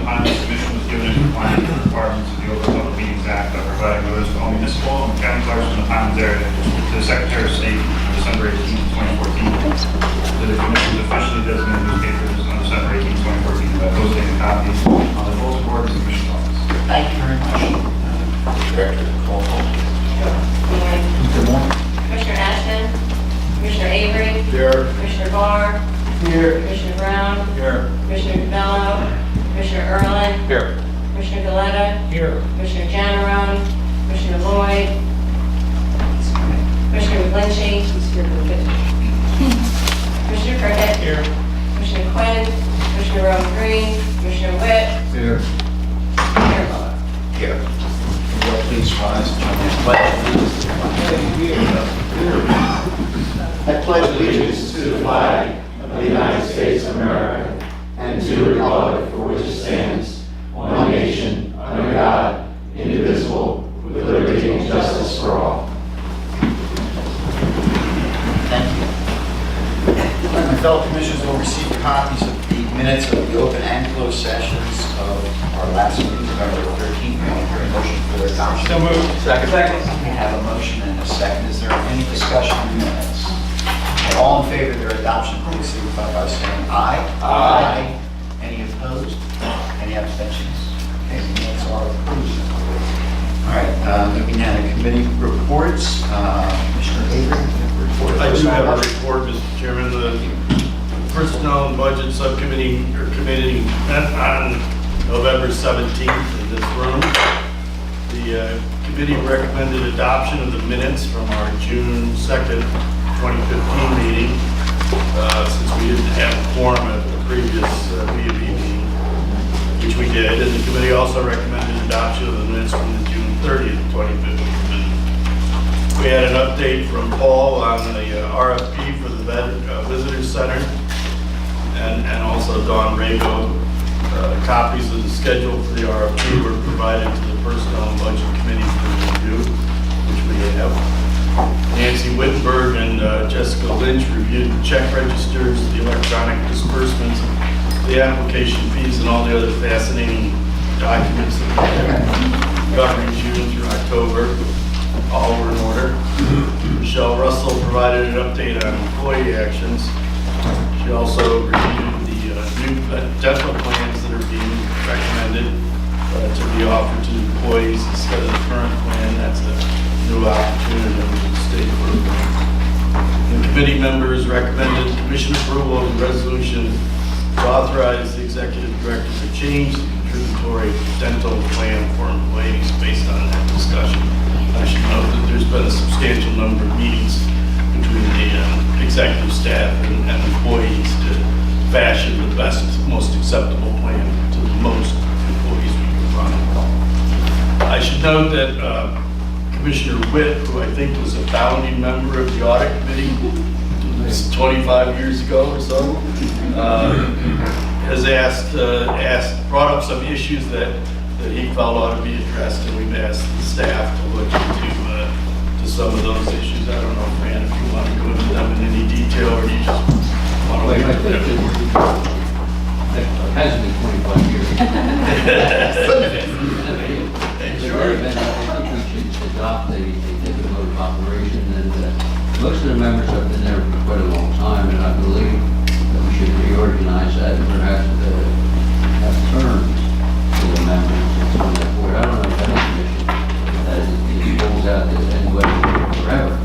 the Pinelands Commission was given in compliance with the requirements of the Open Public Meetings Act by providing notice to all municipal and county clerks in the Pinelands area to the Secretary of State on December 18, 2014. To the Commission's officially designated newspapers on December 18, 2014 by posting a copy on the bulletin board of the Commission office. Thank you very much. Director, call roll. Good morning. Commissioner Ashton, Commissioner Avery, Here. Commissioner Barr, Here. Commissioner Brown, Here. Commissioner DeBello, Commissioner Erlin, Here. Commissioner Galetta, Here. Commissioner Janarone, Commissioner Lloyd, Commissioner McGlinchey, Commissioner Cricket, Here. Commissioner Quinn, Commissioner Rose Green, Commissioner Witt, Here. Mayor Miller. Here. Will you please rise and join me in pledge allegiance? I pledge allegiance to the flag of the United States of America and to the republic for which it stands, one nation, under God, indivisible, with liberty and justice for all. Thank you. My fellow commissioners will receive copies of the minutes of the open and closed sessions of our last meeting, November 13th. May I hear a motion for their adoption? So moved. Second. We have a motion and a second. Is there any discussion on the minutes? All in favor of their adoption, please signify by saying aye. Aye. Any opposed? Any abstentions? Okay, the minutes are approved. All right, moving on to committee reports. Commissioner Avery, you have a report. I do have a report, Mr. Chairman. The Personnel and Budget Subcommittee or Committee met on November 17th in this room. The committee recommended adoption of the minutes from our June 2nd, 2015 meeting, since we didn't have a quorum at the previous B&B meeting, which we did. And the committee also recommended adoption of the minutes from the June 30th, 2015 meeting. We had an update from Paul on the RFP for the Visitor Center, and also Dawn Rago. Copies of the schedule for the RFP were provided to the Personnel and Budget Committee for review, which we have. Nancy Wittenberg and Jessica Lynch reviewed the check registers, the electronic disbursements, the application fees, and all the other fascinating documents that we have covering June through October. All were in order. Michelle Russell provided an update on employee actions. She also reviewed the new dental plans that are being recommended to be offered to employees instead of the current plan. That's a new opportunity under the state program. The committee members recommended commission approval of the resolution to authorize the executive director to change the contributory dental plan for employees based on that discussion. I should note that there's been a substantial number of meetings between the executive staff and employees to fashion the best, most acceptable plan to the most employees we can find. I should note that Commissioner Witt, who I think was a founding member of the audit committee 25 years ago or so, has brought up some issues that he felt ought to be addressed, and we've asked the staff to look into some of those issues. I don't know, Fran, if you want to go into them in any detail, or you just want to leave I think it it hasn't been 25 years. Sure. I think we should adopt a different mode of operation, and most of the members have been there for quite a long time, and I believe that we should reorganize that and perhaps have terms for the members on that board. I don't know if that commission that it pulls out that anybody forever.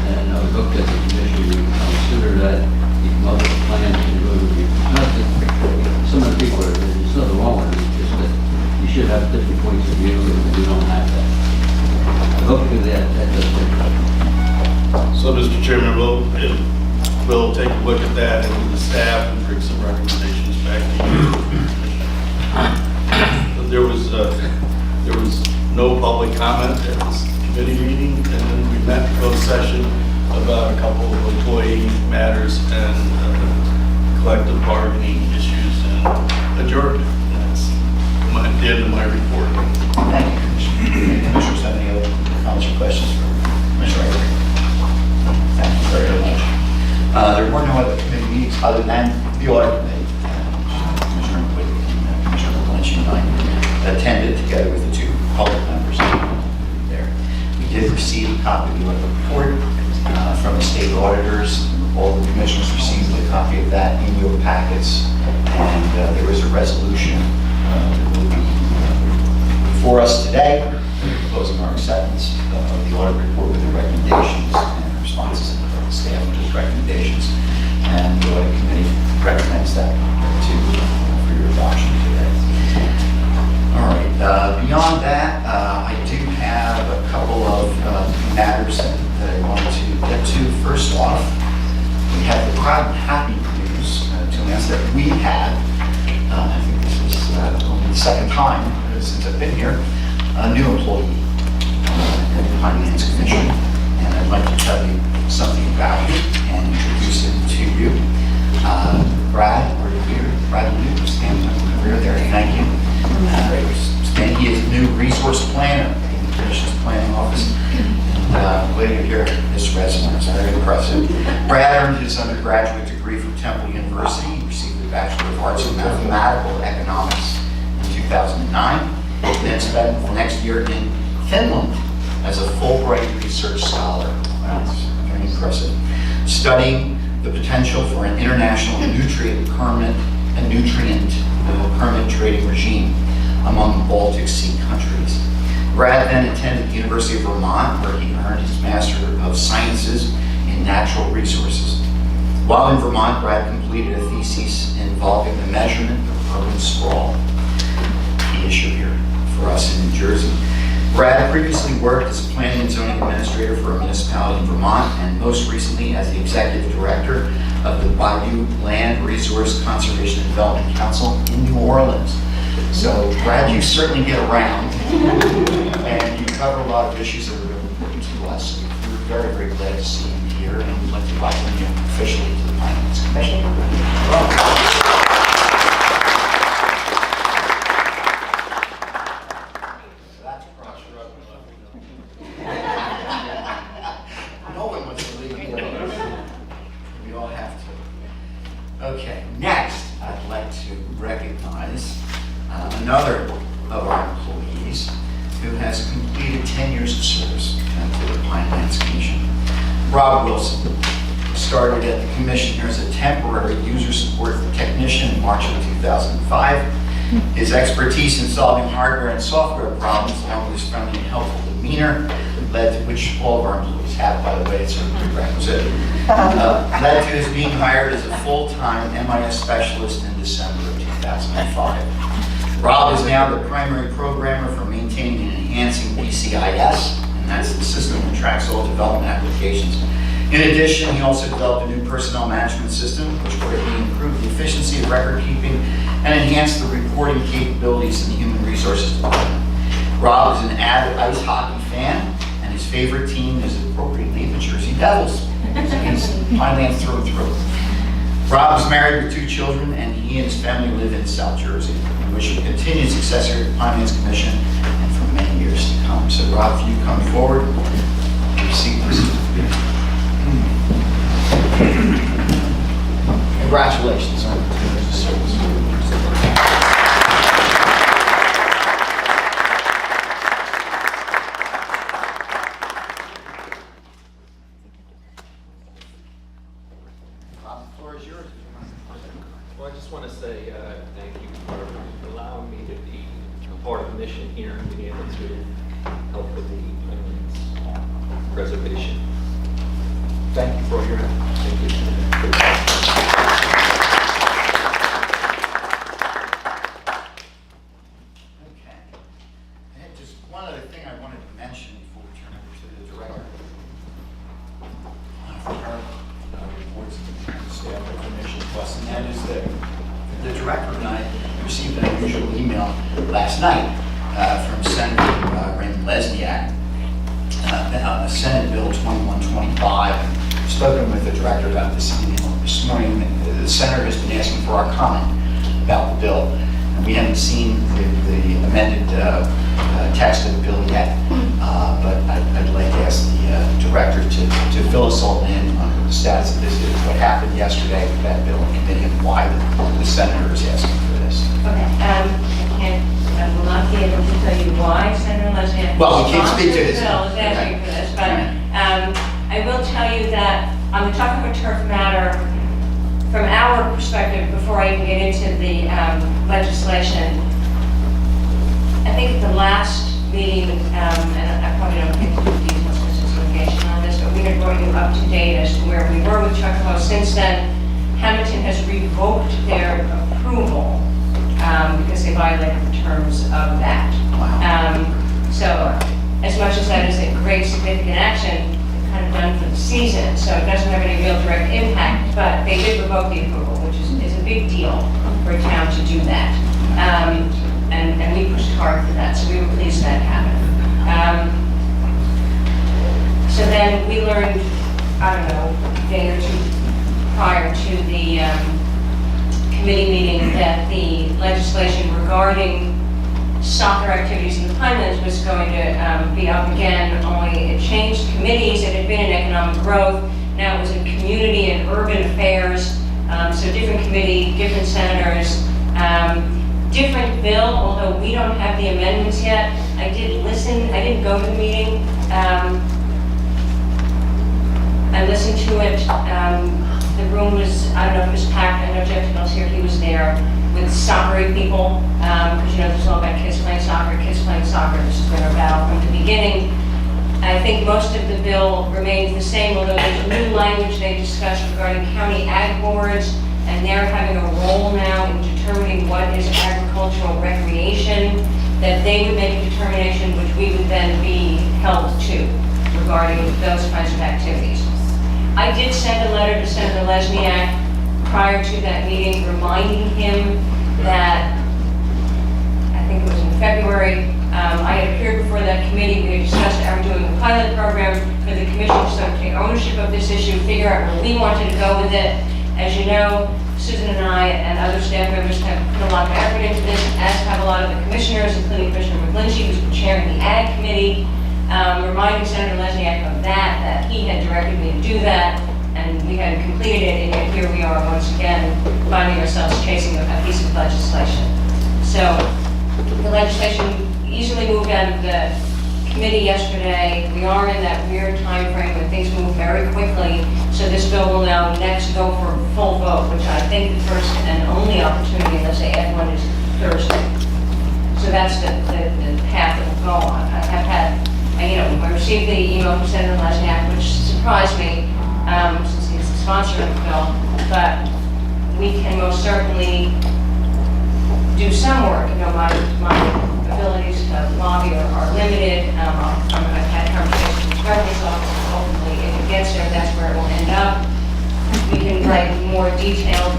And I would hope that the commission would consider that you come up with a plan to go to the, not that some of the people are, there's nothing wrong with it, it's just that you should have different points of view, and we don't have that. I hope that does take place. So, Mr. Chairman, we'll take a look at that and the staff and bring some recommendations back to you. But there was no public comment at this committee meeting, and then we met in closed session about a couple of employee matters and collective bargaining issues and adjourned. That's the end of my report. Thank you, Commissioner. Any commissioners have any other comments or questions for Commissioner Avery? Thank you very much. There were no other committee meetings other than the audit committee. Commissioner Quick and Commissioner Lynch attended together with the two public members there. We did receive a copy of the audit report from the state auditors. All the commissioners received a copy of that in your packets, and there is a resolution that will be before us today, proposing our acceptance of the audit report with the recommendations and responses of the staff to those recommendations. And the audit committee recommends that for your adoption today. All right, beyond that, I do have a couple of matters that I wanted to get to. First off, we have the proud and happy news to announce that we had, I think this is only the second time since I've been here, a new employee in the Pinelands Commission. And I'd like to tell you something about him and introduce him to you. Brad, over here, Brad Luke, standing over here there, thank you. He is the new resource planner in the Commission's planning office. Way to hear his resume, it's very impressive. Brad earned his undergraduate degree from Temple University. He received a Bachelor of Arts in Mathematical Economics in 2009. Then spent the next year in Finland as a Fulbright Research Scholar. That's very impressive. Studying the potential for an international nutrient permit trading regime among the Baltic Sea countries. Brad then attended the University of Vermont, where he earned his Master of Sciences in Natural Resources. While in Vermont, Brad completed a thesis involving the measurement of urban sprawl, the issue here for us in New Jersey. Brad previously worked as a planning and zoning administrator for a municipality in Vermont, and most recently as the executive director of the Bayou Land Resource Conservation and Development Council in New Orleans. So, Brad, you certainly get around, and you cover a lot of issues that are really important to us. We're very, very glad to see you here, and we'd like to welcome you officially to the Pinelands Commission. So that's across your road. No one wants to leave here. We all have to. Okay, next, I'd like to recognize another of our employees who has completed 10 years of service to the Pinelands Commission. Rob Wilson started at the Commission here as a temporary user support technician in March of 2005. His expertise in solving hardware and software problems, along with his friendly and helpful demeanor, led to, which all of our employees have, by the way, it's a prerequisite, led to his being hired as a full-time MIS specialist in December of 2005. Rob is now the primary programmer for maintaining and enhancing PCIS, and that's the system that tracks all development applications. In addition, he also developed a new personnel management system, which greatly improved the efficiency of record keeping and enhanced the reporting capabilities in the Human Resources Department. Rob is an avid ice hockey fan, and his favorite team is appropriately the Jersey Devils. He's Pinelands through and through. Rob is married with 2 children, and he and his family live in South Jersey. We wish him continued success here at the Pinelands Commission and for many years to come. So, Rob, if you come forward, your seat, please. Congratulations on 10 years of service. Well, I just want to say thank you for allowing me to be part of the mission here and being able to help with the preservation. Thank you for all your help. Thank you. Okay. I had just one other thing I wanted to mention before we turn over to the director. For her reports and staff information plus, and that is that the director and I received an unusual email last night from Senator Raymond Lesniak about Senate Bill 2125. I've spoken with the director about this email this morning. The senator has been asking for our comment about the bill, and we haven't seen the amended text of the bill yet, but I'd like to ask the director to fill us all in on the status of this, what happened yesterday with that bill in committee, and why the senator is asking for this. Okay, I will not be Well, we can't speak to sponsor this. bill is asking for this, but I will tell you that on the Tucker Turf matter, from our perspective, before I even get into the legislation, I think at the last meeting, and I probably don't get into the details because it's litigation on this, but we had brought you up to date as to where we were with Tucker. Since then, Hamilton has revoked their approval because they violated the terms of that. So as much as that is a great significant action, it's kind of done for the season, so it doesn't have any real direct impact, but they did revoke the approval, which is a big deal for a town to do that. And we pushed hard for that, so we were pleased that happened. So then we learned, I don't know, a day or two prior to the committee meeting that the legislation regarding soccer activities in the Pinelands was going to be up again, only it changed committees. It had been in economic growth, now it was in community and urban affairs, so different committee, different senators, different bill, although we don't have the amendments yet. I did listen, I didn't go to the meeting. I listened to it. The room was, I don't know if it was packed, I know Jeff Bill's here, he was there with soccer people, because you know, this is all about kids playing soccer, this has been about from the beginning. I think most of the bill remains the same, although there's new language they discussed regarding county ag boards, and they're having a role now in determining what is agricultural recreation, that they would make a determination which we would then be held to regarding those kinds of activities. I did send a letter to Senator Lesniak prior to that meeting reminding him that, I think it was in February, I had appeared before that committee, we had discussed our doing a pilot program for the commission to sort of take ownership of this issue, figure out where we wanted to go with it. As you know, Susan and I and other staff members have put a lot of effort into this, as have a lot of the commissioners, including Commissioner McGlinchey, who's been chairing the Ag Committee, reminding Senator Lesniak of that he had directed me to do that, and we hadn't completed it, and yet here we are once again, finding ourselves chasing a piece of legislation. So the legislation easily moved out of the committee yesterday. We are in that weird time frame when things move very quickly, so this bill will now next go for a full vote, which I think the first and only opportunity, unless they add one, is Thursday. So that's the path it will go on. I have had, I received the email from Senator Lesniak, which surprised me, since he's the sponsor of the bill, but we can most certainly do some work. My abilities to lobby are limited. I've had conversations with the President's office, and ultimately, if it gets there, that's where it will end up. We can write more detailed,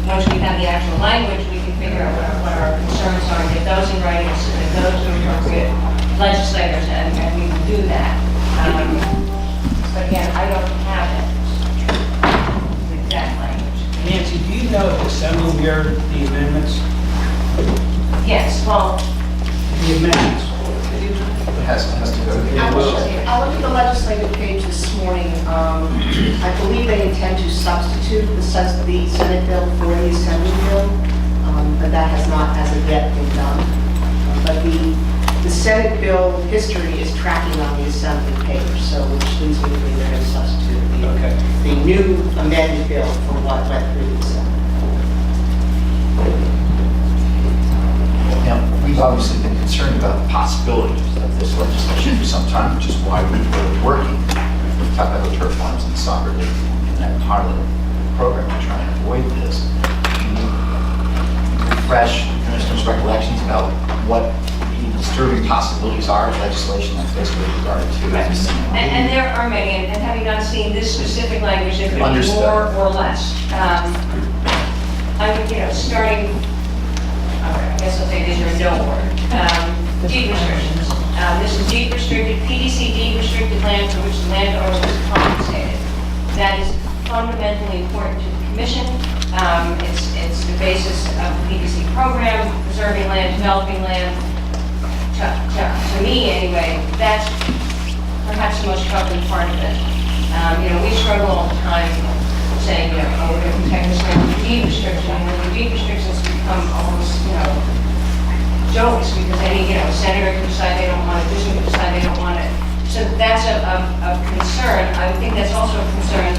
once we have the actual language, we can figure out what our concerns are, and get those in writing, submit those to appropriate legislators, and we will do that. But again, I don't have it, the exact language. Nancy, do you know if the Assembly mirrored the amendments? Yes, well, The amendments? It has to go. I looked at the legislative page this morning. I believe they intend to substitute the Senate bill for the Assembly bill, but that has not as of yet been done. But the Senate bill history is tracking on the Assembly page, so which leads me to believe they're going to substitute the new amended bill for what went through the Senate. Now, we've obviously been concerned about the possibilities of this legislation for some time, which is why we've been working with Tucker Turf Farms and Soccer League in that pilot program to try and avoid this. Can you refresh Commissioner's recollections about what the disturbing possibilities are of legislation like this with regard to this? and there are many, and having not seen this specific language, there could be Understood. more or less. I would, starting, I guess I'll say these are no order. Deed restrictions. This is deed restricted, PDC deed restricted land for which the landowner was compensated. That is fundamentally important to the commission. It's the basis of the PDC program, preserving land, developing land. To me anyway, that's perhaps the most troubling part of it. We struggle all the time saying, we're going to protect this land with deed restriction, and the deed restrictions become almost, jokes because any, senator can decide they don't want it, this one can decide they don't want it. So that's of concern. I would think that's also a concern,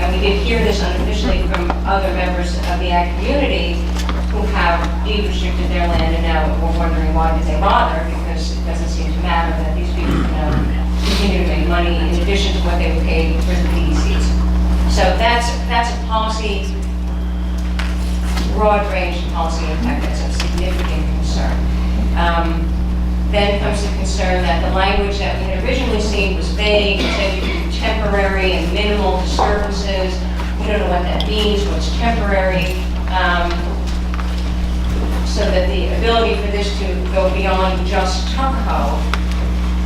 and we did hear this unofficially from other members of the ag community who have deed restricted their land and now we're wondering why did they bother, because it doesn't seem to matter that these people continue to make money in addition to what they were paid for the PDCs. So that's a policy, broad range policy impact that's of significant concern. Then comes the concern that the language that we had originally seen was vague. It said you can do temporary and minimal disturbances. We don't know what that means, what's temporary. So that the ability for this to go beyond just Tuckahoe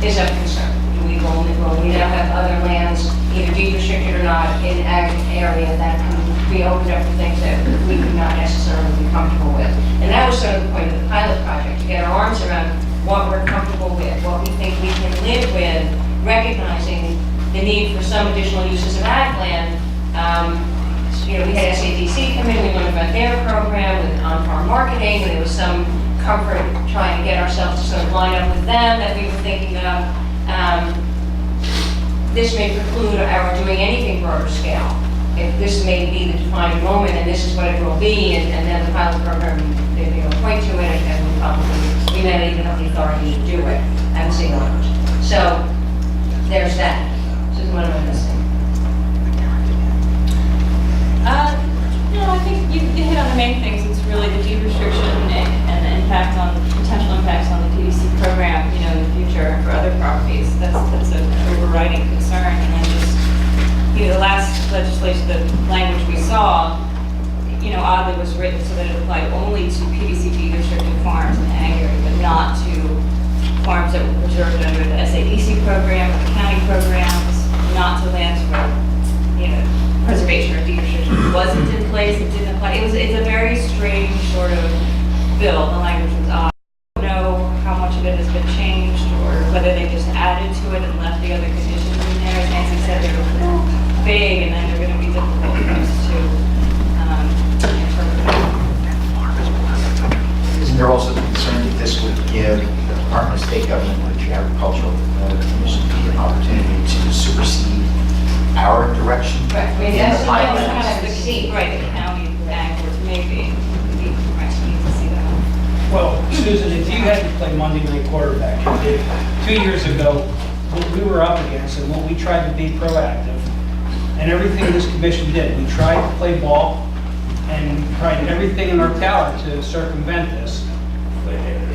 is of concern. Will we now have other lands, either deed restricted or not, in ag area that can be opened up to things that we could not necessarily be comfortable with? And that was sort of the point of the pilot project, to get our arms around what we're comfortable with, what we think we can live with, recognizing the need for some additional uses of ag land. We had SADC come in, we learned about their program with on-farm marketing, and there was some comfort trying to get ourselves to sort of line up with them that we were thinking of. This may preclude our doing anything broader scale. If this may be the defining moment and this is what it will be, and then the pilot program, they will point to it, and we may not even have the authority to do it and see language. So there's that. So what am I missing? I think you hit on the main things. It's really the deed restriction and the impact on potential impacts on the PDC program, in the future for other properties. That's an overriding concern. And then just, the last legislation, the language we saw, oddly was written so that it applied only to PDC deed restricted farms in the ag area, but not to farms that were preserved under the SADC program or the county programs, not to lands for, preservation or deed restriction wasn't in place, it didn't apply. It's a very strange sort of bill. The language was odd. I don't know how much of it has been changed or whether they just added to it and left the other conditions in there. As Nancy said, they were vague and then they're going to be difficult for us to interpret. Isn't there also the concern that this would give the Department of State Government, which Agricultural Commission, the opportunity to supersede our direction? Right, I mean, in that's the the pipeline? kind of the key. Right, the county backwards, maybe. We need to see that. Well, Susan, if you had to play Monday night quarterback, you did 2 years ago, what we were up against and what we tried to be proactive, and everything this commission did, we tried to play ball and tried everything in our power to circumvent this.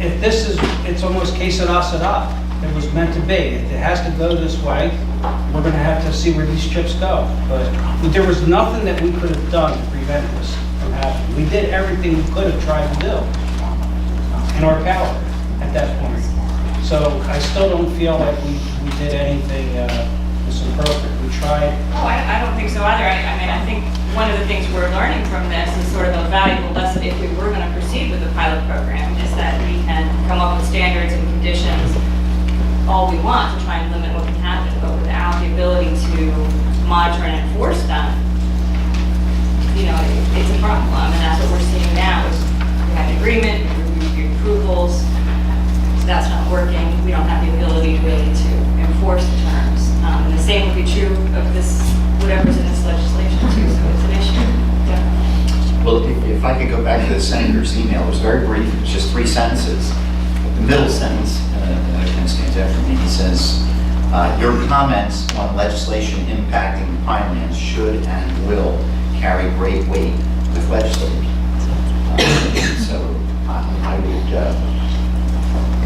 If this is, it's almost que sera, sera. It was meant to be. If it has to go this way, we're going to have to see where these chips go. But there was nothing that we could have done to prevent this from happening. We did everything we could have tried to do in our power at that point. So I still don't feel like we did anything that's appropriate. We tried. Oh, I don't think so either. I think one of the things we're learning from this is sort of a valuable lesson if we were going to proceed with the pilot program is that we can come up with standards and conditions all we want to try and limit what can happen, but without the ability to monitor and enforce them, it's a problem. And that's what we're seeing now is we have an agreement, we review approvals, that's not working, we don't have the ability really to enforce the terms. And the same would be true of this, whatever's in this legislation too, so it's an issue, definitely. Well, if I could go back to the senator's email, it was very brief, it was just 3 sentences. The middle sentence kind of stands out for me. He says, your comments on legislation impacting the Pinelands should and will carry great weight with legislators. So I would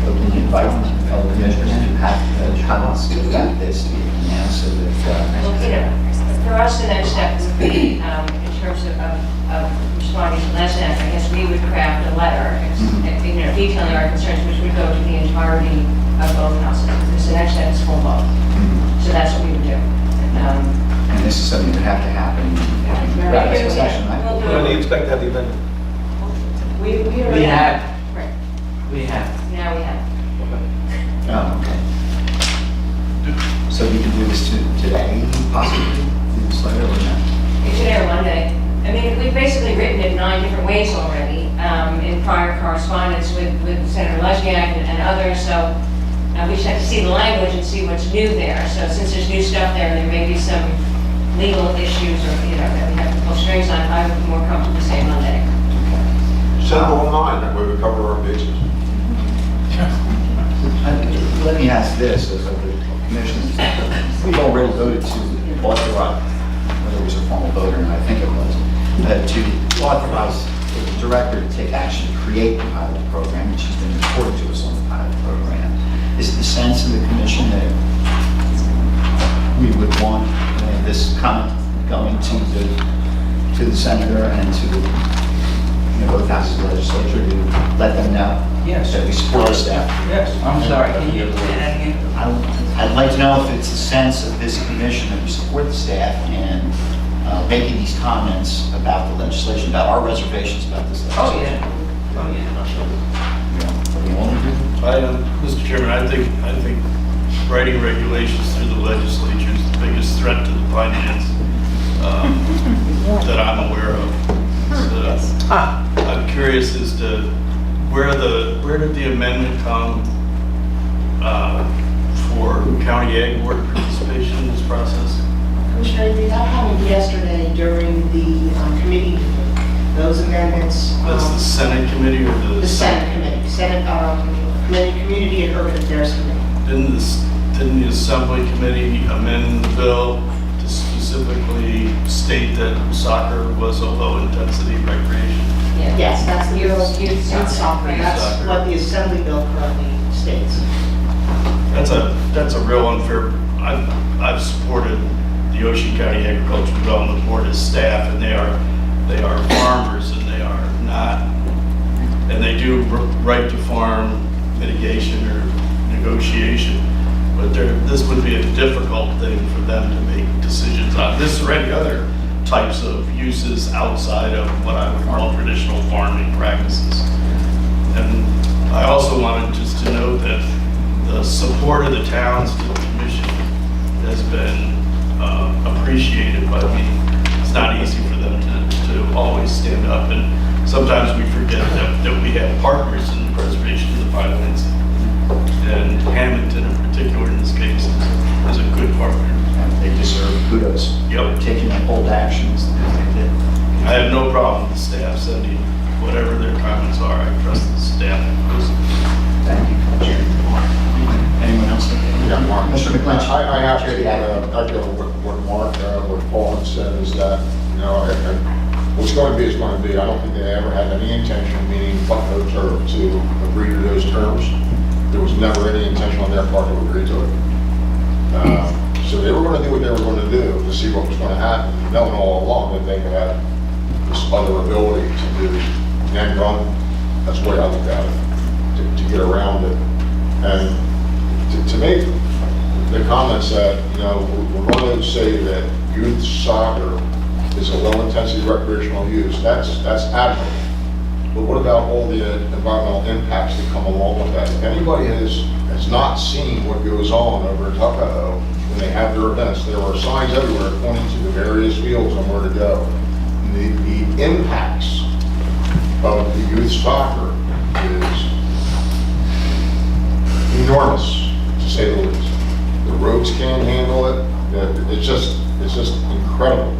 openly invite fellow commissioners to have comments about this to be announced so that For us, the next step would be, in terms of responding to LESNAC, I guess we would craft a letter, detailing our concerns, which would go to the entirety of both houses. Because the next step is full vote. So that's what we would do. and this is something that would have to happen in rapid succession, right? We'll do When do you it. expect to have the amendment? We We have, Right, we have. now we have. Oh, okay. So we can do this today, possibly, do this letter or not? Today or Monday. I mean, we've basically written it 9 different ways already in prior correspondence with with Senator Lesniak and others, so we just have to see the language and see what's new there. So since there's new stuff there may be some legal issues or, that we have to pull strings on, I would be more comfortable saying Monday. Send it online, that way we cover our bases. Let me ask this, as of the commissioners, we've already voted to authorize, whether it was a formal vote or not, I think it was, to authorize the director to take action to create the pilot program, which has been reported to us on the pilot program. Is it the sense of the commission that we would want this comment going to the senator and to both houses of the legislature to let them know Yes. that we support our staff? Yes. I'm sorry, can you say that again? I'd like to know if it's a sense of this commission that we support the staff in making these comments about the legislation, about our reservations about this Oh, legislation. yeah. Oh, yeah. Mr. Chairman, I think writing regulations through the legislature is the biggest threat to the finance that I'm aware of. So, I'm curious as to where did the amendment come for county ag board participation in this process? Commissioner, that happened yesterday during the committee meeting. Those amendments. That's the Senate committee or The Senate committee, Community and Urban Affairs Committee. Didn't the Assembly Committee amend the bill to specifically state that soccer was a low-intensity recreation? Yes, that's the bill, Youth soccer, that's soccer. what the Assembly bill currently states. That's a real unfair, I've supported the Ocean County Agricultural Development Board as staff, and they are farmers, and they are not, and they do right to farm mitigation or negotiation, but this would be a difficult thing for them to make decisions on. This or any other types of uses outside of what I would call traditional farming practices. And I also wanted just to note that the support of the towns to the commission has been appreciated by me. It's not easy for them to always stand up, and sometimes we forget that we have partners in the preservation of the Pinelands. And Hamilton in particular in this case is a good partner. And they deserve kudos Yep. for taking the bold actions that they did. I have no problem with the staff sending whatever their comments are. I trust the staff. Thank you, Chairman. Anyone else? Yeah, Mark. Mr. McLinch. I have to echo what Mark, what Paul had said, is that, what's going to be is going to be. I don't think they ever had any intention, meaning Bucko Turf, to agree to those terms. There was never any intention on their part to agree to it. So they were going to do what they were going to do to see what was going to happen, knowing all along that they had this other ability to do end run. That's the way I look at it, to get around it. And to make the comments that, we're going to say that youth soccer is a low-intensity recreational use, that's admirable. But what about all the environmental impacts that come along with that? If anybody has not seen what goes on over in Tuckahoe when they have their events, there are signs everywhere pointing to the various fields and where to go. And the impacts of the youth soccer is enormous, to say the least. The roads can't handle it. It's just incredible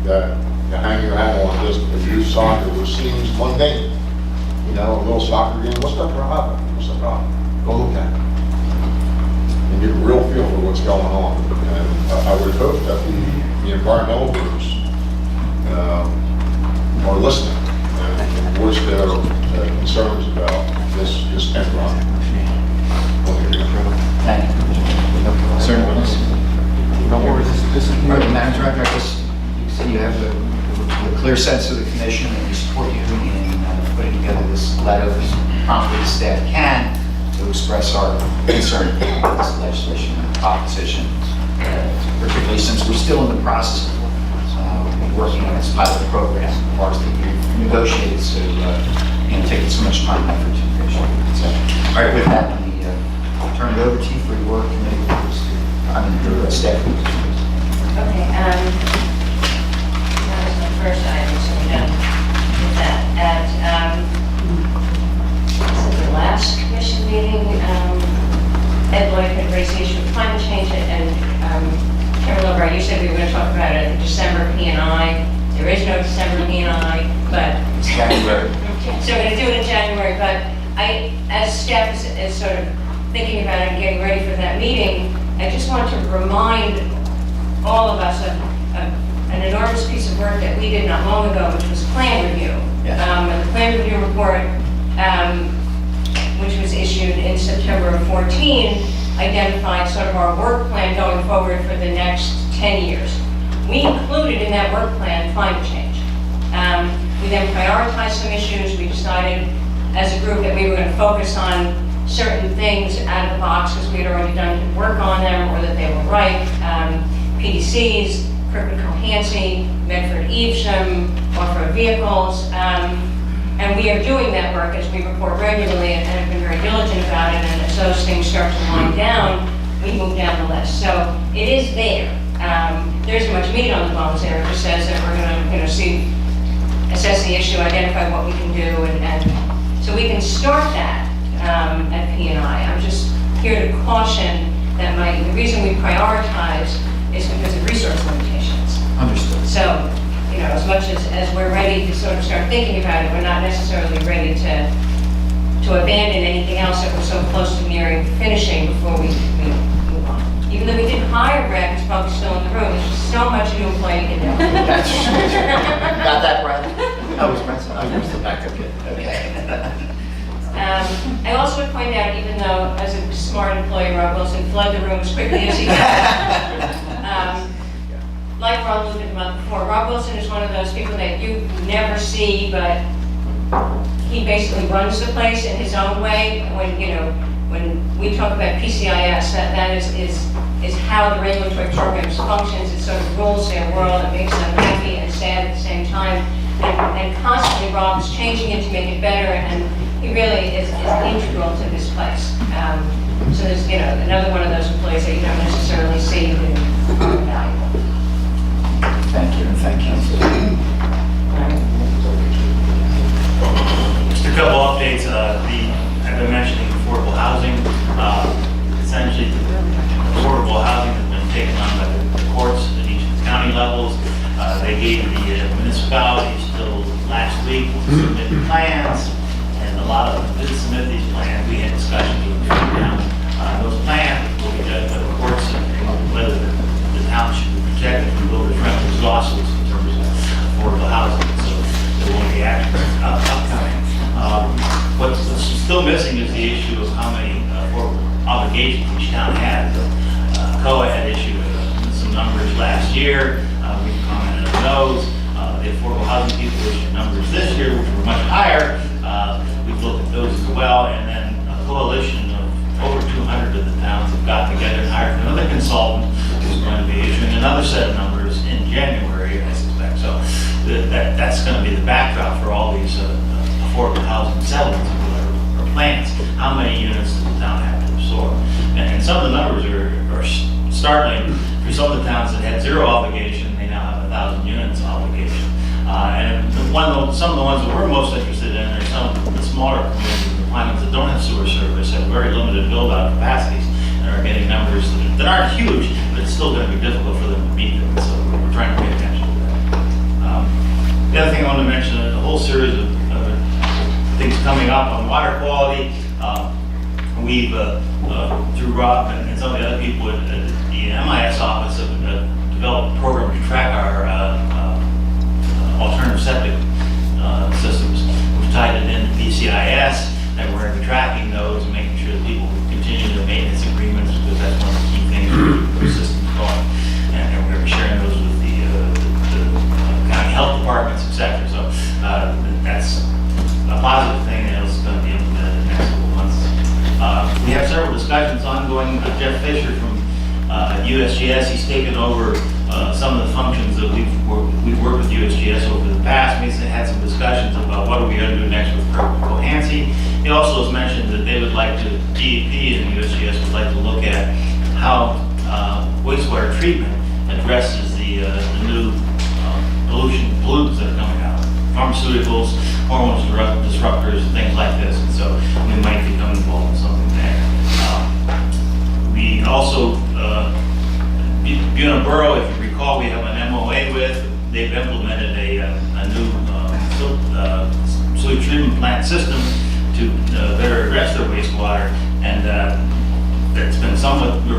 that you hang your hat on just a youth soccer, which seems mundane. A little soccer game, what's the problem? What's the problem? Go look at it. And get a real feel for what's going on. And I would hope that the environmental groups are listening and voice their concerns about this end run. Thank you. Sir, all right, Madam Director, I guess you said you have a clear sense of the commission and we support you in putting together this letter as promptly as staff can to express our concern about this legislation and opposition, particularly since we're still in the process of working on this pilot program, as far as we've negotiated, so taking so much time and effort to negotiate. So, all right, with that, let me turn it over to you for your committee members, your staff. Okay, that was the first item, so we're done with that. At, this is the last commission meeting, Ed Lloyd had raised the issue of climate change, and Chairman Lilbright, you said we were going to talk about it at the December P&I. There is no December P&I, but... It's January. So we're going to do it in January, but as staff is sort of thinking about it and getting ready for that meeting, I just want to remind all of us of an enormous piece of work that we did not long ago, which was plan review. Yes. And the plan review report, which was issued in September of 14, identified sort of our work plan going forward for the next 10 years. We included in that work plan climate change. We then prioritized some issues. We decided as a group that we were going to focus on certain things out of the box because we had already done work on them or that they were right. PDCs, Kirkwood Cohansey, Medford Evesham, off-road vehicles. And we are doing that work as we report regularly and have been very diligent about it. And as those things start to wind down, we move down the list. So it is there. There isn't much meat on the bones there. It just says that we're going to, assess the issue, identify what we can do, and so we can start that at P&I. I'm just here to caution that the reason we prioritize is because of resource limitations. Understood. So, as much as we're ready to sort of start thinking about it, we're not necessarily ready to abandon anything else that we're so close to nearing finishing before we move on. Even though we did hire Brad, he's probably still in the room. There's just so much new employee can do. That's got that, Brad? I was Brad. I was the backup kid. Okay. I also would point out, even though as a smart employee, Rob Wilson fled the room as quickly as he could. Like Ron Lubin the month before, Rob Wilson is one of those people that you never see, but he basically runs the place in his own way. When we talk about PCIS, that is how the regulatory programs functions. It sort of rules their world. It makes them happy and sad at the same time. And constantly Rob is changing it to make it better, and he really is integral to this place. So there's another one of those employees that you don't necessarily see who are valuable. Thank you, and thank you. Just a couple updates. I've been mentioning affordable housing. Essentially, affordable housing has been taken on by the courts at each of the county levels. They gave the municipalities till last week to submit plans, and a lot of them did submit these plans. We had discussions with them now. Those plans will be judged by the courts and whether the town should be protected from builders' rentals lawsuits in terms of affordable housing. So there won't be action upcoming. What's still missing is the issue of how many affordable obligations each town has. COA had issued some numbers last year. We commented on those. The affordable housing people issued numbers this year, which were much higher. We've looked at those as well, and then a coalition of over 200 of the towns have got together and hired another consultant who's going to be issuing another set of numbers in January, I suspect. So that's going to be the backdrop for all these affordable housing settlements or plans. How many units does the town have to absorb? And some of the numbers are startling. For some of the towns that had zero obligation, they now have 1,000 units obligation. And some of the ones that we're most interested in are some of the smaller communities, the Pinelands that don't have sewer service, have very limited build-out capacities, and are getting numbers that aren't huge, but it's still going to be difficult for them to meet them. So we're trying to pay attention to that. The other thing I want to mention is a whole series of things coming up on water quality. We've, through Rob and some of the other people at the MIS office, have developed a program to track our alternative septic systems. We've tied it into PCIS, and we're going to be tracking those and making sure that people continue their maintenance agreements, because that's one of the key things to keep those systems going. And we're going to be sharing those with the county health departments, etc. So that's a positive thing that is going to be implemented in the next couple of months. We have several discussions ongoing. Jeff Fisher from USGS, he's taken over some of the functions that we've worked with USGS over the past. We've had some discussions about what are we going to do next with Kirkwood Cohansey. He also has mentioned that they would like to, DEP and USGS would like to look at how wastewater treatment addresses the new pollutants that are coming out. Pharmaceuticals, hormone disruptors, and things like this. And so we we might become involved in something there. We also, Buena Borough, if you recall, we have an MOA with, they've implemented a new sewage treatment plant system to better address their wastewater, and it's been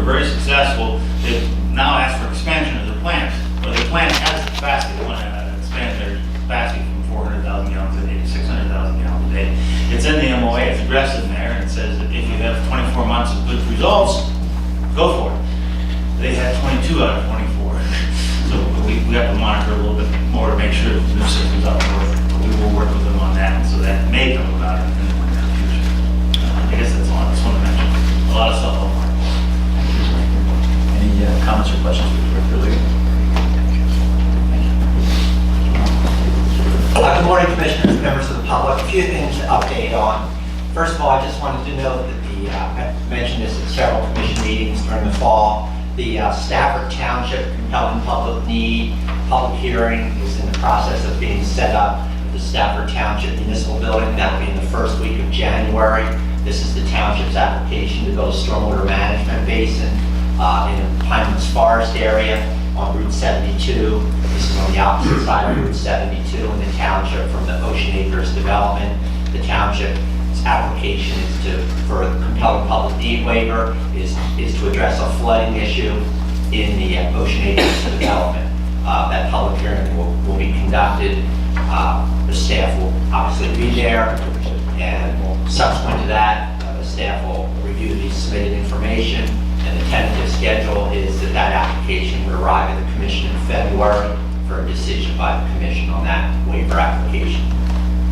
very successful. They've now asked for expansion of their plant, but the plant has the capacity. They want to expand their capacity from 400,000 gallons a day to 600,000 gallons a day. It's in the MOA, it's addressed in there, and it says that if you have 24 months of good results, go for it. They had 22 out of 24. So we have to monitor a little bit more to make sure that the new system's up and working. We will work with them on that, so that may come about in the near future. I guess that's all I just want to mention. A lot of stuff on my Any comments or questions for Director Lee? Good morning, Commissioners, members of the public. A few things to update on. First of all, I just wanted to note that I mentioned this at several commission meetings during the fall. The Stafford Township compelling public need public hearing is in the process of being set up at the Stafford Township Municipal Building. That will be in the first week of January. This is the township's application to build a stormwater management basin in the Pinelands Forest area on Route 72. This is on the opposite side of Route 72 in the township from the Ocean Acres development. The township's application is for a compelling public need waiver is to address a flooding issue in the Ocean Acres development. That public hearing will be conducted. The staff will obviously be there, and subsequent to that, the staff will review the submitted information, and the tentative schedule is that application would arrive at the Commission in February for a decision by the Commission on that waiver application.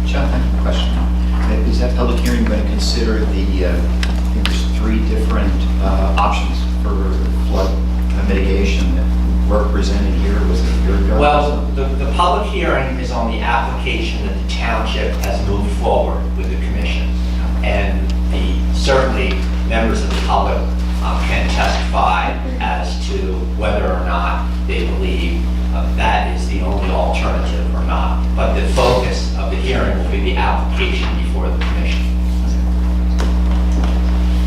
John, thank you for the question. Is that public hearing going to consider the, I think there's 3 different options for flood mitigation that were presented here? Was it a year ago? Well, the public hearing is on the application that the township has moved forward with the Commission. And certainly members of the public can testify as to whether or not they believe that is the only alternative or not. But the focus of the hearing will be the application before the Commission.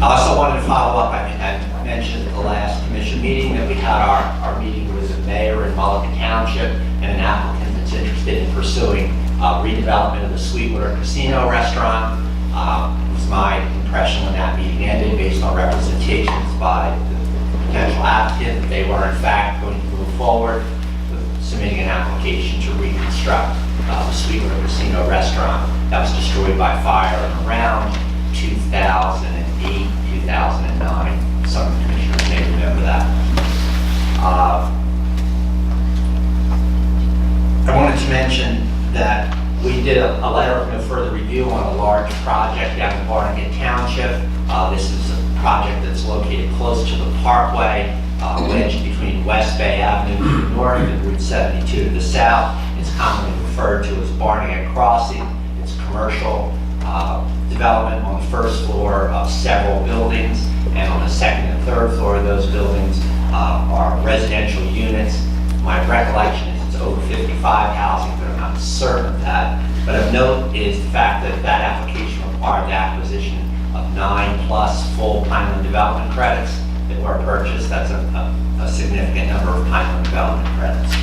I also wanted to follow up. I mentioned at the last Commission meeting that we had our meeting with the mayor in Mulligan Township and an applicant that's interested in pursuing redevelopment of the Sweetwater Casino restaurant. It was my impression when that meeting ended, based on representations by the potential applicant, that they were in fact going to move forward with submitting an application to reconstruct the Sweetwater Casino restaurant that was destroyed by fire in around 2008, 2009. Some commissioners may remember that. I wanted to mention that we did a letter of no further review on a large project down in Barnegat Township. This is a project that's located close to the Parkway, wedged between West Bay Avenue to the north and Route 72 to the south. It's commonly referred to as Barnegat Crossing. It's commercial development on the first floor of several buildings, and on the second and third floor of those buildings are residential units. My recollection is it's over 55 housing, but I'm not certain of that. But of note is the fact that that application required the acquisition of 9+ full Pineland development credits that were purchased. That's a significant number of Pineland development credits.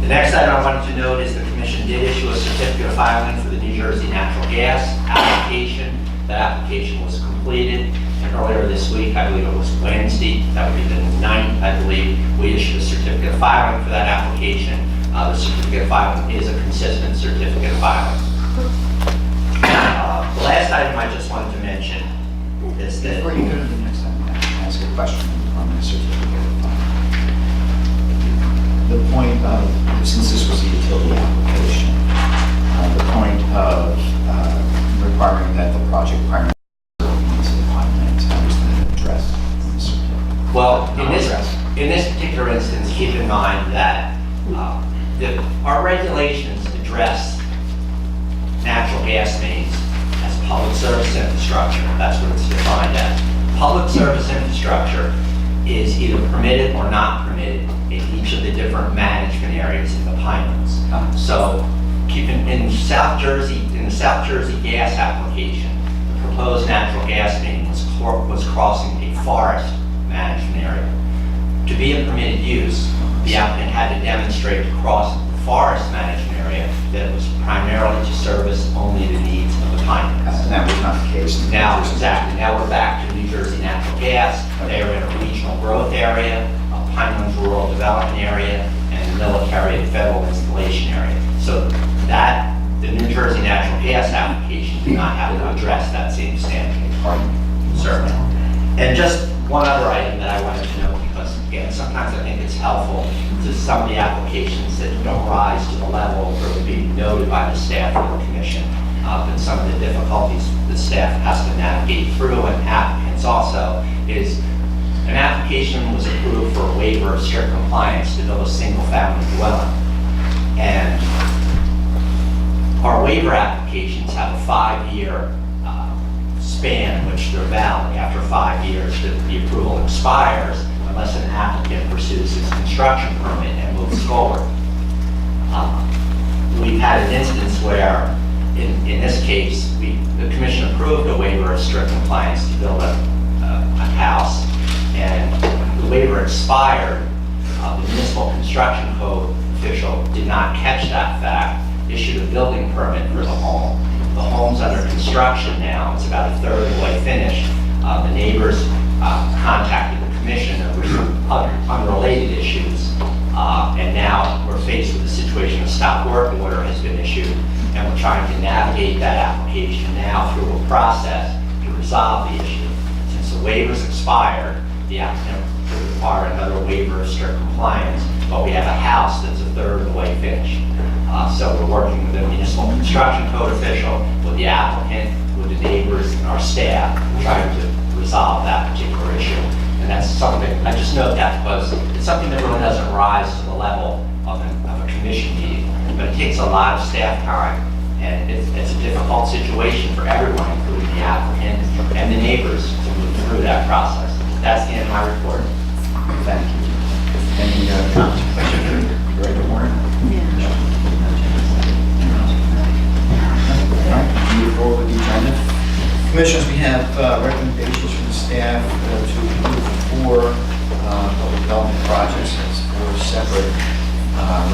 The next item I wanted to note is the Commission did issue a certificate of filing for the New Jersey natural gas application. That application was completed, and earlier this week, I believe it was Wednesday, that would be the 9th, I believe, we issued a certificate of filing for that application. The certificate of filing is a consistent certificate of filing. The last item I just wanted to mention is that... Before you go to the next item, I ask a question on the certificate of filing. The point of, since this was a utility application, the point of requiring that the project primarily meets the Pinelands, how is that addressed in the certificate? Well, in this particular instance, keep in mind that our regulations address natural gas mains as public service infrastructure. That's what it's defined as. Public service infrastructure is either permitted or not permitted in each of the different management areas in the Pinelands. So in South Jersey, in the South Jersey gas application, the proposed natural gas main was crossing a forest management area. To be a permitted use, the applicant had to demonstrate to cross the forest management area that it was primarily to service only the needs of the Pinelands. And that was not the case. Now, exactly, now we're back to New Jersey Natural Gas. They are in a regional growth area, a Pinelands rural development area, and a military and federal installation area. So that, the New Jersey Natural Gas application did not have to address that same standard. Certainly. And just one other item that I wanted to note, because again, sometimes I think it's helpful to some of the applications that don't rise to the level where would be noted by the staff of the commission, but some of the difficulties the staff has to navigate through, and applicants also, is an application was approved for a waiver of strict compliance to build a single-family dwelling. And our waiver applications have a 5-year span in which they're valid. After 5 years, the approval expires unless an applicant pursues his construction permit and moves forward. We've had an instance where, in this case, the commission approved a waiver of strict compliance to build a house, and the waiver expired. The municipal construction code official did not catch that fact, issued a building permit for the home. The home's under construction now, it's about a third of the way finished. The neighbors contacted the commission over some other unrelated issues, and now we're faced with a situation, a stop work order has been issued, and we're trying to navigate that application now through a process to resolve the issue. Since the waiver's expired, the applicant will require another waiver of strict compliance, but we have a house that's a third of the way finished. So we're working with the municipal construction code official, with the applicant, with the neighbors, and our staff, trying to resolve that particular issue. And that's something, I just note that because it's something that really doesn't rise to the level of a commission meeting, but it takes a lot of staff time, and it's a difficult situation for everyone, including the applicant and the neighbors, to move through that process. That's the end of my report. Thank you. Any comments, questions? Director Warren? All right, move forward with the agenda. Commissioners, we have recommendations from the staff to approve 4 public development projects. That's 4 separate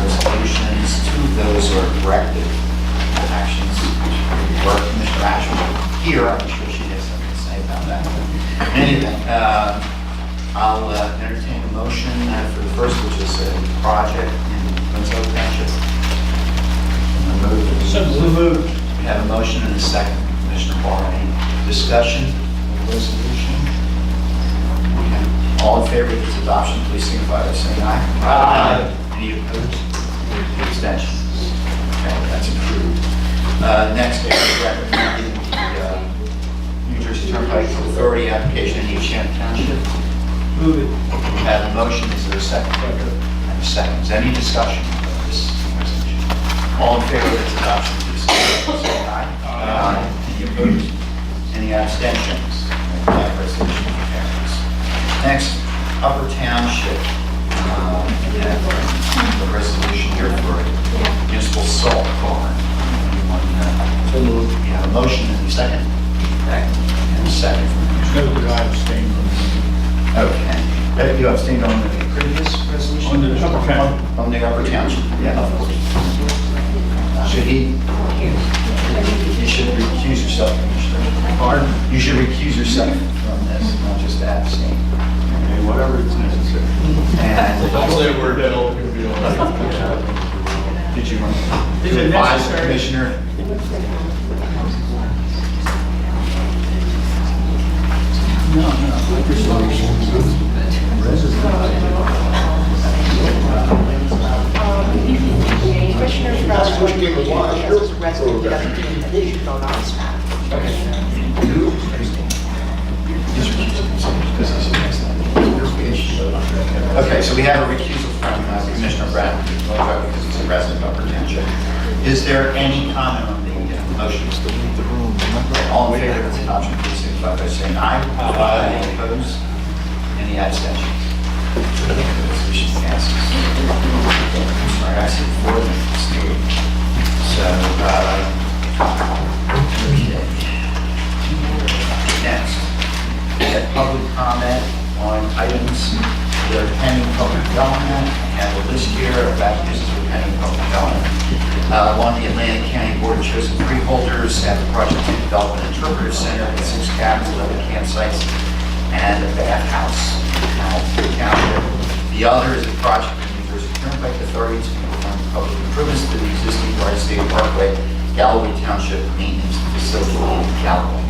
resolutions. 2 of those are corrective actions. Work Commissioner Ashman here. I'm sure she has something to say about that. In any event, I'll entertain a motion for the first, which is a project in Winslow Township. So moved. We have a motion and a second. Commissioner Barr, any discussion of the resolution? Okay. All in favor of its adoption, please signify by saying aye. Aye. Any opposed? Abstentions? Okay, that's approved. Next, we're recommending the New Jersey Turnpike Authority application in East Hampton Township. Move it. We have a motion, is there a second? And a second. Is there any discussion of this resolution? All in favor of its adoption, please signify by saying aye. Aye. Any opposed? Any abstentions? That resolution carries. Next, Upper Township. We have a resolution here for a municipal salt barn. So moved. We have a motion and a second. And a second from Commissioner. Okay. You abstained on the previous resolution? On the Upper Township. On the Upper Township, yeah, of course. Should he? You should recuse yourself, Commissioner. Pardon? You should recuse yourself from this, not just abstain. Okay, whatever is necessary. And Don't say a word that all can be all. did you want Is to it advise the necessary? Commissioner? Commissioner Brown, those resident doesn't do an issue on our staff. Okay, so we have a recusal from Commissioner Bradley, because he's a resident of Upper Township. Is there any comment on the motion? All in favor of its adoption, please signify by saying aye. Aye. Any opposed? Any abstentions? Resolution passes. Sorry, I said 4 minutes. So, Next, we have public comment on items that are pending public development. I have a list here of activities that are pending public development. One, the Atlantic County Board of Chosen Freeholders at the Project 2 Development Interpretive Center with 6 cabins, 11 campsites, and a bathhouse. The other is a project in New Jersey Turnpike Authority to perform public improvements to the existing Garden State Parkway, Galloway Township Maintenance Facility in Galloway.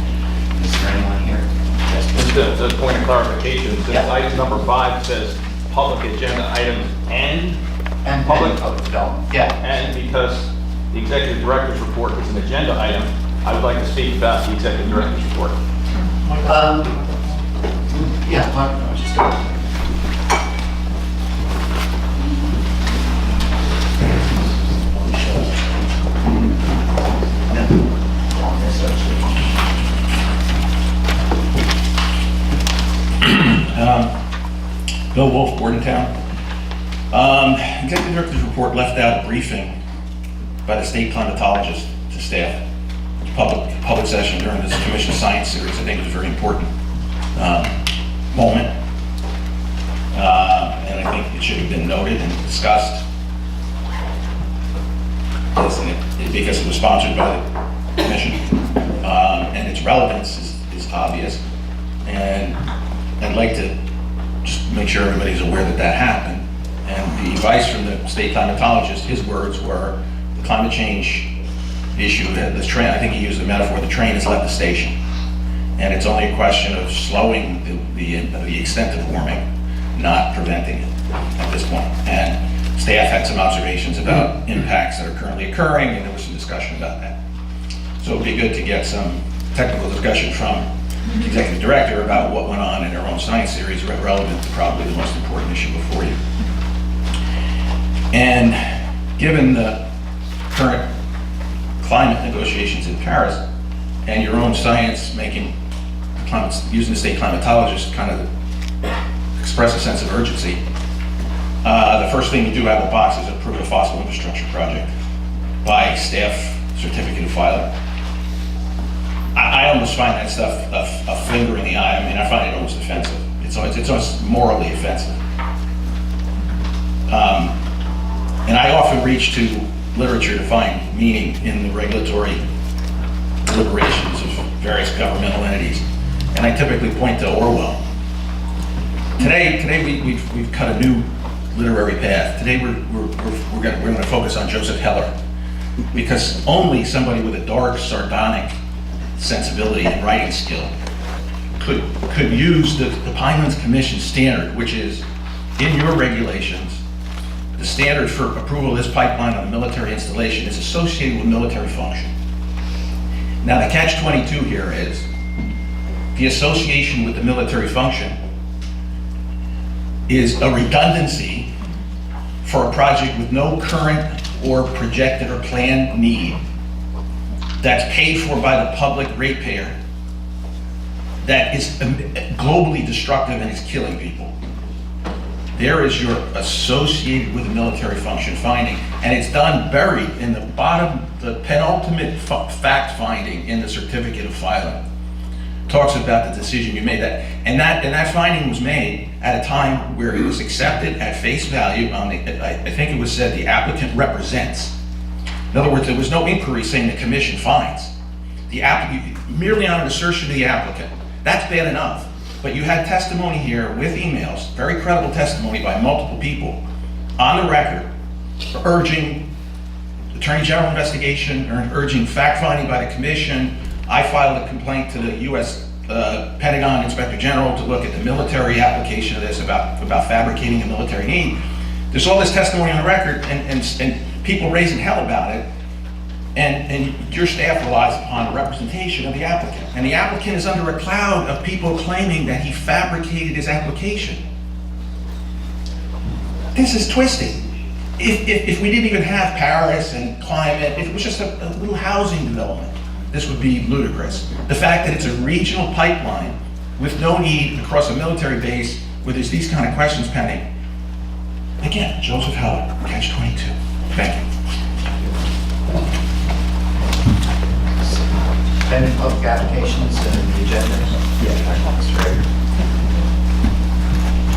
Is there anyone here? Yes, please. Just a point of clarification, since Yeah. item number 5 says public agenda items and public, development. Yeah. and because the executive director's report is an agenda item, I would like to speak about the executive director's report. Yeah, why don't I just go? Bill Wolf, Bordentown. Executive Director's report left out a briefing by the state climatologist to staff. Public session during this commission science series. I think it was a very important moment. And I think it should have been noted and discussed. Because it was sponsored by the commission. And its relevance is obvious. And I'd like to just make sure everybody's aware that that happened. And the advice from the state climatologist, his words were, the climate change issue, the train, I think he used the metaphor, the train has left the station. And it's only a question of slowing the extent of warming, not preventing it at this point. And staff had some observations about impacts that are currently occurring, and there was some discussion about that. So it'd be good to get some technical discussion from the executive director about what went on in our own science series relevant to probably the most important issue before you. And given the current climate negotiations in Paris and your own science making using the state climatologist kind of express a sense of urgency, the first thing you do out of the box is approve a fossil infrastructure project by staff certificate of filing. I almost find that stuff a finger in the eye. I mean, I find it almost offensive. It's almost morally offensive. And I often reach to literature to find meaning in the regulatory deliberations of various governmental entities. And I typically point to Orwell. Today we've cut a new literary path. Today we're going to focus on Joseph Heller, because only somebody with a dark, sardonic sensibility and writing skill could use the Pinelands Commission standard, which is in your regulations. The standard for approval of this pipeline on a military installation is associated with military function. Now the catch-22 here is the association with the military function is a redundancy for a project with no current or projected or planned need that's paid for by the public ratepayer, that is globally destructive and is killing people. There is your associated with the military function finding, and it's done buried in the bottom, the penultimate fact finding in the certificate of filing. Talks about the decision you made, and that finding was made at a time where it was accepted at face value on the, I think it was said the applicant represents. In other words, there was no inquiry saying the commission finds. The applicant, merely on an assertion to the applicant. That's bad enough. But you had testimony here with emails, very credible testimony by multiple people on the record, urging Attorney General investigation, or urging fact-finding by the commission. I filed a complaint to the U.S. Pentagon Inspector General to look at the military application of this about fabricating a military need. There's all this testimony on the record, and people raising hell about it, and your staff relies upon the representation of the applicant. And the applicant is under a cloud of people claiming that he fabricated his application. This is twisting. If we didn't even have Paris and climate, if it was just a little housing development, this would be ludicrous. The fact that it's a regional pipeline with no need across a military base where there's these kind of questions pending. Again, Joseph Heller, catch-22. Thank you. Pending public applications and the agenda? That's right.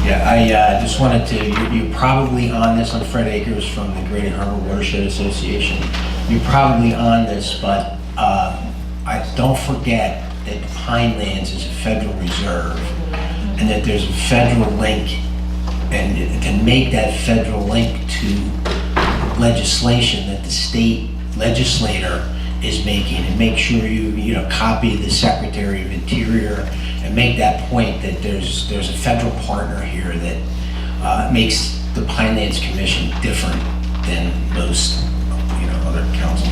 Yeah, I just wanted to, you're probably on this, I'm Fred Akers from the Greater Harbor Watershed Association. You're probably on this, but I don't forget that Pinelands is a federal reserve and that there's a federal link, and to make that federal link to legislation that the state legislator is making, and make sure you copy the Secretary of Interior and make that point that there's a federal partner here that makes the Pinelands Commission different than most other councils.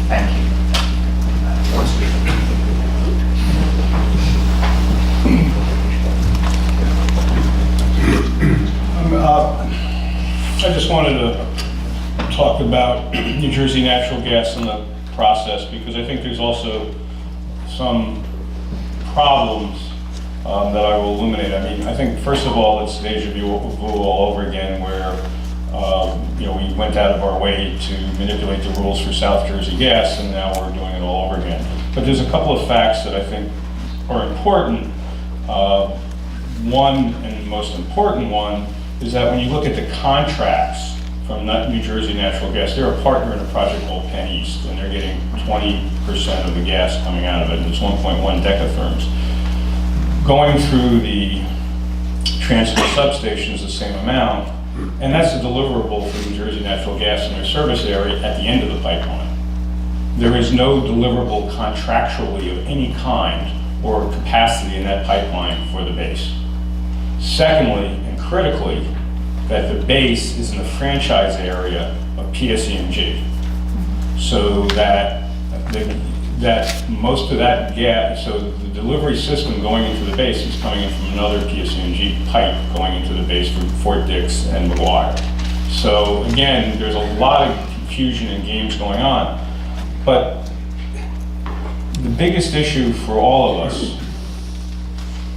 Thank you. One speaker. I just wanted to talk about New Jersey natural gas and the process, because I think there's also some problems that I will illuminate. I mean, I think first of all, it's deja vu all over again, where we went out of our way to manipulate the rules for South Jersey gas, and now we're doing it all over again. But there's a couple of facts that I think are important. One, and the most important one, is that when you look at the contracts from New Jersey Natural Gas, they're a partner in a project called Penn East, and they're getting 20% of the gas coming out of it, and it's 1.1 decatherms. Going through the transfer substations, the same amount, and that's a deliverable for New Jersey Natural Gas in their service area at the end of the pipeline. There is no deliverable contractually of any kind or capacity in that pipeline for the base. Secondly, and critically, that the base is in the franchise area of PSE&G. So that most of that gas, so the delivery system going into the base is coming in from another PSE&G pipe going into the base from Fort Dix and McGuire. So again, there's a lot of confusion and games going on. But the biggest issue for all of us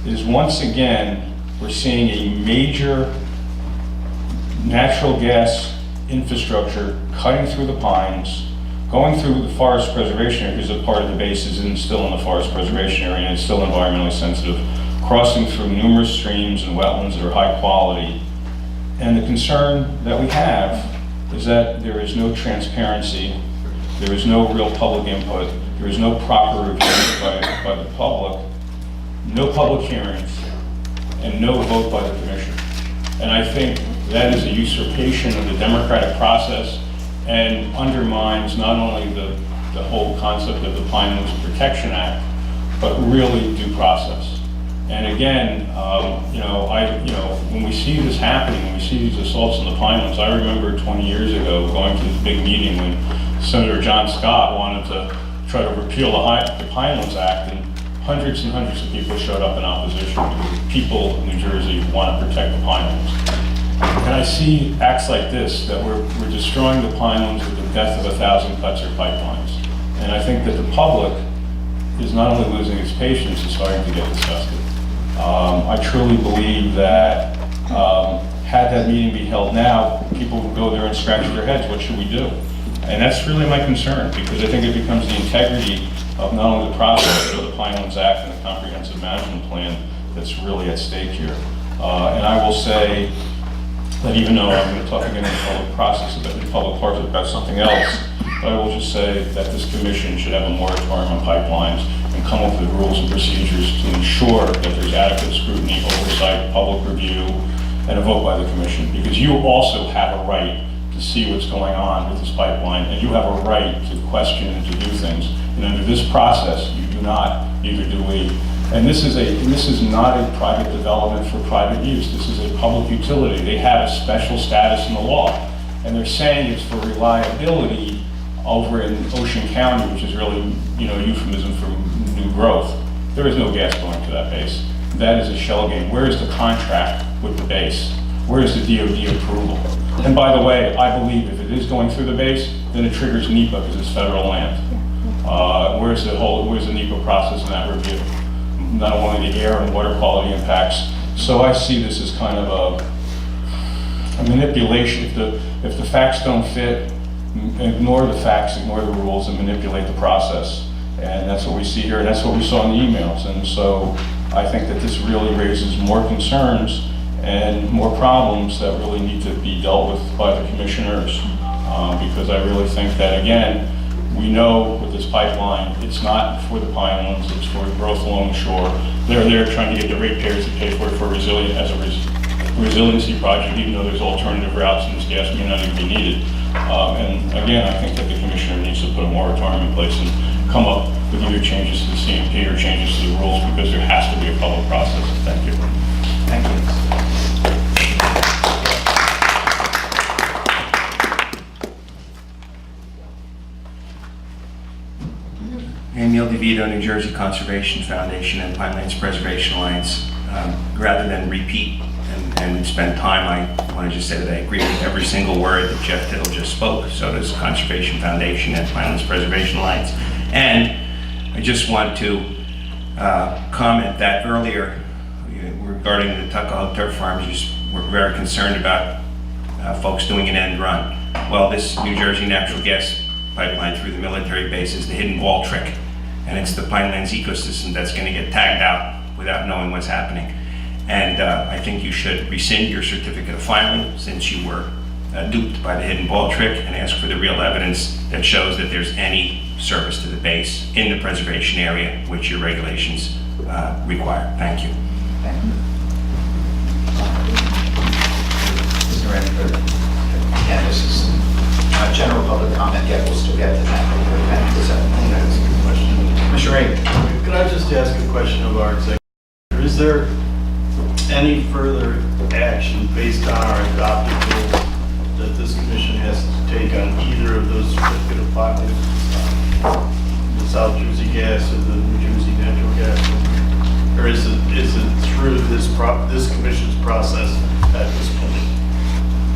is, once again, we're seeing a major natural gas infrastructure cutting through the pines, going through the forest preservation area, because a part of the base is still in the forest preservation area and it's still environmentally sensitive, crossing through numerous streams and wetlands that are high quality. And the concern that we have is that there is no transparency, there is no real public input, there is no proper review by the public, no public hearings, and no vote by the commission. And I think that is a usurpation of the democratic process and undermines not only the whole concept of the Pinelands Protection Act, but really due process. And again, when we see this happening, when we see these assaults on the Pinelands, I remember 20 years ago going to this big meeting when Senator John Scott wanted to try to repeal the Pinelands Act, and hundreds and hundreds of people showed up in opposition because people in New Jersey want to protect the Pinelands. And I see acts like this, that we're destroying the Pinelands with the death of 1,000 cuts or pipelines. And I think that the public is not only losing its patience, it's starting to get disgusted. I truly believe that had that meeting be held now, people would go there and scratch their heads, what should we do? And that's really my concern, because I think it becomes the integrity of not only the process, but of the Pinelands Act and the comprehensive management plan that's really at stake here. And I will say that even though I'm going to talk again in the public process, in public parts about something else, but I will just say that this commission should have a moratorium on pipelines and come up with rules and procedures to ensure that there's adequate scrutiny, oversight, public review, and a vote by the commission. Because you also have a right to see what's going on with this pipeline, and you have a right to question and to do things. And under this process, you do not, neither do we. And this is not a private development for private use. This is a public utility. They have a special status in the law. And they're saying it's for reliability over in Ocean County, which is really, euphemism for new growth. There is no gas going to that base. That is a shell game. Where is the contract with the base? Where is the DOD approval? And by the way, I believe if it is going through the base, then it triggers NEPA because it's federal land. Where's the NEPA process in that review? Not only the air and water quality impacts. So I see this as kind of a manipulation. If the facts don't fit, ignore the facts, ignore the rules, and manipulate the process. And that's what we see here, and that's what we saw in the emails. And so I think that this really raises more concerns and more problems that really need to be dealt with by the commissioners. Because I really think that, again, we know with this pipeline, it's not for the Pinelands, it's for growth along the shore. They're there trying to get the ratepayers to pay for it as a resiliency project, even though there's alternative routes and this gas may not even be needed. And again, I think that the commissioner needs to put a moratorium in place and come up with either changes to the CMP or changes to the rules, because there has to be a public process. Thank you. Thank you. Emil DeVito, New Jersey Conservation Foundation and Pinelands Preservation Alliance. Rather than repeat and spend time, I want to just say that I agree with every single word that Jeff Tittle just spoke. So does Conservation Foundation and Pinelands Preservation Alliance. And I just want to comment that earlier regarding the Tuckahoe Turf Farms, we're very concerned about folks doing an end run. Well, this New Jersey natural gas pipeline through the military base is the hidden wall trick, and it's the Pinelands ecosystem that's going to get tagged out without knowing what's happening. And I think you should rescind your certificate of filing, since you were duped by the hidden wall trick, and ask for the real evidence that shows that there's any service to the base in the preservation area, which your regulations require. Thank you. Thank you. Is there any further? Yeah, this is general public comment, yet we'll still get to that. Commissioner Ray. Could I just ask a question of our executive? Is there any further action based on our adopted rules that this commission has to take on either of those certificate of filings, the South Jersey gas or the New Jersey natural gas? Or is it through this commission's process at this point?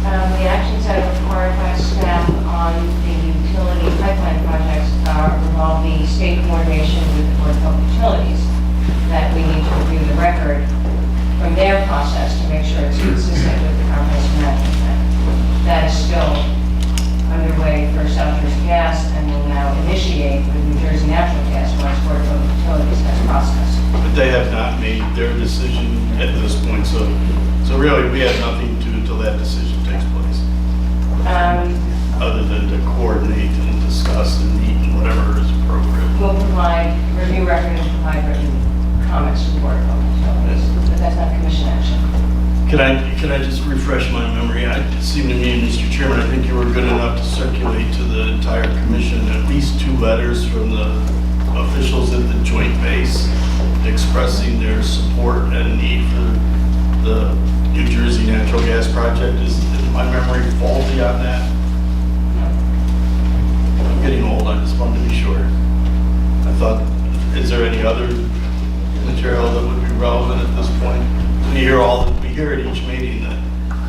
The actions that are required by staff on the utility pipeline projects involve the state coordination with the Board of Public Utilities, that we need to review the record from their process to make sure it's consistent with the comprehensive management plan. That is still underway for South Jersey Gas, and will now initiate with New Jersey Natural Gas once Board of Public Utilities has processed. But they have not made their decision at this point, so really we have nothing to do until that decision takes place. Other than to coordinate and discuss and meet and whatever is appropriate. We'll provide review record and provide written comments to the Board of Public Utilities, but that's not commission action. Can I just refresh my memory? It seemed to me, Mr. Chairman, I think you were good enough to circulate to the entire commission at least 2 letters from the officials at the joint base expressing their support and need for the New Jersey natural gas project. Is my memory faulty on that? I'm getting old, I just wanted to be sure. I thought, is there any other material that would be relevant at this point? We hear at each meeting that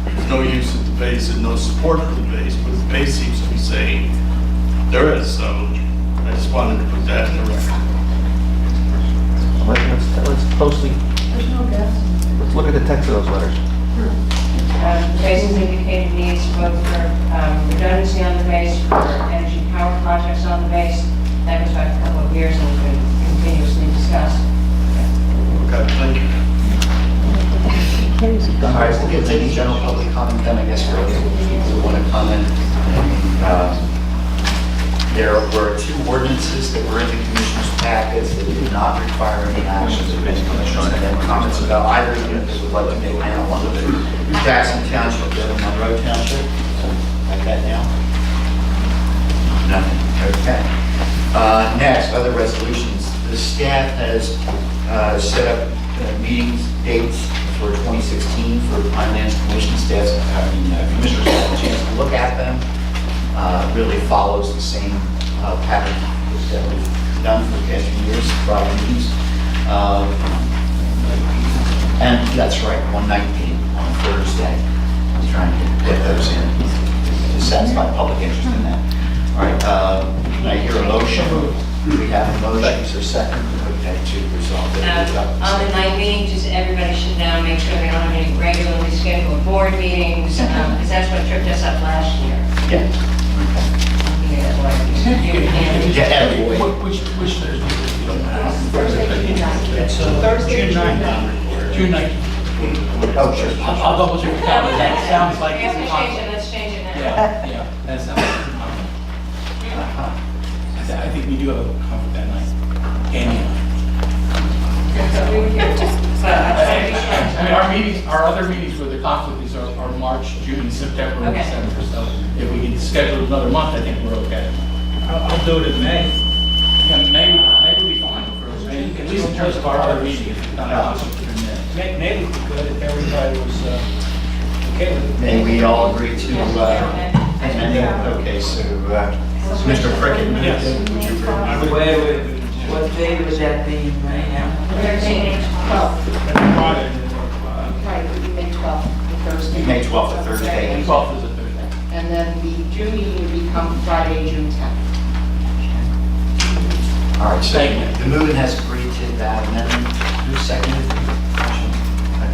there's no use at the base and no support for the base, but the base seems to be saying there is, so I just wanted to put that in the record. Let's closely, There's no gas. let's look at the text of those letters. The base has indicated needs both for redundancy on the base, for energy power projects on the base. That goes back a couple of years and has been continuously discussed. Okay, thank you. All right, we'll get to any general public comment then, I guess, for those who want to comment. There were 2 ordinances that were in the commission's packets that did not require any actions of any commission, and then comments about either unit that would like to make now, one of the Jackson Township, the other Monroe Township. Like that now? Nothing, okay. Next, other resolutions. The staff has set up meetings, dates for 2016 for Pinelands Commission. Commissioners have a chance to look at them. Really follows the same pattern that we've done for the past few years, Friday meetings. And that's right, 119 on Thursday. I'm trying to get those in to satisfy public interest in that. All right, can I hear a motion? We have a motion, is there a second? Okay, to resolve it. On the night meeting, just everybody should now make sure they don't have any regularly scheduled board meetings, because that's what tripped us up last year. Yeah. That's why I can't. Get out of the way. Which Thursday, if you don't mind? Thursday, June 9th. It's Thursday, June June 9th. June 9th. Oh, sure. I'll double check. That sounds like. Yes, we change it, let's change it now. Yeah, that sounds like it's a conflict. I think we do have a conflict that night. So we were here just, so I I mean, our meetings, our other meetings where the conflict is are March, June, September, and Okay. December. So if we can schedule another month, I think we're okay. I'll do it in May. Yeah, May would be fine for us. At least in terms of our other meetings, it's not a conflict between them. May would be good if everybody was okay with it. May we all agree to, okay, so, Mr. Prickett, Yes. would you agree? Wait, what day would that be right now? Thursday, May 12th. Right, it would be May 12th, the Thursday. May 12th, to Thursday. 12th is a Thursday. And then the June meeting would become Friday, June 10th. All right, so Thank you. the movement has agreed to that amendment. Who seconded?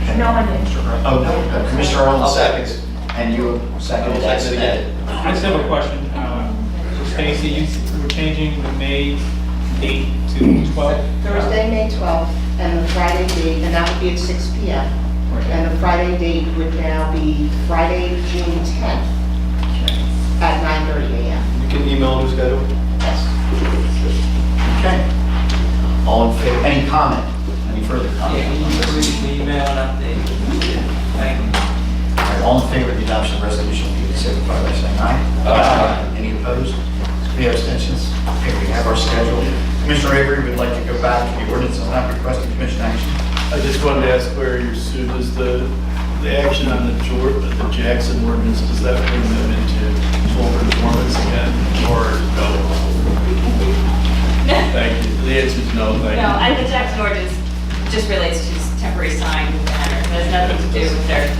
Okay. No one did. Oh, no, Commissioner Arnold seconds, and you seconded as submitted. I just have a question. Stacy, you were changing the May date to 12? Thursday, May 12th, and the Friday date, and that would be at 6 PM. And the Friday date would now be Friday, June 10th at 9:30 AM. You can email the schedule. Yes. Okay. All in favor, any comment? Any further Yeah, comment? can you please email an update? Thank you. All right, all in favor of the adoption of the resolution, please signify by saying aye. Aye. Any opposed? Any abstentions? Okay, we have our schedule. Commissioner Avery would like to go back to the ordinance on that requesting commission action. I just wanted to ask where you're sued, is the action on the Jackson ordinance, does that bring them into full performance again, or no? Thank you, the answer is no, thank you. No, and the Jackson ordinance just relates to temporary sign banner. It has nothing to do with their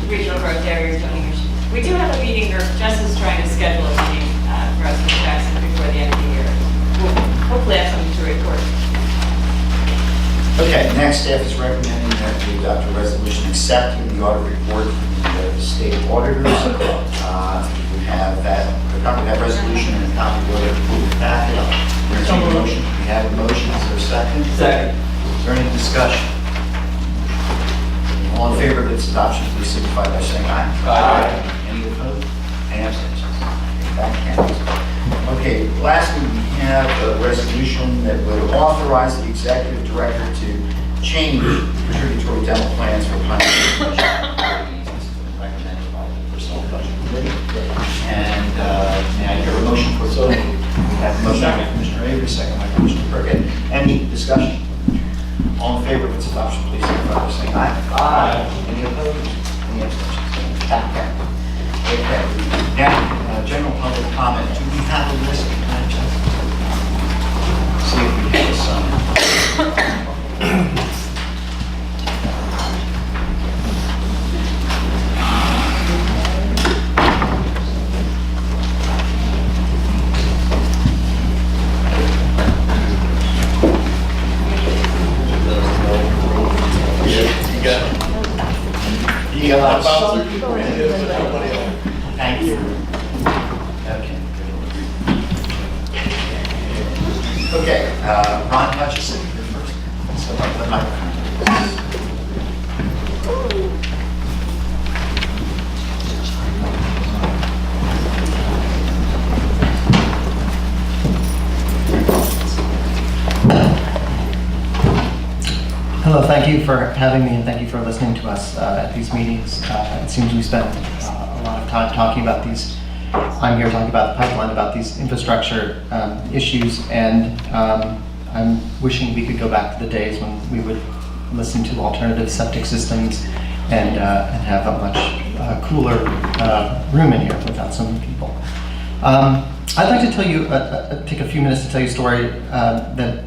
regional growth areas zoning issue. We do have a meeting, or Jess is trying to schedule a meeting for us with Jackson before the end of the year. We'll hopefully have something to report. Okay, next, staff is recommending that we adopt a resolution accepting the audit report from the state auditors. We have that, a copy of that resolution and a copy of the audit report in the packet. Entertain a motion. We have a motion, is there a second? Second. Is there any discussion? All in favor of its adoption, please signify by saying aye. Aye. Any opposed? Any abstentions? That carries. Okay, lastly, we have a resolution that would authorize the executive director to change contributory dental plans for Pinelands Commission. This has been recommended by the Personal Budget Committee. And may I hear a motion for so? We have a motion by Commissioner Avery, second by Commissioner Prickett. Any discussion? All in favor of its adoption, please signify by saying aye. Aye. Any opposed? Any abstentions? That carries. Okay, now, general public comment. Do we have a list? Can I just see if we have some? You got some people in here. Thank you. Okay. Okay, Ron Hutchison, you're first. So the microphone. Hello, thank you for having me and thank you for listening to us at these meetings. It seems we spent a lot of time talking about these. I'm here talking about the pipeline, about these infrastructure issues, and I'm wishing we could go back to the days when we would listen to alternative septic systems and have a much cooler room in here without so many people. I'd like to tell you, take a few minutes to tell you a story that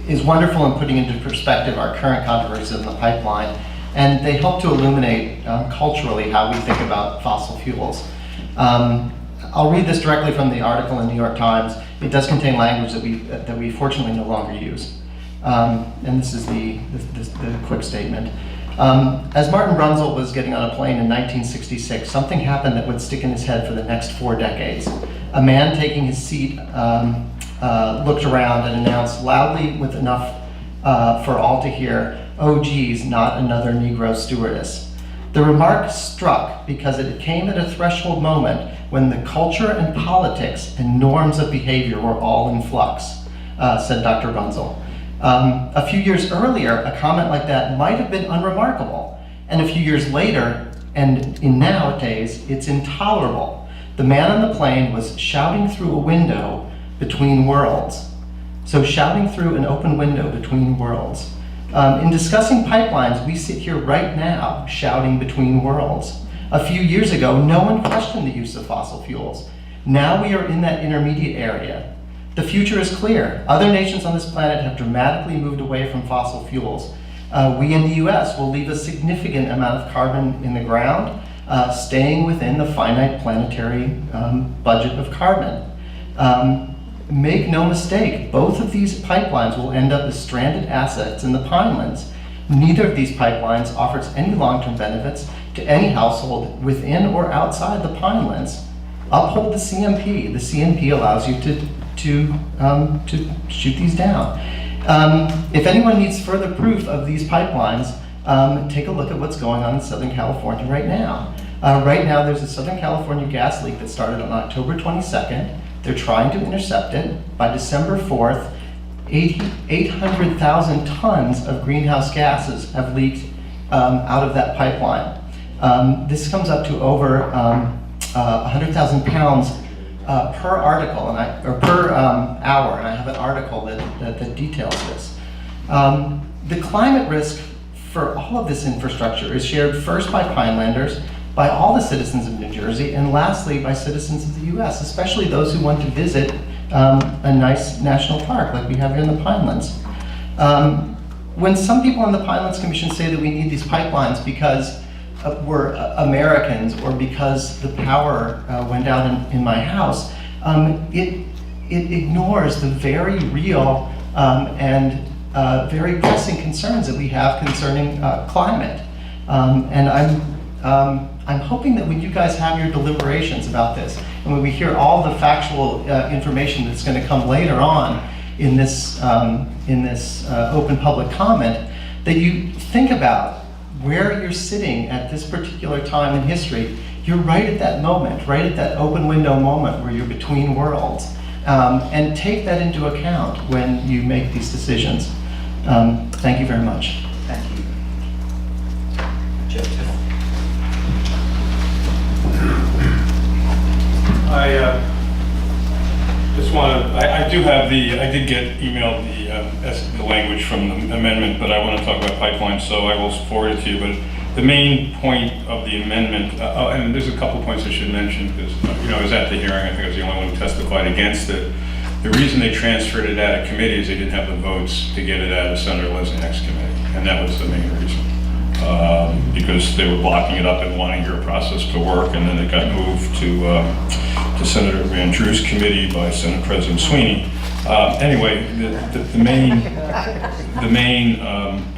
is wonderful in putting into perspective our current controversies in the pipeline, and they help to illuminate culturally how we think about fossil fuels. I'll read this directly from the article in the New York Times. It does contain language that we fortunately no longer use. And this is the quick statement. As Martin Brunzell was getting on a plane in 1966, something happened that would stick in his head for the next 4 decades. a man taking his seat looked around and announced loudly with enough for all to hear, "Oh geez, not another Negro stewardess." The remark struck because it came at a threshold moment when the culture and politics and norms of behavior were all in flux, said Dr. Bunzel. A few years earlier, a comment like that might have been unremarkable, and a few years later, and in nowadays, it's intolerable. The man on the plane was shouting through a window between worlds. So shouting through an open window between worlds. In discussing pipelines, we sit here right now shouting between worlds. A few years ago, no one questioned the use of fossil fuels. Now we are in that intermediate area. The future is clear. Other nations on this planet have dramatically moved away from fossil fuels. We in the US will leave a significant amount of carbon in the ground, staying within the finite planetary budget of carbon. Make no mistake, both of these pipelines will end up as stranded assets in the Pinelands. Neither of these pipelines offers any long-term benefits to any household within or outside the Pinelands. Uphold the CMP. The CMP allows you to shoot these down. If anyone needs further proof of these pipelines, take a look at what's going on in Southern California right now. Right now, there's a Southern California gas leak that started on October 22nd. They're trying to intercept it. By December 4th, 800,000 tons of greenhouse gases have leaked out of that pipeline. This comes up to over 100,000 pounds per article, or per hour, and I have an article that details this. The climate risk for all of this infrastructure is shared first by Pinelanders, by all the citizens of New Jersey, and lastly by citizens of the US, especially those who want to visit a nice national park like we have here in the Pinelands. When some people on the Pinelands Commission say that we need these pipelines because we're Americans or because the power went out in my house, it ignores the very real and very pressing concerns that we have concerning climate. And I'm hoping that when you guys have your deliberations about this, and when we hear all the factual information that's going to come later on in this open public comment, that you think about where you're sitting at this particular time in history. You're right at that moment, right at that open window moment where you're between worlds. And take that into account when you make these decisions. Thank you very much. Thank you. Joseph. I just want to, I did get emailed the language from the amendment, but I want to talk about pipelines, so I will forward it to you. But the main point of the amendment, and there's a couple points I should mention, because I was at the hearing, I think I was the only one who testified against it. The reason they transferred it out of committee is they didn't have the votes to get it out of Senator Lesniak's committee, and that was the main reason. Because they were blocking it up and wanting your process to work, and then it got moved to Senator Van Drew's committee by Senate President Sweeney. Anyway, the main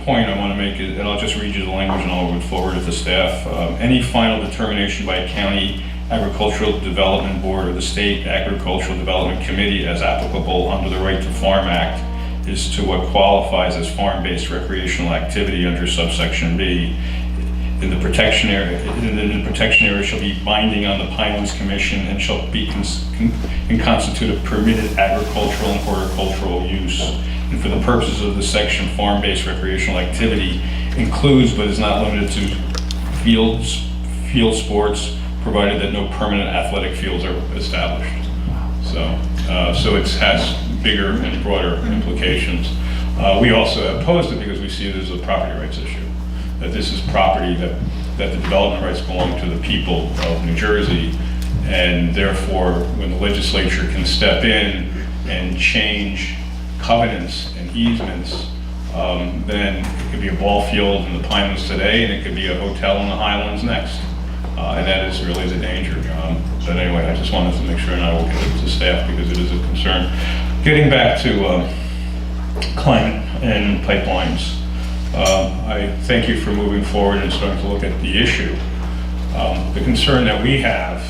point I want to make is, and I'll just read you the language and I'll forward it to staff. Any final determination by a county agricultural development board or the state agricultural development committee as applicable under the Right to Farm Act is to what qualifies as farm-based recreational activity under subsection B. In the protection area, shall be binding on the Pinelands Commission and shall be and constitute a permitted agricultural and horticultural use. And for the purposes of the section, farm-based recreational activity includes but is not limited to field sports, provided that no permanent athletic fields are established. So it has bigger and broader implications. We also opposed it because we see it as a property rights issue. That this is property that the development rights belong to the people of New Jersey, and therefore when the legislature can step in and change covenants and easements, then it could be a ball field in the Pinelands today, and it could be a hotel in the Highlands next. And that is really the danger. But anyway, I just wanted to make sure, and I will get it to staff because it is a concern. Getting back to climate and pipelines, I thank you for moving forward and starting to look at the issue. The concern that we have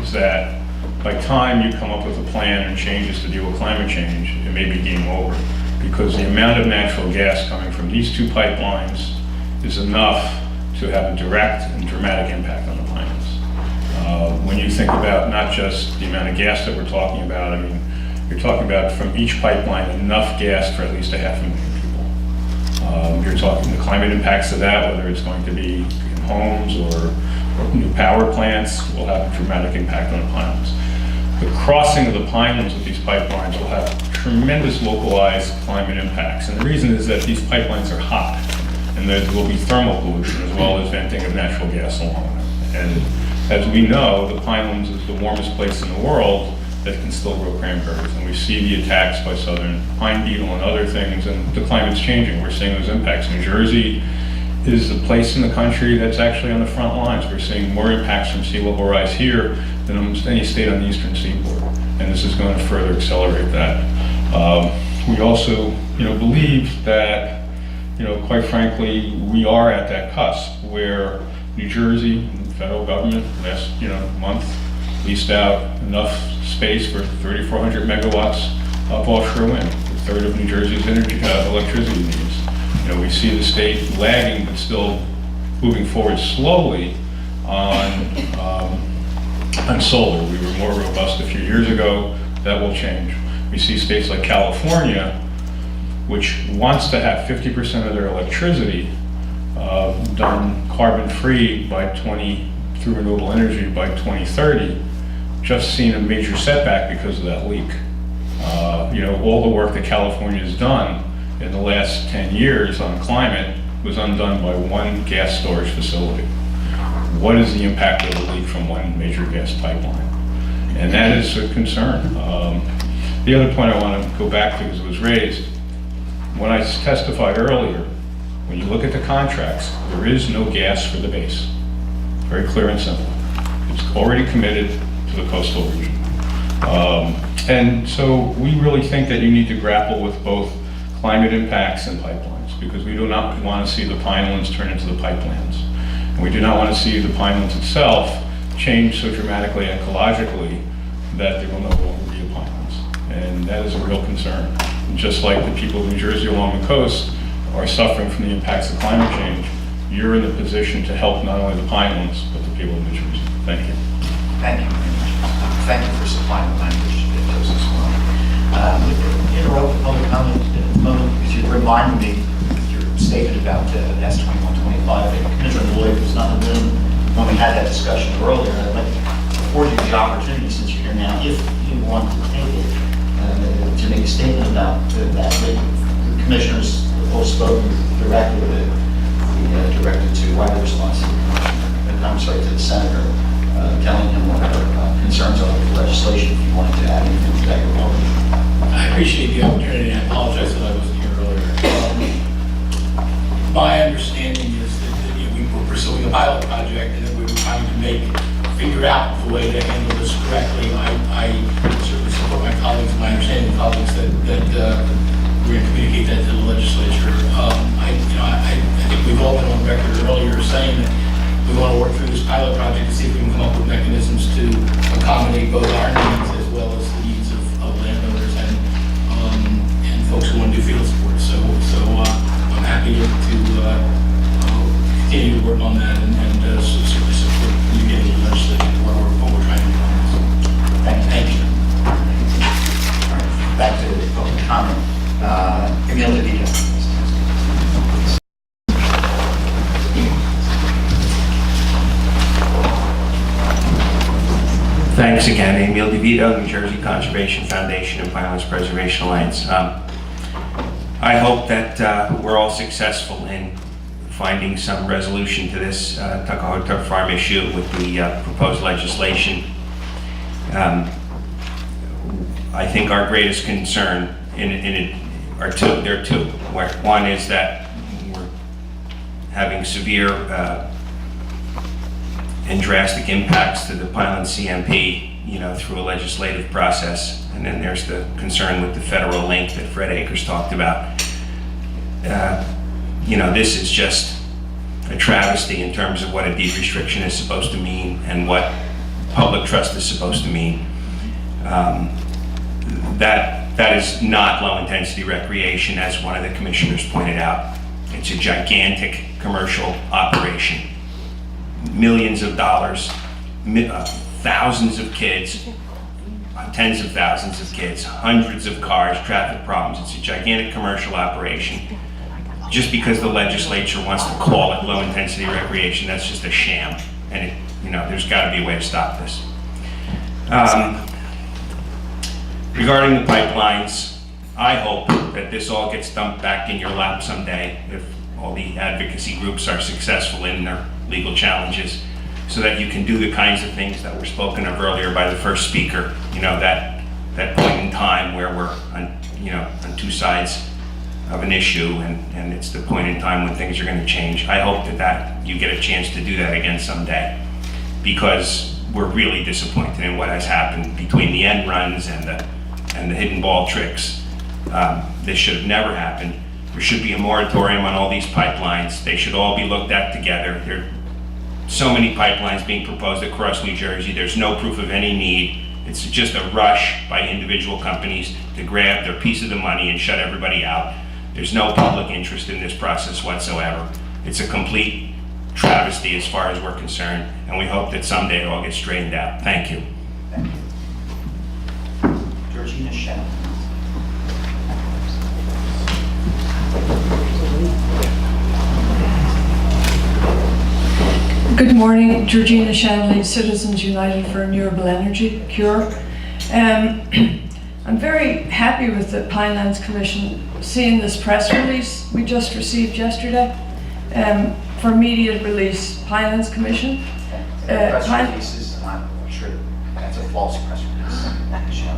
is that by time you come up with a plan and changes to deal with climate change, it may be game over. Because the amount of natural gas coming from these two pipelines is enough to have a direct and dramatic impact on the Pinelands. When you think about not just the amount of gas that we're talking about, I mean, you're talking about from each pipeline enough gas for at least 500,000 people. You're talking the climate impacts of that, whether it's going to be in homes or new power plants, will have a dramatic impact on the Pinelands. The crossing of the Pinelands with these pipelines will have tremendous localized climate impacts. And the reason is that these pipelines are hot, and there will be thermal pollution as well as venting of natural gas along them. And as we know, the Pinelands is the warmest place in the world that can still grow cranberries. And we see the attacks by southern pine beetle and other things, and the climate's changing. We're seeing those impacts. New Jersey is the place in the country that's actually on the front lines. We're seeing more impacts from sea level rise here than almost any state on the eastern seaboard. And this is going to further accelerate that. We also, believe that, quite frankly, we are at that cusp where New Jersey and the federal government last, month leased out enough space for 3,400 megawatts of offshore wind, a third of New Jersey's electricity needs. We see the state lagging, but still moving forward slowly on solar. We were more robust a few years ago. That will change. We see states like California, which wants to have 50% of their electricity done carbon-free through renewable energy by 2030, just seen a major setback because of that leak. All the work that California has done in the last 10 years on climate was undone by one gas storage facility. What is the impact of the leak from one major gas pipeline? And that is a concern. The other point I want to go back to, because it was raised, when I testified earlier, when you look at the contracts, there is no gas for the base. Very clear and simple. It's already committed to the coastal region. And so we really think that you need to grapple with both climate impacts and pipelines, because we do not want to see the Pinelands turn into the pipelands. And we do not want to see the Pinelands itself change so dramatically ecologically that there will no longer be a Pinelands. And that is a real concern. And just like the people of New Jersey along the coast are suffering from the impacts of climate change, you're in the position to help not only the Pinelands, but the people of New Jersey. Thank you. Thank you. Thank you for supplying the language to us as well. Interrupt the public comment at the moment because you reminded me with your statement about S2125. Commissioner Lloyd was not in the room when we had that discussion earlier. I'd like to afford you the opportunity, since you're here now, if you want to take it, to make a statement about that. The commissioners both spoken directly with directed to write a response to the commissioner, I'm sorry, to the senator, telling him what our concerns are with the legislation. If you wanted to add anything to that, you're welcome. I appreciate the opportunity, and I apologize that I wasn't here earlier. My understanding is that we were pursuing a pilot project and that we were trying to figure out the way to handle this correctly. I certainly support my colleagues, my understanding of colleagues that we're going to communicate that to the legislature. I think we've all been on record earlier saying that we want to work through this pilot project to see if we can come up with mechanisms to accommodate both our needs as well as the needs of landowners and folks who want to do field sports. So I'm happy to continue to work on that and certainly support you getting the legislation to what we're trying to do on this. Thank you. All right, back to the public comment. Emil DeVito. Thanks again, Emil DeVito, New Jersey Conservation Foundation and Pinelands Preservation Alliance. I hope that we're all successful in finding some resolution to this Tuckahoe Farm issue with the proposed legislation. I think our greatest concern are two. There are two. One is that we're having severe and drastic impacts to the Pinelands CMP, through a legislative process. And then there's the concern with the federal link that Fred Akers talked about. This is just a travesty in terms of what a deed restriction is supposed to mean and what public trust is supposed to mean. That is not low-intensity recreation, as one of the commissioners pointed out. It's a gigantic commercial operation. Millions of dollars, thousands of kids, tens of thousands of kids, hundreds of cars, traffic problems. It's a gigantic commercial operation. Just because the legislature wants to call it low-intensity recreation, that's just a sham. And there's got to be a way to stop this. Regarding the pipelines, I hope that this all gets dumped back in your lap someday if all the advocacy groups are successful in their legal challenges, so that you can do the kinds of things that were spoken of earlier by the first speaker. That point in time where we're on two sides of an issue, and it's the point in time when things are going to change. I hope that you get a chance to do that again someday, because we're really disappointed in what has happened between the end runs and the hidden ball tricks. This should have never happened. There should be a moratorium on all these pipelines. They should all be looked at together. There are so many pipelines being proposed across New Jersey. There's no proof of any need. It's just a rush by individual companies to grab their piece of the money and shut everybody out. There's no public interest in this process whatsoever. It's a complete travesty as far as we're concerned, and we hope that someday it all gets straightened out. Thank you. Thank you. Georgina Shannon. Good morning, Georgina Shanley, Citizens United for Renewable Energy Cure. I'm very happy with the Pinelands Commission seeing this press release we just received yesterday for immediate release. Pinelands Commission. Press releases, I'm not sure that's a false press release.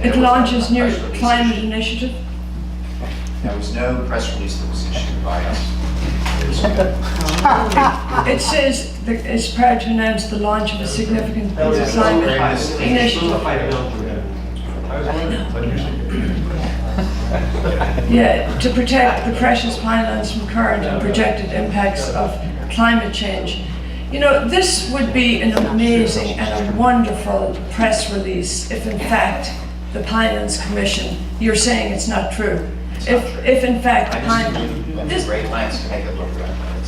It launches new climate initiative. There was no press release that was issued by us. It says that it's proud to announce the launch of a significant climate initiative. Yeah, to protect the precious pinelands from current and projected impacts of climate change. This would be an amazing and a wonderful press release if in fact the Pinelands Commission, you're saying it's not true. If in fact the Pinelands,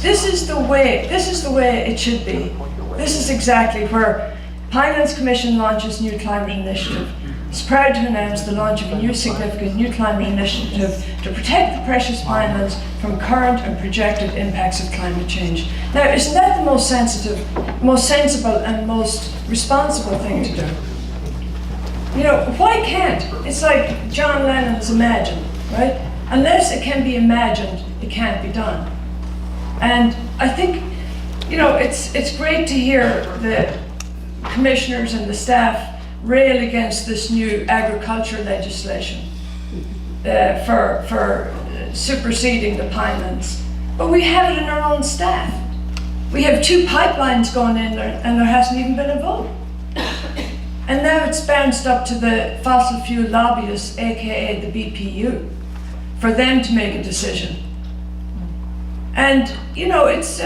this is the way it should be. This is exactly where Pinelands Commission launches new climate initiative. It's proud to announce the launch of a new significant new climate initiative to protect the precious pinelands from current and projected impacts of climate change. Now, isn't that the most sensible and most responsible thing to do? Why can't? It's like John Lennon's Imagine, right? Unless it can be imagined, it can't be done. And I think, it's great to hear the commissioners and the staff rail against this new agriculture legislation for superseding the pinelands. But we have it in our own staff. We have 2 pipelines going in there and there hasn't even been a vote. And now it's bounced up to the fossil fuel lobbyists, AKA the BPU, for them to make a decision. And it's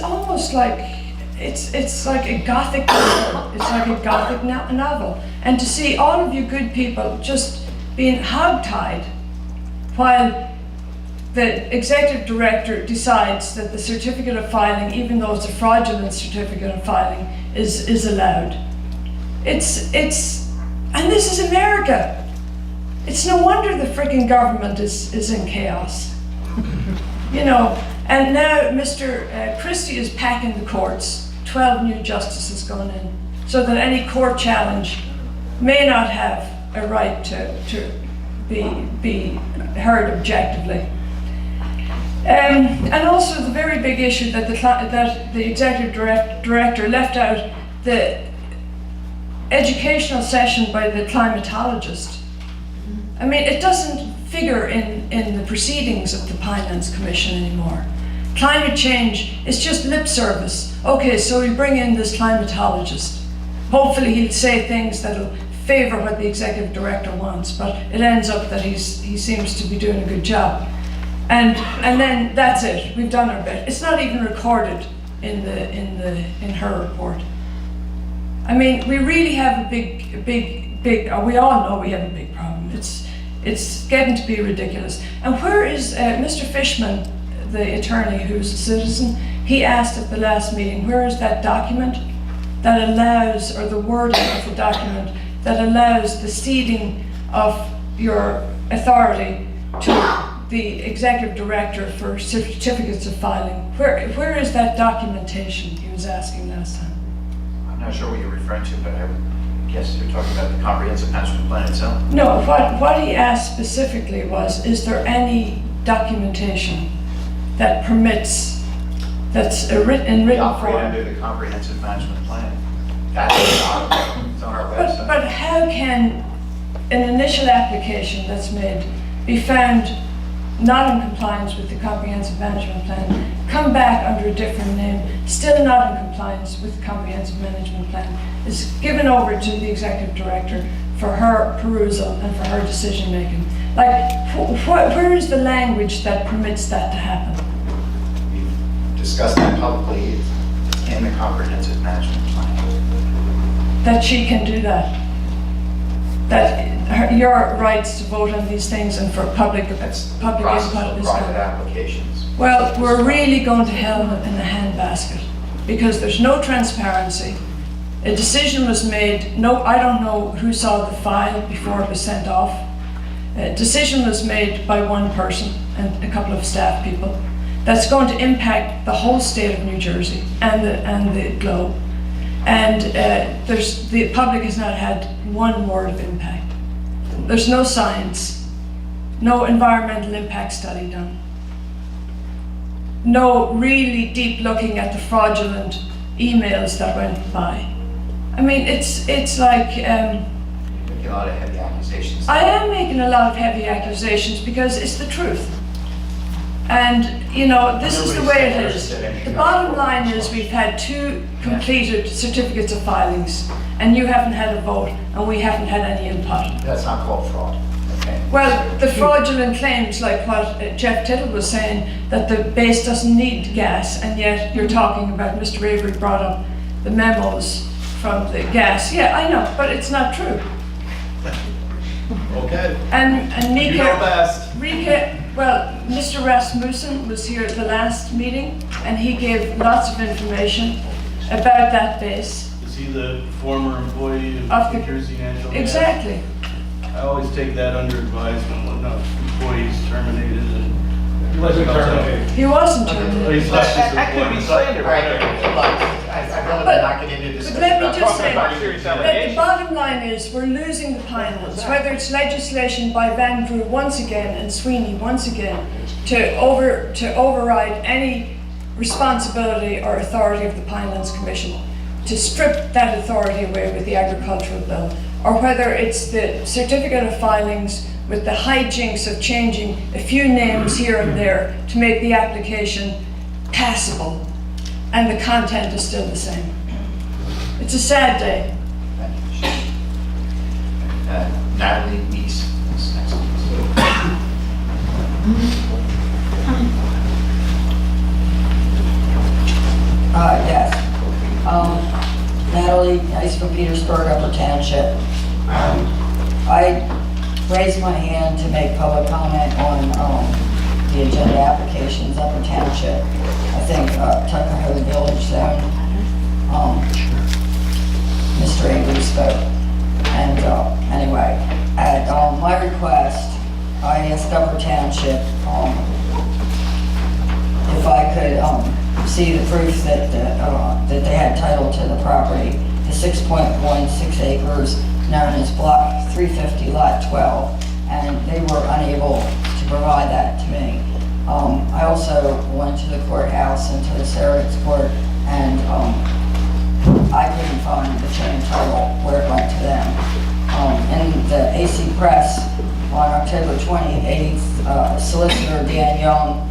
almost like it's like a gothic novel. It's like a gothic novel. And to see all of you good people just being hogtied while the executive director decides that the certificate of filing, even though it's a fraudulent certificate of filing, is allowed. And this is America. It's no wonder the freaking government is in chaos. And now Mr. Christie is packing the courts. 12 new justices going in, so that any court challenge may not have a right to be heard objectively. And also the very big issue that the executive director left out the educational session by the climatologist. I mean, it doesn't figure in the proceedings of the Pinelands Commission anymore. Climate change is just lip service. Okay, so we bring in this climatologist. Hopefully he'll say things that'll favor what the executive director wants, but it ends up that he seems to be doing a good job. And then that's it. We've done our bit. It's not even recorded in her report. I mean, we really have a we all know we have a big problem. It's getting to be ridiculous. And where is Mr. Fishman, the attorney who's a citizen? He asked at the last meeting, where is that document that allows, or the wording of the document that allows the ceding of your authority to the executive director for certificates of filing? Where is that documentation, he was asking last time? I'm not sure what you're referring to, but I would guess you're talking about the comprehensive management plan itself. No, what he asked specifically was, is there any documentation that permits, that's in written We operate form? under the comprehensive management plan. That's it's on our website. But how can an initial application that's made be found not in compliance with the comprehensive management plan, come back under a different name, still not in compliance with the comprehensive management plan, is given over to the executive director for her perusal and for her decision making? Like, where is the language that permits that to happen? We've discussed that publicly in the comprehensive management plan. That she can do that? That your rights to vote on these things and for public Process input of is private not. applications. Well, we're really going to hell in a handbasket because there's no transparency. A decision was made, I don't know who saw the file before it was sent off. A decision was made by one person and a couple of staff people that's going to impact the whole state of New Jersey and the globe. And the public has not had one word of impact. There's no science, no environmental impact study done, no really deep looking at the fraudulent emails that went by. I mean, it's like... Making a lot of heavy accusations. I am making a lot of heavy accusations because it's the truth. And, you know, this is the way it is. The bottom line is we've had 2 completed certificates of filings, and you haven't had a vote, and we haven't had any input. That's not called fraud, okay? Well, the fraudulent claims, like what Jeff Tittle was saying, that the base doesn't need gas, and yet you're talking about, Mr. Avery brought up the memos from the gas. Yeah, I know, but it's not true. Okay. And You know best. Well, Mr. Rasmussen was here at the last meeting, and he gave lots of information about that base. Is he the former employee Of of the- New Jersey Natural Gas? Exactly. I always take that under advisement when employees terminated and... He wasn't terminated. He wasn't Oh, terminated. he's not just That could be employed. slander. All right, I'd rather not get into this. But let me just say about serious that the allegations. bottom line is we're losing the Pinelands, whether it's legislation by Van Drew once again and Sweeney once again to override any responsibility or authority of the Pinelands Commission, to strip that authority away with the agricultural bill, or whether it's the certificate of filings with the hijinks of changing a few names here and there to make the application passable, and the content is still the same. It's a sad day. Thank you. Natalie Meese is next. Yes. Natalie, Nice from Petersburg, Upper Township. I raised my hand to make public comment on the agenda applications, Upper Township. I think Tuckahoe Village Zone. Mr. Avery spoke. And anyway, at my request, I asked Upper Township if I could see the proof that that they had title to the property, the 6.16 acres known as Block 350 Lot 12, and they were unable to provide that to me. I also went to the courthouse and to the surrogate's court, and I couldn't find the chain of title where it went to them. In the AC Press on October 28th, Solicitor Dan Young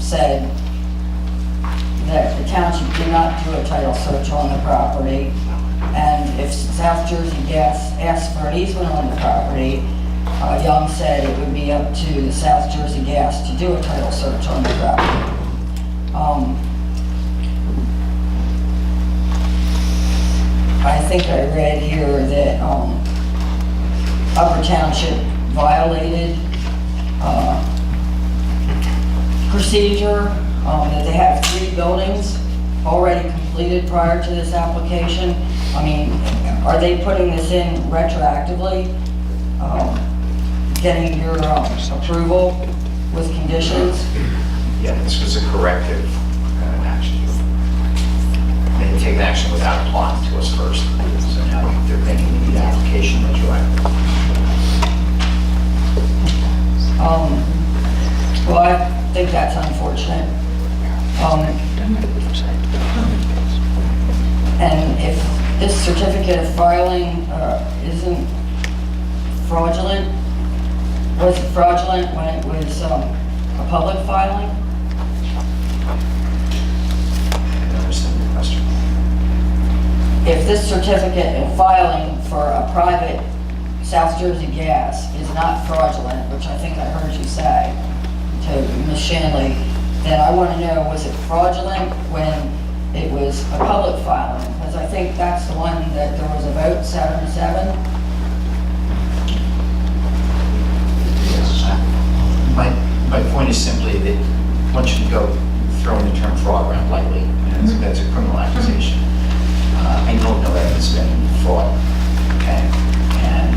said that the township did not do a title search on the property, and if South Jersey Gas asked for an easement on the property, Young said it would be up to the South Jersey Gas to do a title search on the property. I think I read here that Upper Township violated procedure, that they have 3 buildings already completed prior to this application. I mean, are they putting this in retroactively? Getting your approval with conditions? Yeah, this was a corrective action. They had taken action without applying to us first, so now they're making the application retroactive. Well, I think that's unfortunate. And if this certificate of filing isn't fraudulent, was it fraudulent when it was a public filing? I don't understand the question. If this certificate of filing for a private South Jersey gas is not fraudulent, which I think I heard you say to Ms. Shanley, then I want to know, was it fraudulent when it was a public filing? Because I think that's the one that there was a vote 7-7. My point is simply that one shouldn't go throwing the term fraud around lightly. That's a criminal accusation. I don't know evidence of any fraud. Okay? And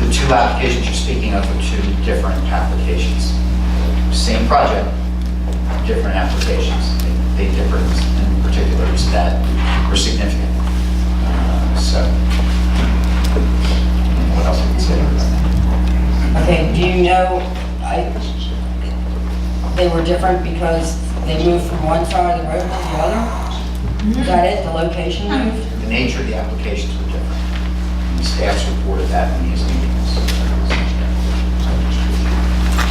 the 2 applications you're speaking of are 2 different applications. Same project, different applications. They differ in particulars that were significant. So, what else can we say about that? Okay, do you know, they were different because they moved from one side of the road to the other? Is that it, the location moved? The nature of the applications were different. The staff's reported that in these meetings.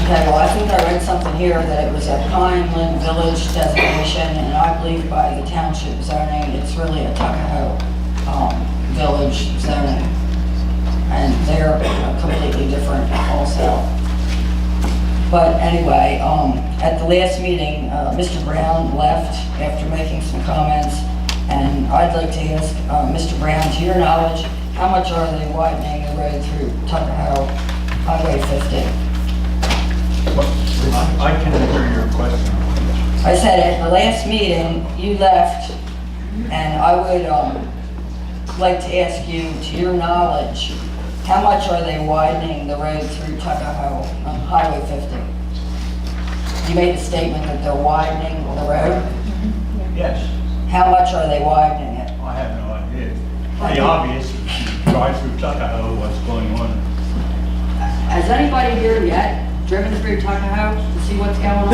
Okay, well, I think I read something here that it was a Pineland Village designation, and I believe by the township zoning, it's really a Tuckahoe Village zoning. And they're completely different also. But anyway, at the last meeting, Mr. Brown left after making some comments, and I'd like to ask Mr. Brown, to your knowledge, how much are they widening the road through Tuckahoe Highway 50? I can hear your question. I said at the last meeting, you left, and I would like to ask you, to your knowledge, how much are they widening the road through Tuckahoe on Highway 50? You made a statement that they're widening the road? Yes, How much are they widening it? I have no idea. Pretty obvious, if you drive through Tuckahoe, what's going on. Has anybody here yet driven through Tuckahoe to see what's going on?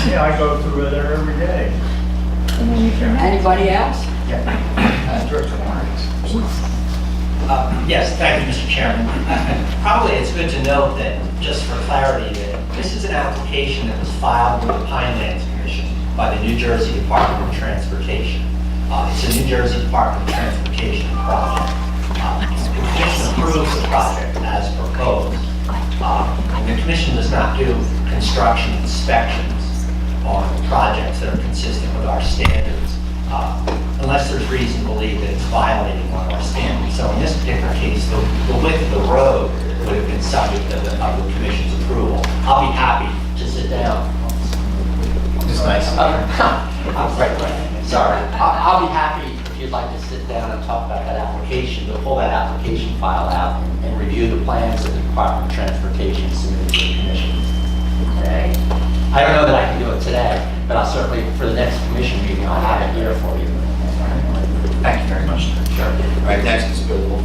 Yeah, I go through there every day. Anybody else? Director Warren. Yes, thank you, Mr. Chairman. Probably it's good to note that, just for clarity, that this is an application that was filed with the Pinelands Commission by the New Jersey Department of Transportation. It's a New Jersey Department of Transportation project. The Commission approves the project as proposed. And the Commission does not do construction inspections on projects that are consistent with our standards, unless there's reason to believe that it's violating one of our standards. So in this particular case, the width of the road would have been subject to the Commission's approval. I'll be happy to sit down. It's nice. Sorry. I'll be happy if you'd like to sit down and talk about that application. We'll pull that application file out and review the plans that the Department of Transportation submitted to the Commission. Okay? I don't know that I can do it today, but I'll certainly, for the next Commission meeting, I'll have it here for you. Thank you very much. Sure. All right, next is Bill Wolf.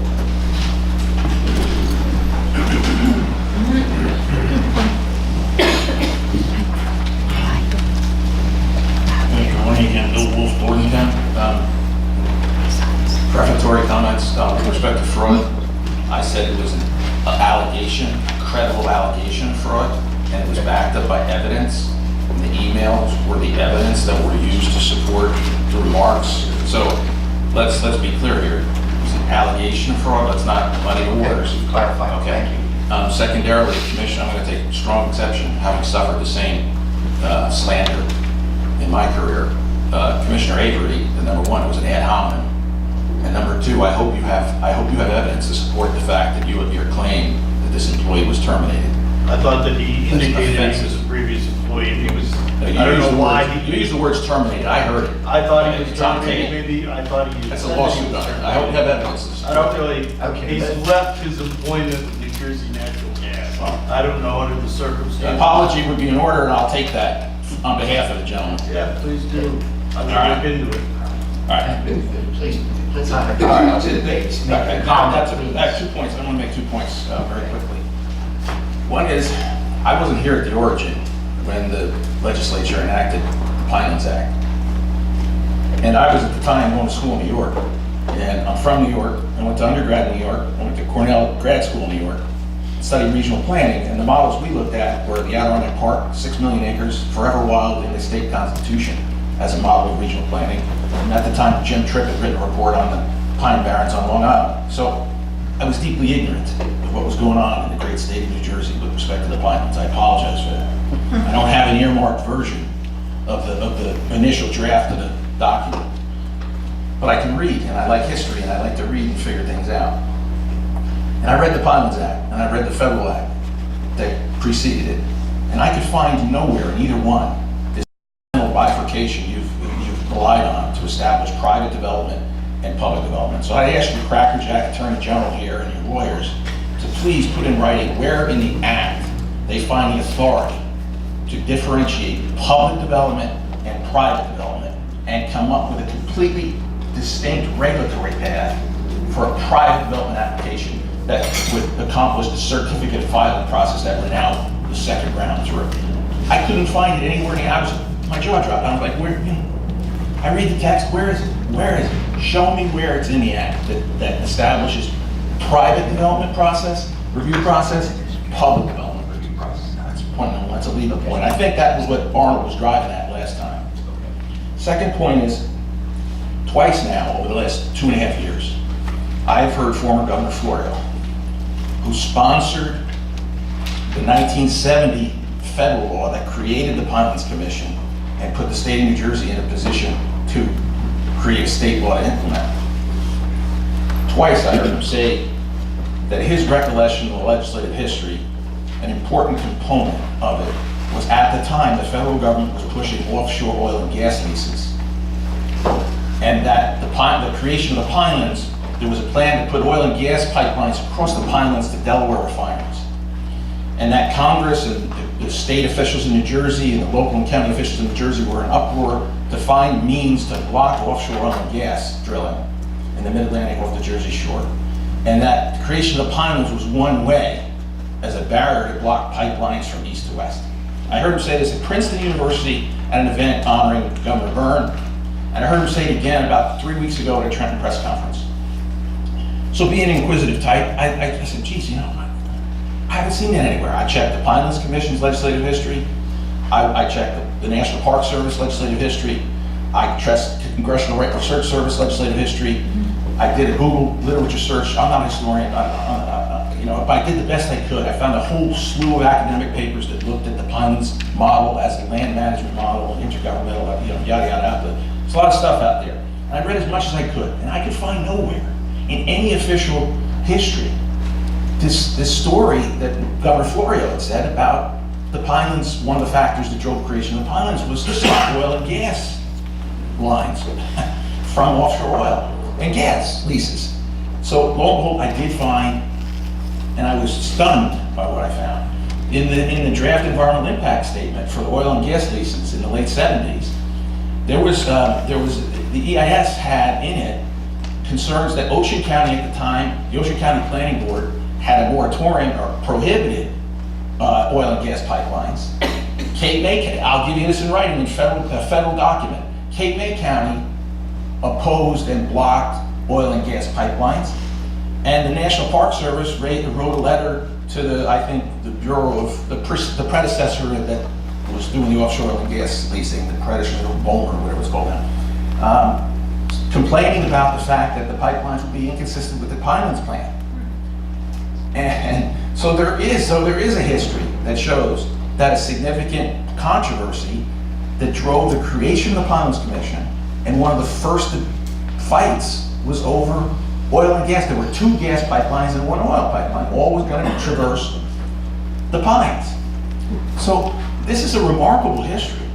Good morning again, Bill Wolf, Bordentown. Prefatory comments with respect to fraud. I said it was an allegation, a credible allegation of fraud, and it was backed up by evidence. And the emails were the evidence that were used to support the remarks. So let's be clear here. It's an allegation of fraud. Let's not muddy the waters. Clarify. Okay. Thank you. Secondarily, Commission, I'm going to take strong exception, having suffered the same slander in my career. Commissioner Avery, the number one, was an ad hominem, and And number two, I hope you have evidence to support the fact that your claim that this employee was terminated. I thought that he indicated he was a previous employee, and he was, I don't know why. You used the words terminated, I heard it. I thought he was It's on tape. terminated, maybe, I thought he. That's a lawsuit on it. I hope you have evidence to support I don't really, Okay, he's but- left his employment with New Jersey Natural Gas. I don't know under the An circumstances. apology would be in order, and I'll take that on behalf of the gentleman. Yeah, please do. I All right. will look into it. All right. Please, let's not. All right, I'll say the dates. Okay, now, I have 2 points. I want to make 2 points very quickly. One is, I wasn't here at the origin when the legislature enacted the Pinelands Act. And I was at the time going to school in New York. And I'm from New York. I went to undergrad in New York. I went to Cornell grad school in New York. Studied regional planning. And the models we looked at were the Adirondack Park, 6 million acres, forever wild in the state constitution as a model of regional planning. And at the time, Jim Tripp had written a report on the pine barrens on Long Island. So I was deeply ignorant of what was going on in the great state of New Jersey with respect to the Pinelands. I apologize for that. I don't have an earmarked version of the initial draft of the document. But I can read, and I like history, and I like to read and figure things out. And I read the Pinelands Act, and I read the Federal Act that preceded it. And I could find nowhere in either one this bifurcation you've relied on to establish private development and public development. So I ask you, Cracker Jack Attorney General here and your lawyers to please put in writing where in the Act they find the authority to differentiate public development and private development and come up with a completely distinct regulatory path for a private development application that would accomplish the certificate filing process that we're now the second round through. I couldn't find it anywhere. My jaw dropped. I was like, where? I read the text. Where is it? Where is it? Show me where it's in the Act that establishes private development process, review process, public development review process. That's point number one. That's a legal point. I think that was what Arnold was driving at last time. Second point is, twice now over the last 2.5 years, I have heard former Governor Florio, who sponsored the 1970 federal law that created the Pinelands Commission and put the state of New Jersey in a position to create a state law to implement. Twice I heard him say that his recollection of the legislative history, an important component of it, was at the time the federal government was pushing offshore oil and gas leases. And that the creation of the Pinelands, there was a plan to put oil and gas pipelines across the Pinelands to Delaware refineries. And that Congress and the state officials in New Jersey and the local and county officials in New Jersey were in uproar to find means to block offshore oil and gas drilling in the mid-Atlantic off the Jersey shore. And that the creation of the Pinelands was one way as a barrier to block pipelines from east to west. I heard him say this at Princeton University at an event honoring Governor Byrne, and I heard him say it again about 3 weeks ago at a Trenton press conference. So being an inquisitive type, I said, geez, you know, I haven't seen that anywhere. I checked the Pinelands Commission's legislative history. I checked the National Park Service legislative history. I trust the Congressional Research Service legislative history. I did a Google literature search. I'm not a historian, but I did the best I could. I found a whole slew of academic papers that looked at the Pinelands model as a land management model, intergovernmental, yada, yada. There's a lot of stuff out there. And I read as much as I could, and I could find nowhere in any official history this story that Governor Florio had said about the Pinelands. One of the factors that drove the creation of the Pinelands was to stop oil and gas lines from offshore oil and gas leases. So lo and behold, I did find, and I was stunned by what I found, in the draft environmental impact statement for the oil and gas leases in the late 70s, there was the EIS had in it concerns that Ocean County at the time, the Ocean County Planning Board, had a moratorium or prohibited oil and gas pipelines. Cape May County, I'll give you this in writing in a federal document. Cape May County opposed and blocked oil and gas pipelines. And the National Park Service wrote a letter to the Bureau of the predecessor that was doing the offshore oil and gas leasing, the predecessor of Bowman or whatever it's called now, complaining about the fact that the pipelines would be inconsistent with the Pinelands plan. And so there is a history that shows that a significant controversy that drove the creation of the Pinelands Commission and one of the first fights was over oil and gas. There were 2 gas pipelines and 1 oil pipeline. All was going to traverse the Pines. So this is a remarkable history.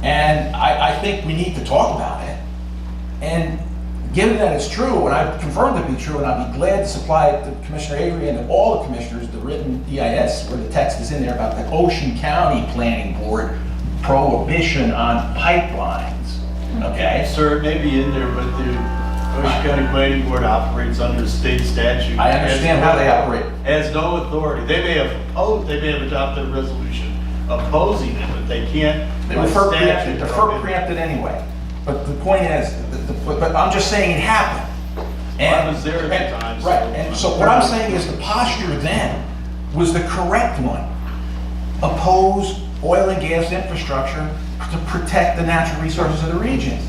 And I think we need to talk about it. And given that it's true, and I've confirmed it to be true, and I'd be glad to supply to Commissioner Avery and to all the commissioners the written EIS where the text is in there about the Ocean County Planning Board prohibition on pipelines, okay? Sir, it may be in there, but the Ocean County Planning Board operates under state statute. I understand how they operate. Has no authority. They may have adopted a resolution opposing it, but they can't. They were FERC preempted anyway. But the point is, but I'm just saying it happened. I was there at the time. Right, and so what I'm saying is the posture then was the correct one. Oppose oil and gas infrastructure to protect the natural resources of the regions.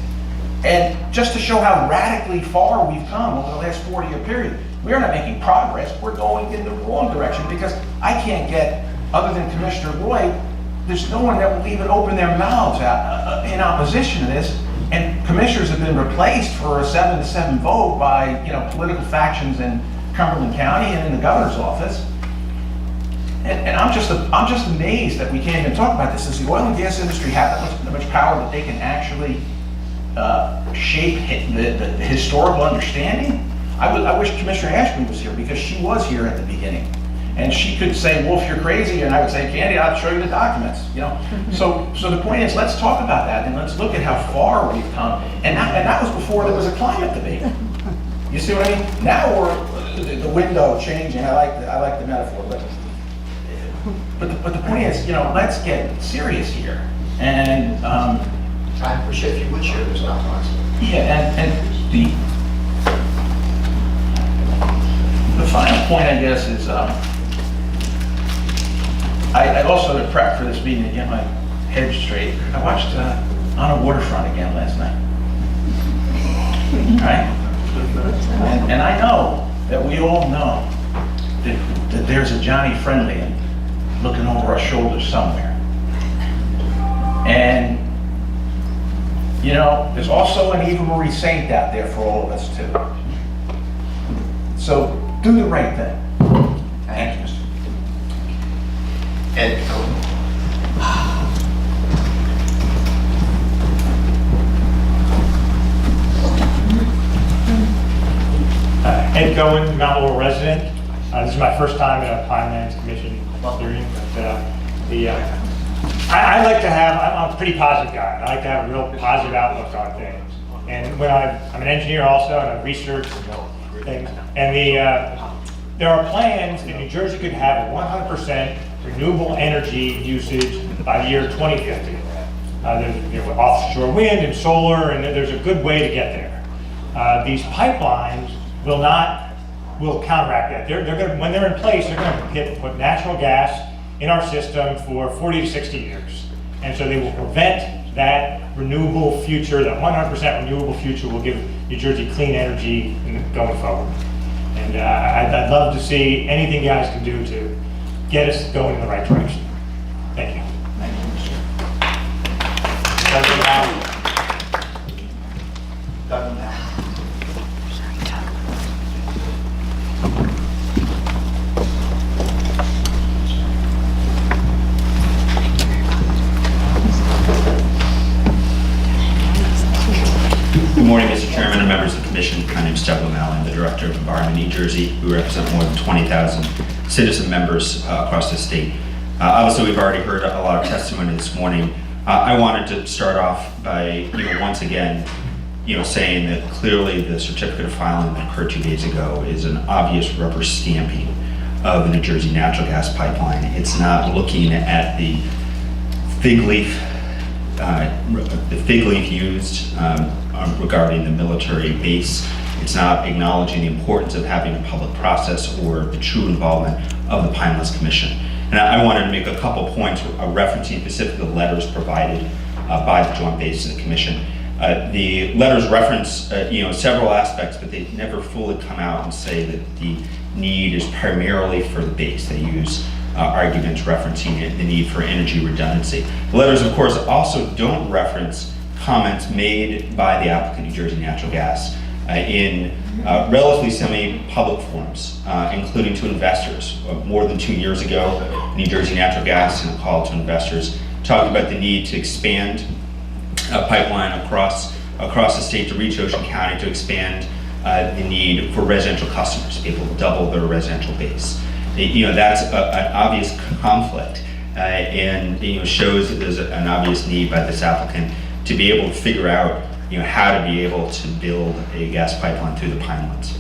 And just to show how radically far we've come over the last 40-year period, we are not making progress, we're going in the wrong direction because I can't get, other than Commissioner Roy, there's no one that will even open their mouths in opposition to this. And commissioners have been replaced for a 7-7 vote by, political factions in Cumberland County and in the governor's office. And I'm just amazed that we can't even talk about this. Does the oil and gas industry have that much power that they can actually shape the historical understanding? I wish Commissioner Ashby was here because she was here at the beginning. And she could say, Wolf, you're crazy, and I would say, Candy, I'll show you the documents, So the point is, let's talk about that, and let's look at how far we've come. And that was before there was a climate debate. You see what I mean? Now we're the window changing. I like the metaphor, but the point is, let's get serious here. And I appreciate if you would share those documents. Yeah, and the final point, I guess, is I also, to prep for this meeting and get my head straight, I watched On a Waterfront again last night. Right? And I know that we all know that there's a Johnny Friendly looking over our shoulders somewhere. And, there's also an Eva Marie Saint out there for all of us, too. So, do the right thing. Thank you, Mr. Ed, Ed Cohen, Mount Laurel resident. This is my first time at a Pinelands Commission hearing, but I like to have, I'm a pretty positive guy. I like to have a real positive outlook on things. And when I'm an engineer also, and I research things, and there are plans that New Jersey could have 100% renewable energy usage by the year 2050. There's offshore wind and solar, and there's a good way to get there. These pipelines will counteract that. They're going, when they're in place, they're going to put natural gas in our system for 40 to 60 years. And so they will prevent that renewable future, that 100% renewable future will give New Jersey clean energy going forward. And I'd love to see anything you guys can do to get us going in the right direction. Thank you. Thank you, Mr. Doug Mallon. Good morning, Mr. Chairman and members of the Commission. My name is Doug Mallon. I'm the Director of Environment New Jersey. We represent more than 20,000 citizen members across the state. Obviously, we've already heard a lot of testimony this morning. I wanted to start off by, once again, saying that clearly the certificate of filing that occurred 2 days ago is an obvious rubber stamping of the New Jersey natural gas pipeline. It's not looking at the fig leaf used regarding the military base. It's not acknowledging the importance of having a public process or the true involvement of the Pinelands Commission. And I wanted to make a couple points referencing specifically the letters provided by the Joint Base and the Commission. The letters reference several aspects, but they never fully come out and say that the need is primarily for the base. They use arguments referencing the need for energy redundancy. The letters, of course, also don't reference comments made by the applicant, New Jersey Natural Gas, in relatively semi-public forums, including to investors. More than 2 years ago, New Jersey Natural Gas, in a call to investors, talked about the need to expand a pipeline across the state to reach Ocean County, to expand the need for residential customers, to be able to double their residential base. That's an obvious conflict, and shows that there's an obvious need by this applicant to be able to figure out how to be able to build a gas pipeline through the Pinelands.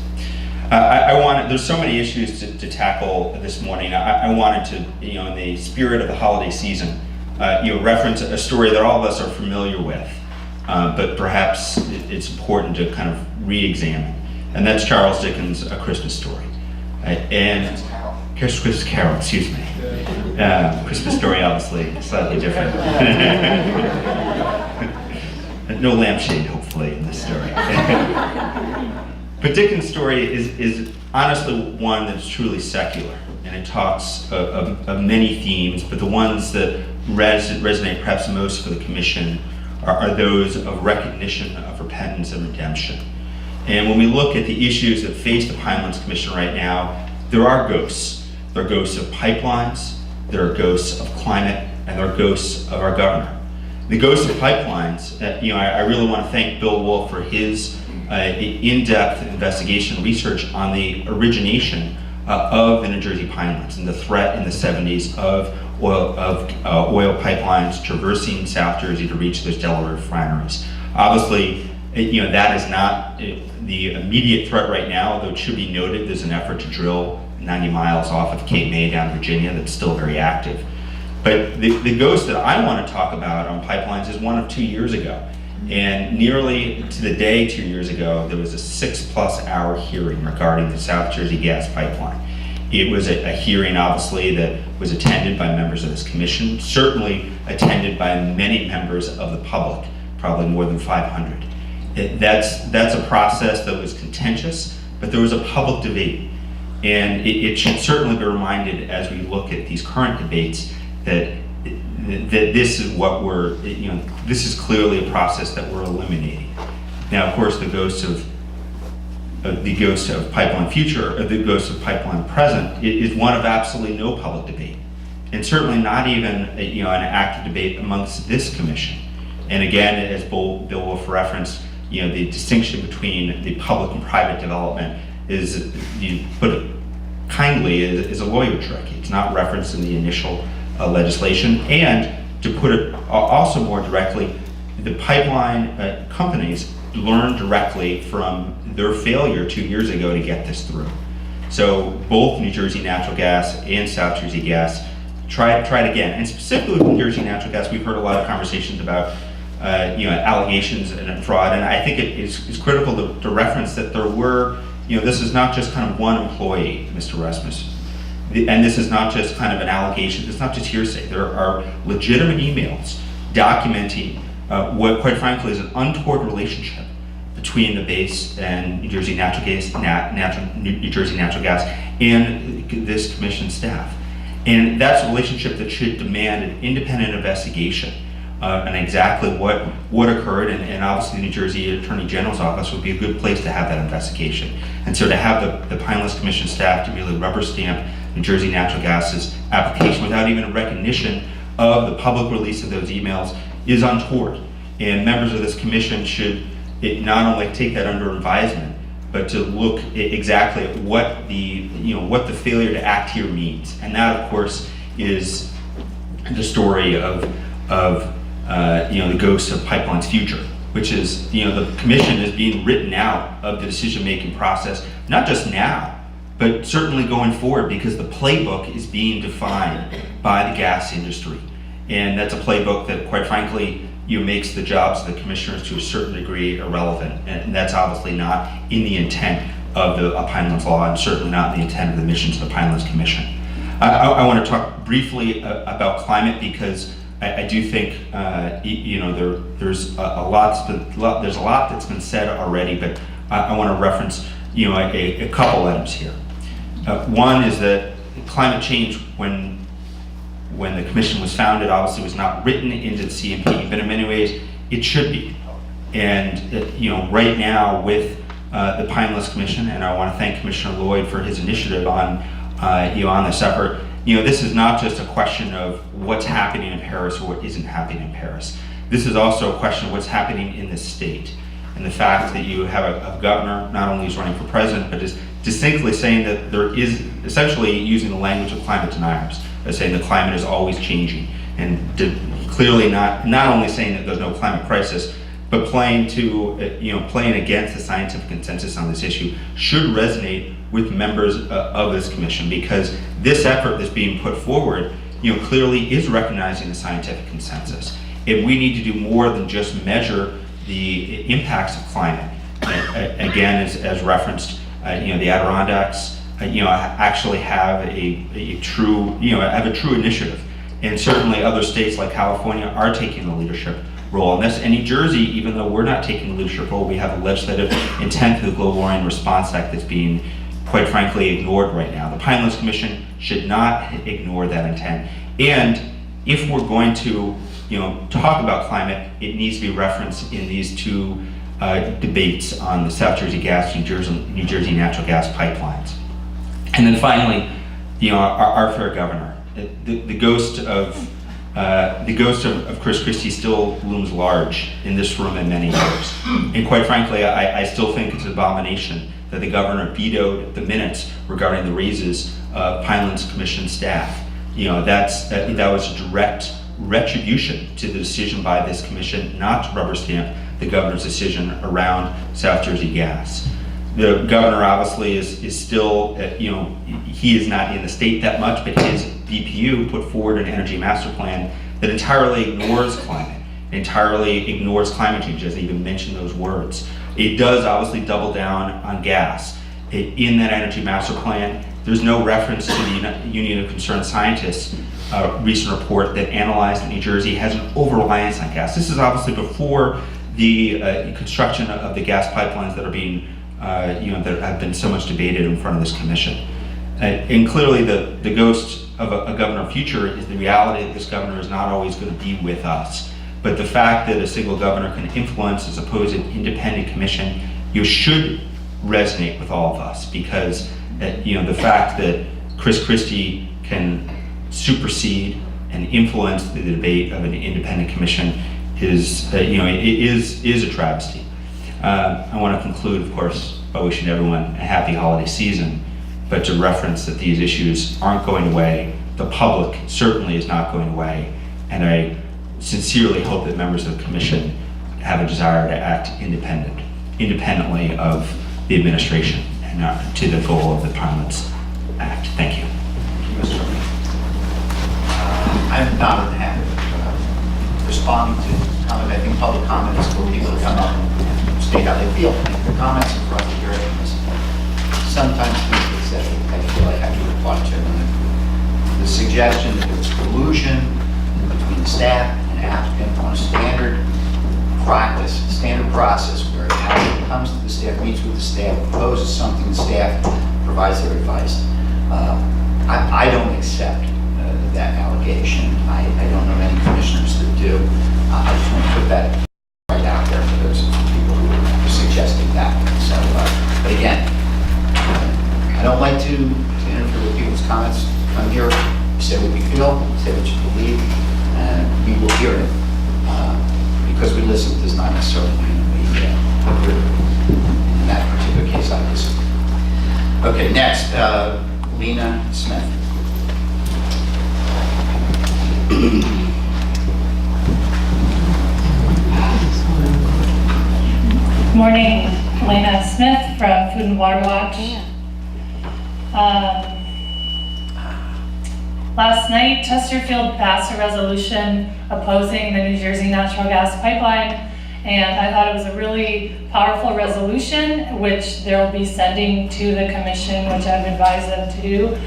There's so many issues to tackle this morning. I wanted to, in the spirit of the holiday season, reference a story that all of us are familiar with, but perhaps it's important to kind of re-examine, and that's Charles Dickens' A Christmas Story. Christmas Carol, excuse me. Christmas Story, obviously, slightly different. No lampshade, hopefully, in this story. But Dickens' story is honestly one that's truly secular, and it talks of many themes, but the ones that resonate perhaps most for the Commission are those of recognition, of repentance, and redemption. And when we look at the issues that face the Pinelands Commission right now, there are ghosts. There are ghosts of pipelines, there are ghosts of climate, and there are ghosts of our governor. The ghosts of pipelines, I really want to thank Bill Wolf for his in-depth investigation research on the origination of the New Jersey Pinelands and the threat in the 70s of oil pipelines traversing South Jersey to reach those Delaware refineries. Obviously, that is not the immediate threat right now, though it should be noted there's an effort to drill 90 miles off of Cape May down to Virginia that's still very active. But the ghost that I want to talk about on pipelines is one of 2 years ago. And nearly to the day 2 years ago, there was a 6+ hour hearing regarding the South Jersey gas pipeline. It was a hearing, obviously, that was attended by members of this commission, certainly attended by many members of the public, probably more than 500. That's a process that was contentious, but there was a public debate. And it should certainly be reminded as we look at these current debates that this is what this is clearly a process that we're eliminating. Now, of course, the ghost of pipeline future, or the ghost of pipeline present, is one of absolutely no public debate, and certainly not even an active debate amongst this commission. And again, as Bill Wolf referenced, the distinction between the public and private development is, you put it kindly, is a lawyer trick. It's not referenced in the initial legislation. And to put it also more directly, the pipeline companies learned directly from their failure 2 years ago to get this through. So both New Jersey Natural Gas and South Jersey Gas tried again. And specifically with New Jersey Natural Gas, we've heard a lot of conversations about allegations and fraud. And I think it is critical to reference that there were, this is not just kind of one employee, Mr. Rasmussen. And this is not just kind of an allegation, it's not just hearsay. There are legitimate emails documenting what, quite frankly, is an untoward relationship between the base and New Jersey Natural Gas, New Jersey Natural Gas, and this commission staff. And that's a relationship that should demand an independent investigation on exactly what occurred, and obviously the New Jersey Attorney General's office would be a good place to have that investigation. And so to have the Pinelands Commission staff to really rubber stamp New Jersey Natural Gas's application without even a recognition of the public release of those emails is untoward. And members of this commission should not only take that under advisement, but to look exactly at what the failure to act here means. And that, of course, is the story of the ghost of pipeline's future, which is, the commission is being written out of the decision-making process, not just now, but certainly going forward, because the playbook is being defined by the gas industry. And that's a playbook that, quite frankly, makes the jobs of the commissioners to a certain degree irrelevant. And that's obviously not in the intent of the Pinelands law, and certainly not in the intent of the missions of the Pinelands Commission. I want to talk briefly about climate, because I do think there's a lot that's been said already, but I want to reference a couple items here. One is that climate change, when the commission was founded, obviously was not written into the CMP, but in many ways it should be. And right now, with the Pinelands Commission, and I want to thank Commissioner Lloyd for his initiative on this effort. This is not just a question of what's happening in Paris or what isn't happening in Paris. This is also a question of what's happening in this state. And the fact that you have a governor, not only is running for president, but is distinctly saying that there is, essentially using the language of climate deniers, as saying the climate is always changing, and clearly not only saying that there's no climate crisis, but playing against the scientific consensus on this issue should resonate with members of this commission, because this effort that's being put forward, clearly is recognizing the scientific consensus. And we need to do more than just measure the impacts of climate. Again, as referenced, the Adirondacks, actually have a true initiative, and certainly other states like California are taking the leadership role in this. And New Jersey, even though we're not taking the leadership role, we have a legislative intent through the Global Warming Response Act that's being, quite frankly, ignored right now. The Pinelands Commission should not ignore that intent. And if we're going to talk about climate, it needs to be referenced in these two debates on the South Jersey Gas, New Jersey natural gas pipelines. And then finally, our fair governor. The ghost of Chris Christie still looms large in this room in many years. And quite frankly, I still think it's an abomination that the governor vetoed the minutes regarding the raises of Pinelands Commission staff. That was a direct retribution to the decision by this commission not to rubber stamp the governor's decision around South Jersey Gas. The governor obviously is still, he is not in the state that much, but his DPU put forward an energy master plan that entirely ignores climate, entirely ignores climate change, as they even mentioned those words. It does obviously double down on gas. In that energy master plan, there's no reference to the Union of Concerned Scientists recent report that analyzed that New Jersey has an over-reliance on gas. This is obviously before the construction of the gas pipelines that are being, that have been so much debated in front of this commission. And clearly the ghost of a governor future is the reality that this governor is not always going to be with us. But the fact that a single governor can influence as opposed to an independent commission, should resonate with all of us, because the fact that Chris Christie can supersede and influence the debate of an independent commission is a travesty. I want to conclude, of course, by wishing everyone a happy holiday season, but to reference that these issues aren't going away. The public certainly is not going away, and I sincerely hope that members of the commission have a desire to act independently of the administration and to the goal of the Pinelands Act. Thank you. Mr. I'm not in the habit of responding to comment. I think public comment is for people to come up and state how they feel. The comments in front of the hearing is sometimes things that said I feel like I have to reply to. The suggestion that there was collusion between the staff and applicant on a standard practice, standard process where the applicant comes to the staff, meets with the staff, proposes something, the staff provides their advice. I don't accept that allegation. I don't know many commissioners that do. I just want to put that right out there for those people who are suggesting that. So, but again, I don't like to interfere with people's comments. Come here, say what you feel, say what you believe, and we will hear it. Because we listen does not necessarily mean we agree. In that particular case, I disagree. Okay, next, Lena Smith. Morning, Lena Smith from Food and Water Watch. Last night, Chesterfield passed a resolution opposing the New Jersey natural gas pipeline, and I thought it was a really powerful resolution, which they'll be sending to the commission, which I've advised them to do.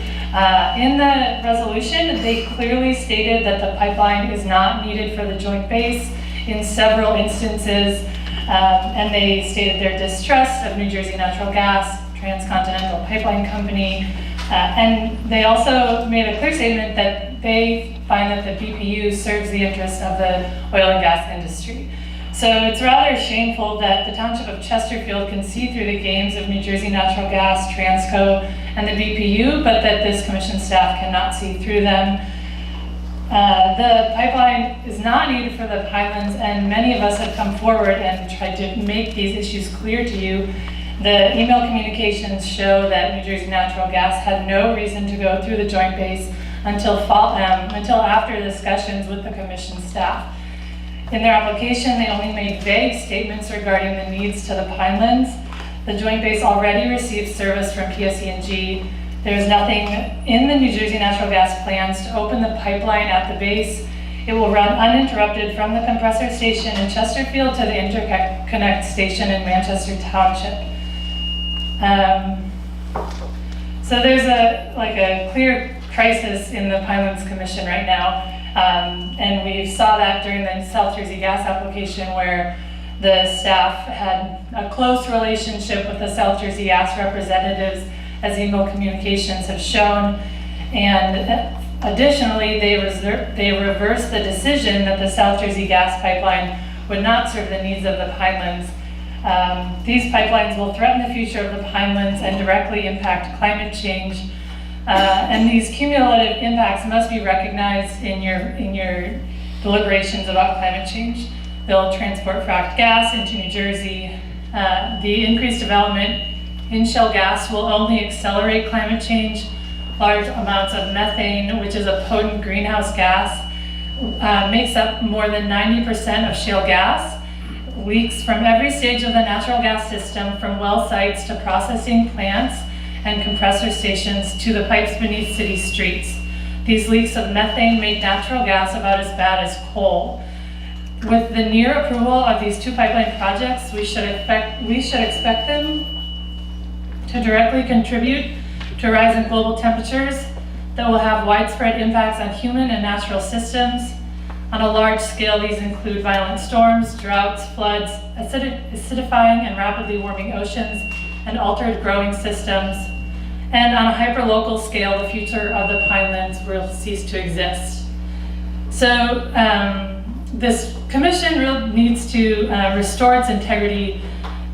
In the resolution, they clearly stated that the pipeline is not needed for the joint base in several instances, and they stated their distrust of New Jersey Natural Gas, Transcontinental Pipeline Company, and they also made a clear statement that they find that the BPU serves the interests of the oil and gas industry. So it's rather shameful that the Township of Chesterfield can see through the games of New Jersey Natural Gas, Transco, and the BPU, but that this commission staff cannot see through them. The pipeline is not needed for the Pinelands, and many of us have come forward and tried to make these issues clear to you. The email communications show that New Jersey Natural Gas had no reason to go through the joint base until after discussions with the commission staff. In their application, they only made vague statements regarding the needs to the Pinelands. The joint base already receives service from PSE&G. There's nothing in the New Jersey Natural Gas plans to open the pipeline at the base. It will run uninterrupted from the compressor station in Chesterfield to the interconnect station in Manchester Township. So there's a clear crisis in the Pinelands Commission right now. And we saw that during the South Jersey gas application, where the staff had a close relationship with the South Jersey gas representatives, as email communications have shown. And additionally, they reversed the decision that the South Jersey gas pipeline would not serve the needs of the Pinelands. These pipelines will threaten the future of the Pinelands and directly impact climate change. And these cumulative impacts must be recognized in your deliberations about climate change. They'll transport fracked gas into New Jersey. The increased development in shale gas will only accelerate climate change. Large amounts of methane, which is a potent greenhouse gas, makes up more than 90% of shale gas. Leaks from every stage of the natural gas system, from well sites to processing plants and compressor stations to the pipes beneath city streets. These leaks of methane make natural gas about as bad as coal. With the near approval of these two pipeline projects, we should expect them to directly contribute to a rise in global temperatures that will have widespread impacts on human and natural systems. On a large scale, these include violent storms, droughts, floods, acidifying and rapidly warming oceans, and altered growing systems. And on a hyperlocal scale, the future of the Pinelands will cease to exist. So this commission really needs to restore its integrity.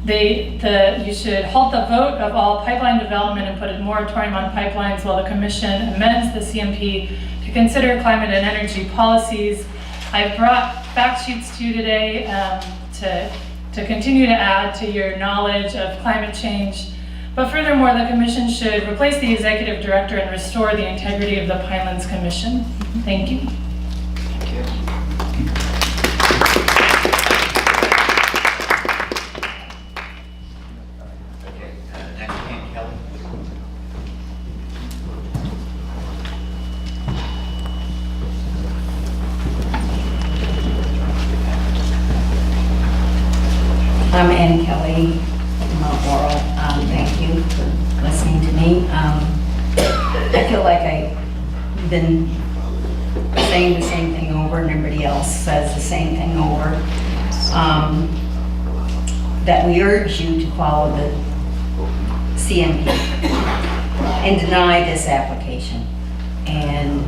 You should halt the vote of all pipeline development and put a moratorium on pipelines while the commission amends the CMP to consider climate and energy policies. I've brought fact sheets to you today to continue to add to your knowledge of climate change. But furthermore, the commission should replace the executive director and restore the integrity of the Pinelands Commission. Thank you. I'm Ann Kelly, Mount Laurel. Thank you for listening to me. I feel like I've been saying the same thing over and everybody else says the same thing over. That we urge you to follow the CMP and deny this application. And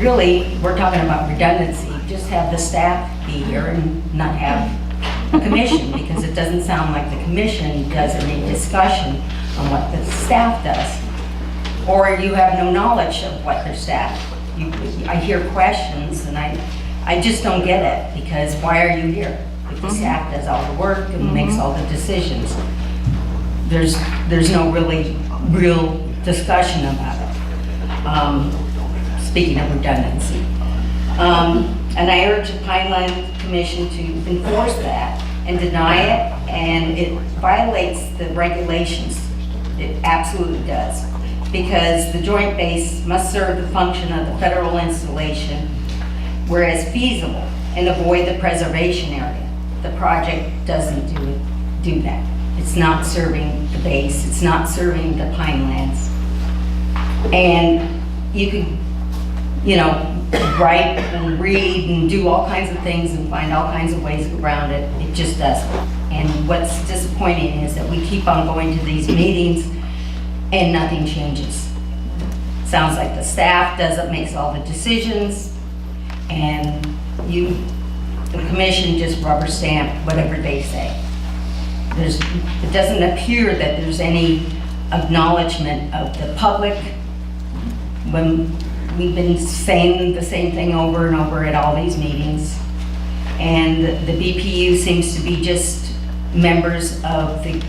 really, we're talking about redundancy. Just have the staff be here and not have a commission, because it doesn't sound like the commission does any discussion on what the staff does. Or you have no knowledge of what their staff. I hear questions and I just don't get it, because why are you here? If the staff does all the work and makes all the decisions, there's no real discussion about it. Speaking of redundancy. And I urge the Pineland Commission to enforce that and deny it, and it violates the regulations. It absolutely does. Because the joint base must serve the function of the federal installation, whereas feasible, and avoid the preservation area. The project doesn't do that. It's not serving the base, it's not serving the Pinelands. And you can, write and read and do all kinds of things and find all kinds of ways around it. It just doesn't. And what's disappointing is that we keep on going to these meetings and nothing changes. Sounds like the staff makes all the decisions, and the commission just rubber stamp whatever they say. It doesn't appear that there's any acknowledgement of the public when we've been saying the same thing over and over at all these meetings. And the BPU seems to be just members of the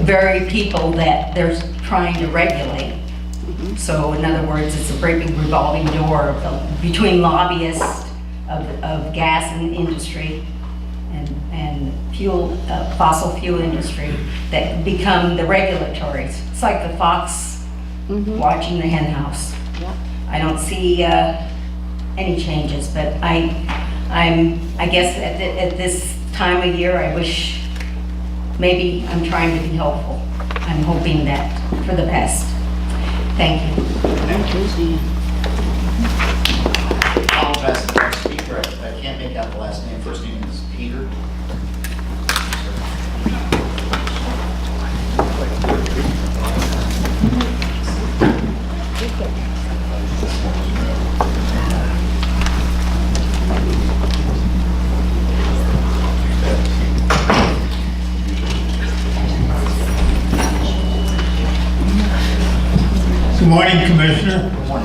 very people that they're trying to regulate. So in other words, it's a great big revolving door between lobbyists of gas and industry and fuel, fossil fuel industry that become the regulatories. It's like the fox watching the hen house. I don't see any changes, but I guess at this time of year, I wish, maybe I'm trying to be helpful. I'm hoping that for the best. Thank you. I'll pass the next speaker. I can't make out the last name. First name is Peter. Good morning,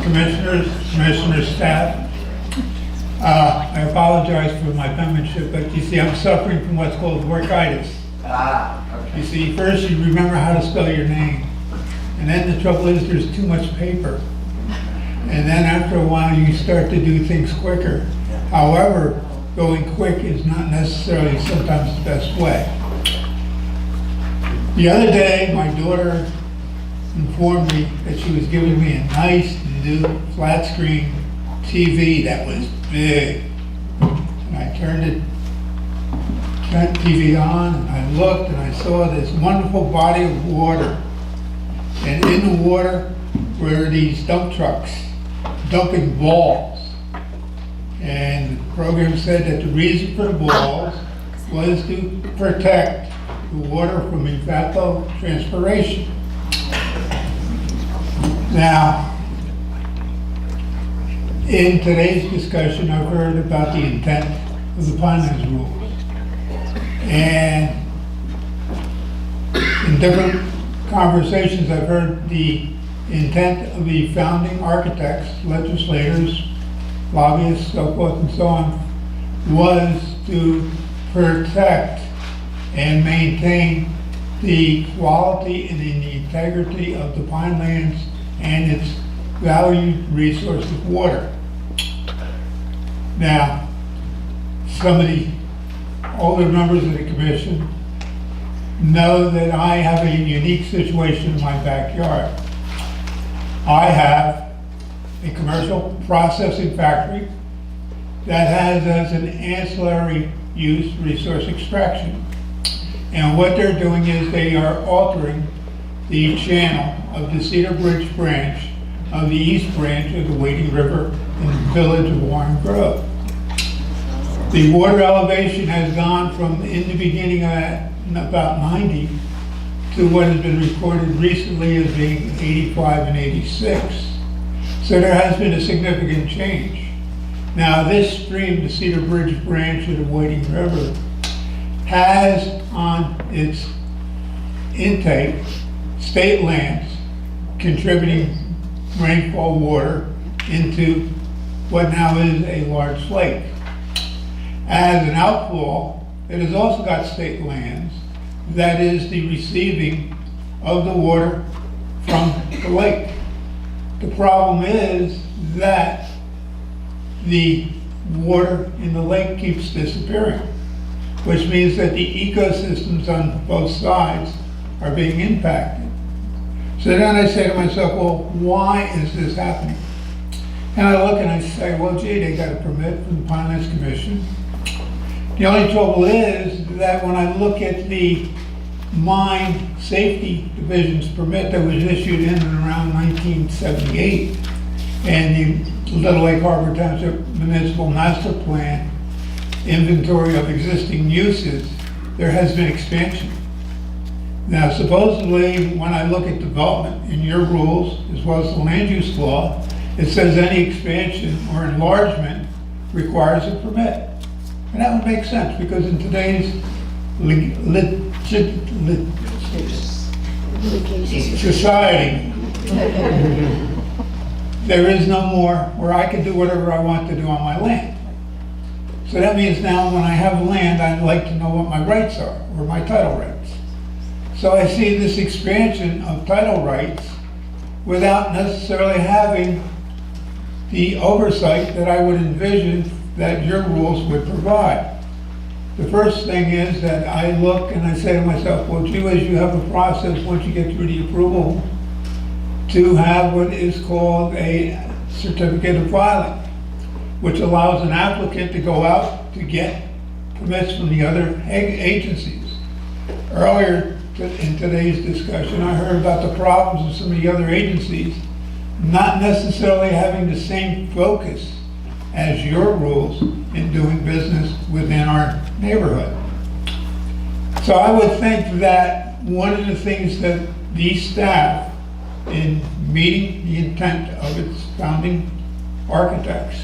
Commissioners, staff. I apologize for my penmanship, but you see, I'm suffering from what's called workitis. Okay. You see, first you remember how to spell your name, and then the trouble is there's too much paper. And then after a while, you start to do things quicker. However, going quick is not necessarily sometimes the best way. The other day, my daughter informed me that she was giving me a nice new flat screen TV that was big. And I turned the TV on and I looked and I saw this wonderful body of water. And in the water were these dump trucks dumping balls. And the program said that the reason for the balls was to protect the water from evapotranspiration. Now, in today's discussion, I've heard about the intent of the Pinelands rules. And in different conversations, I've heard the intent of the founding architects, legislators, lobbyists, so forth and so on, was to protect and maintain the quality and the integrity of the Pinelands and its valued resource of water. Now, some of the older members of the commission know that I have a unique situation in my backyard. I have a commercial processing factory that has as an ancillary use resource extraction. And what they're doing is they are altering the channel of the Cedar Bridge branch of the East Branch of the Wading River in the village of Warren Grove. The water elevation has gone from, in the beginning at about 90 to what has been recorded recently as being 85 and 86. So there has been a significant change. Now this stream, the Cedar Bridge branch of the Wading River, has on its intake state lands contributing rainfall water into what now is a large lake. As an outfall, it has also got state lands that is the receiving of the water from the lake. The problem is that the water in the lake keeps disappearing, which means that the ecosystems on both sides are being impacted. So then I say to myself, well, why is this happening? And I look and I say, well, gee, they got a permit from the Pinelands Commission. The only trouble is that when I look at the Mine Safety Division's permit that was issued in and around 1978, and the Little Lake Harbor Township Municipal Master Plan inventory of existing uses, there has been expansion. Now, supposedly, when I look at development in your rules, as well as the land use law, it says any expansion or enlargement requires a permit. And that would make sense, because in today's society, there is no more where I can do whatever I want to do on my land. So that means now when I have land, I'd like to know what my rights are, or my title rights. So I see this expansion of title rights without necessarily having the oversight that I would envision that your rules would provide. The first thing is that I look and I say to myself, well, gee whiz, you have a process once you get through the approval to have what is called a certificate of filing, which allows an applicant to go out to get permits from the other agencies. Earlier in today's discussion, I heard about the problems of some of the other agencies not necessarily having the same focus as your rules in doing business within our neighborhood. So I would think that one of the things that the staff, in meeting the intent of its founding architects,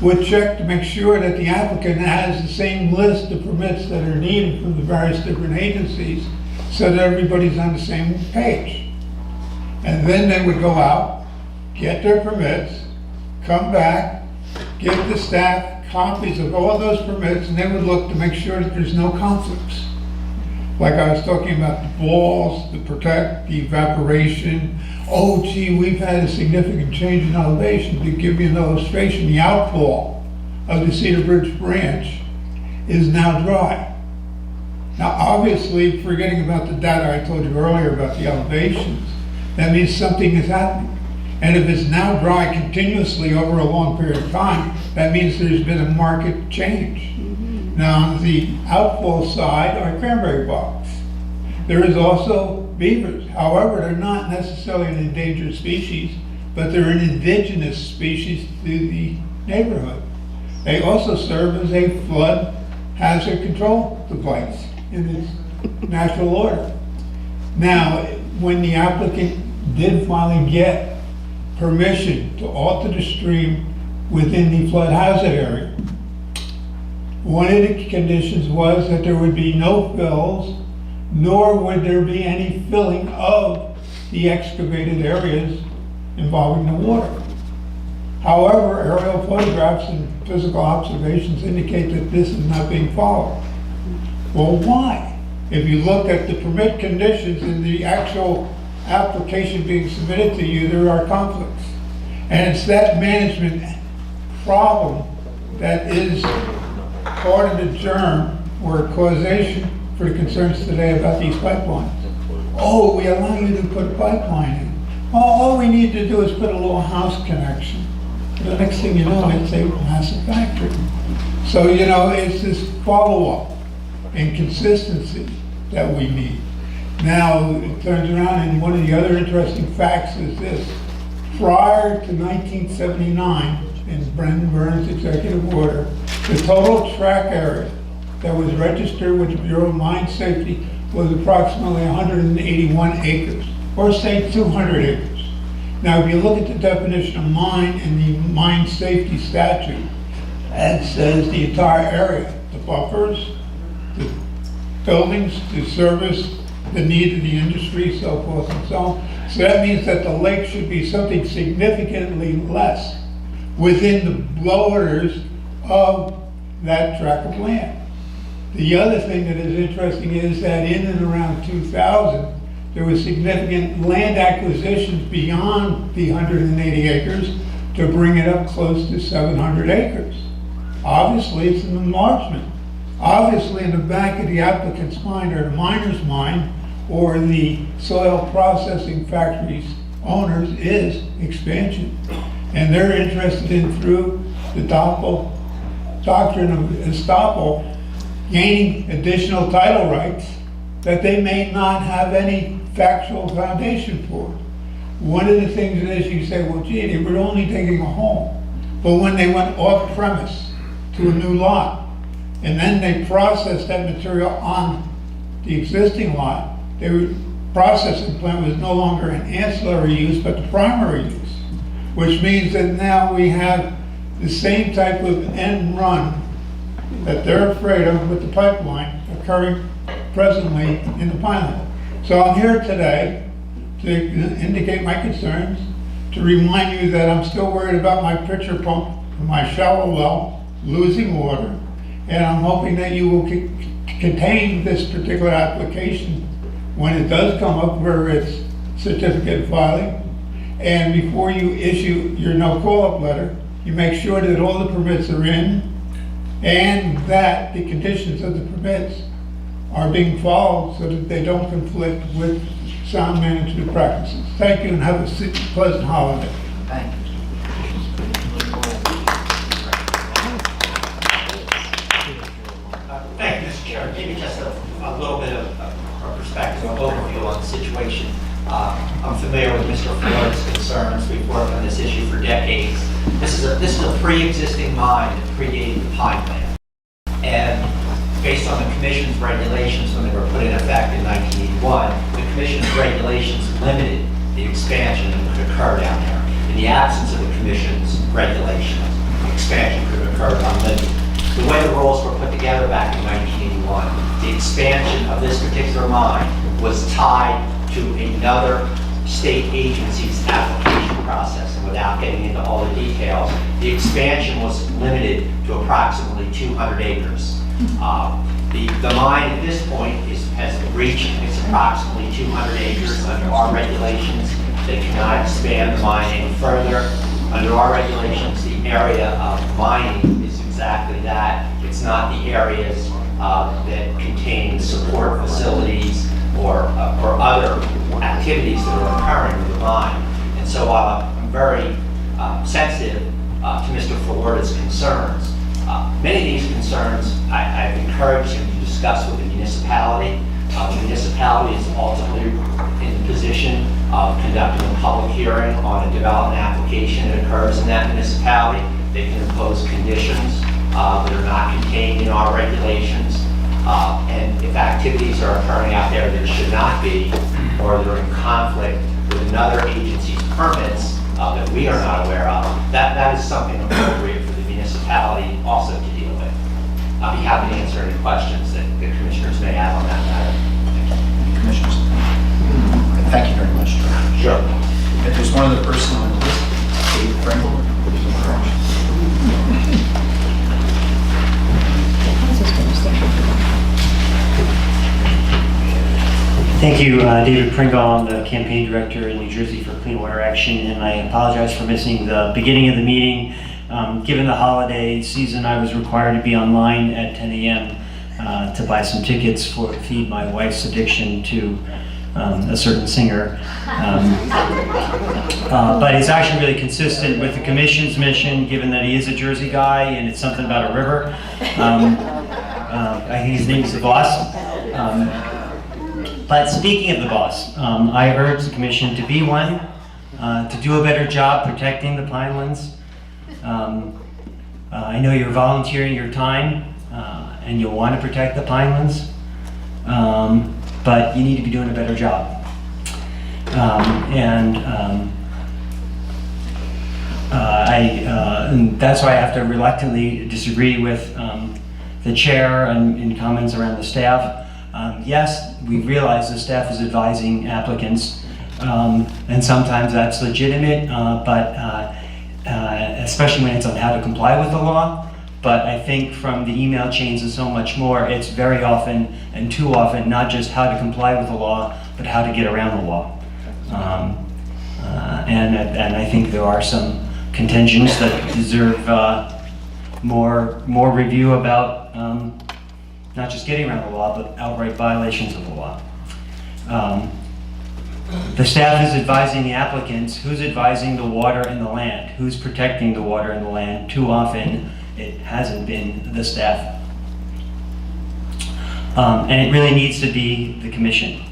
would check to make sure that the applicant has the same list of permits that are needed from the various different agencies, so that everybody's on the same page. And then they would go out, get their permits, come back, give the staff copies of all those permits, and they would look to make sure that there's no conflicts. Like I was talking about the walls, the protect, the evaporation. Oh, gee, we've had a significant change in elevation. To give you an illustration, the outfall of the Cedar Bridge branch is now dry. Now, obviously, forgetting about the data I told you earlier about the elevations, that means something is happening. And if it's now dry continuously over a long period of time, that means there's been a market change. Now, on the outfall side are cranberry bogs. There is also beavers. However, they're not necessarily an endangered species, but they're an indigenous species to the neighborhood. They also serve as a flood hazard control device in its natural order. Now, when the applicant did finally get permission to alter the stream within the flood hazard area, one of the conditions was that there would be no fills, nor would there be any filling of the excavated areas involving the water. However, aerial photographs and physical observations indicate that this is not being followed. Well, why? If you look at the permit conditions in the actual application being submitted to you, there are conflicts. And it's that management problem that is part of the germ or causation for the concerns today about these pipelines. Oh, we allow you to put a pipeline in. Oh, all we need to do is put a little house connection. The next thing you know, it's a massive factory. So, you know, it's this follow-up and consistency that we need. Now, it turns around, and one of the other interesting facts is this. Prior to 1979, in Brendan Burns' executive order, the total track area that was registered with the Bureau of Mine Safety was approximately 181 acres, or say 200 acres. Now, if you look at the definition of mine in the mine safety statute, it says the entire area, the buffers, the buildings to service the need of the industry, so forth and so on. So that means that the lake should be something significantly less within the borders of that tract of land. The other thing that is interesting is that in and around 2000, there was significant land acquisitions beyond the 180 acres to bring it up close to 700 acres. Obviously, it's an enlargement. Obviously, in the back of the applicant's mind or the miner's mind or the soil processing factory's owners is expansion. And they're interested in, through the doctrine of estoppel, gaining additional title rights that they may not have any factual foundation for. One of the things is you say, well, gee, they were only taking a home. But when they went off premise to a new lot, and then they processed that material on the existing lot, their processing plant was no longer an ancillary use, but the primary use, which means that now we have the same type of end run that they're afraid of with the pipeline occurring presently in the Pineland. So I'm here today to indicate my concerns, to remind you that I'm still worried about my pitcher pump and my shallow well losing water, and I'm hoping that you will contain this particular application when it does come up for its certificate of filing. And before you issue your no call-up letter, you make sure that all the permits are in and that the conditions of the permits are being followed so that they don't conflict with sound management practices. Thank you and have a pleasant holiday. Thank you. Thank you, Mr. Chair. Maybe just a little bit of a perspective, an overview on the situation. I'm familiar with Mr. Ford's concerns. We've worked on this issue for decades. This is a pre-existing mine that predated the Pineland. And based on the Commission's regulations when they were put in effect in 1981, the Commission's regulations limited the expansion that could occur down there. In the absence of the Commission's regulations, the expansion could occur unlimited. The way the rules were put together back in 1981, the expansion of this particular mine was tied to another state agency's application process. And without getting into all the details, the expansion was limited to approximately 200 acres. The mine at this point has reached its approximately 200 acres under our regulations. They cannot expand the mine any further. Under our regulations, the area of mining is exactly that. It's not the areas that contain support facilities or other activities that are occurring with the mine. And so I'm very sensitive to Mr. Florida's concerns. Many of these concerns I've encouraged him to discuss with the municipality. The municipality is ultimately in the position of conducting a public hearing on a development application that occurs in that municipality. They can impose conditions that are not contained in our regulations. And if activities are occurring out there that should not be, or they're in conflict with another agency's permits that we are not aware of, that is something appropriate for the municipality also to deal with. I'll be happy to answer any questions that the commissioners may have on that matter. Any commissioners? Thank you very much, George. Sure. If there's one other person on the list, Dave Pringle. Thank you, David Pringle. I'm the campaign director in New Jersey for Clean Water Action, and I apologize for missing the beginning of the meeting. Given the holiday season, I was required to be online at 10 a.m. To buy some tickets for feed my wife's addiction to a certain singer. But it's actually really consistent with the Commission's mission, given that he is a Jersey guy and it's something about a river. I think his name is the boss. But speaking of the boss, I urge the Commission to be one, to do a better job protecting the Pinelands. I know you're volunteering your time and you'll want to protect the Pinelands, but you need to be doing a better job. And that's why I have to reluctantly disagree with the chair in comments around the staff. Yes, we realize the staff is advising applicants, and sometimes that's legitimate, but especially when it's on how to comply with the law. But I think from the email chains and so much more, it's very often and too often not just how to comply with the law, but how to get around the law. And I think there are some contentions that deserve more review about not just getting around the law, but outright violations of the law. The staff is advising the applicants. Who's advising the water and the land? Who's protecting the water and the land? Too often, it hasn't been the staff. And it really needs to be the Commission.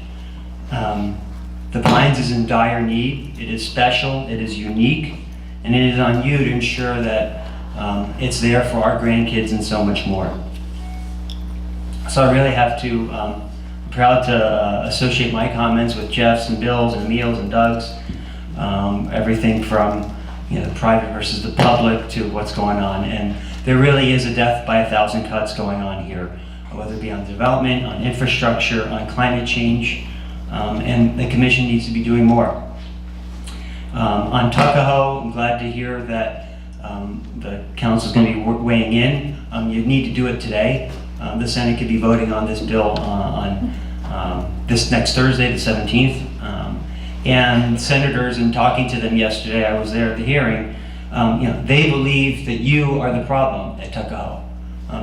The Pines is in dire need. It is special, it is unique, and it is on you to ensure that it's there for our grandkids and so much more. So I really have to, I'm proud to associate my comments with Jeff's and Bill's and Emil's and Doug's. Everything from the private versus the public to what's going on. And there really is a death by 1,000 cuts going on here, whether it be on development, on infrastructure, on climate change, and the commission needs to be doing more. On Tuckahoe, I'm glad to hear that the council is going to be weighing in. You need to do it today. The Senate could be voting on this bill on this next Thursday, the 17th. And senators, in talking to them yesterday, I was there at the hearing, they believe that you are the problem at Tuckahoe.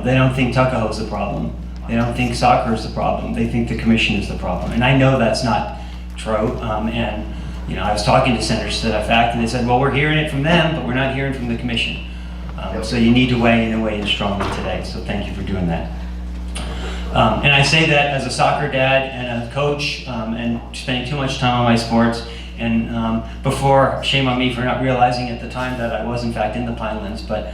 They don't think Tuckahoe is the problem. They don't think soccer is the problem. They think the commission is the problem. And I know that's not true. I was talking to senators to that fact, and they said, well, we're hearing it from them, but we're not hearing from the commission. So you need to weigh in and weigh in strongly today. So thank you for doing that. And I say that as a soccer dad and a coach, and spending too much time on my sports. And before, shame on me for not realizing at the time that I was in fact in the Pinelands, but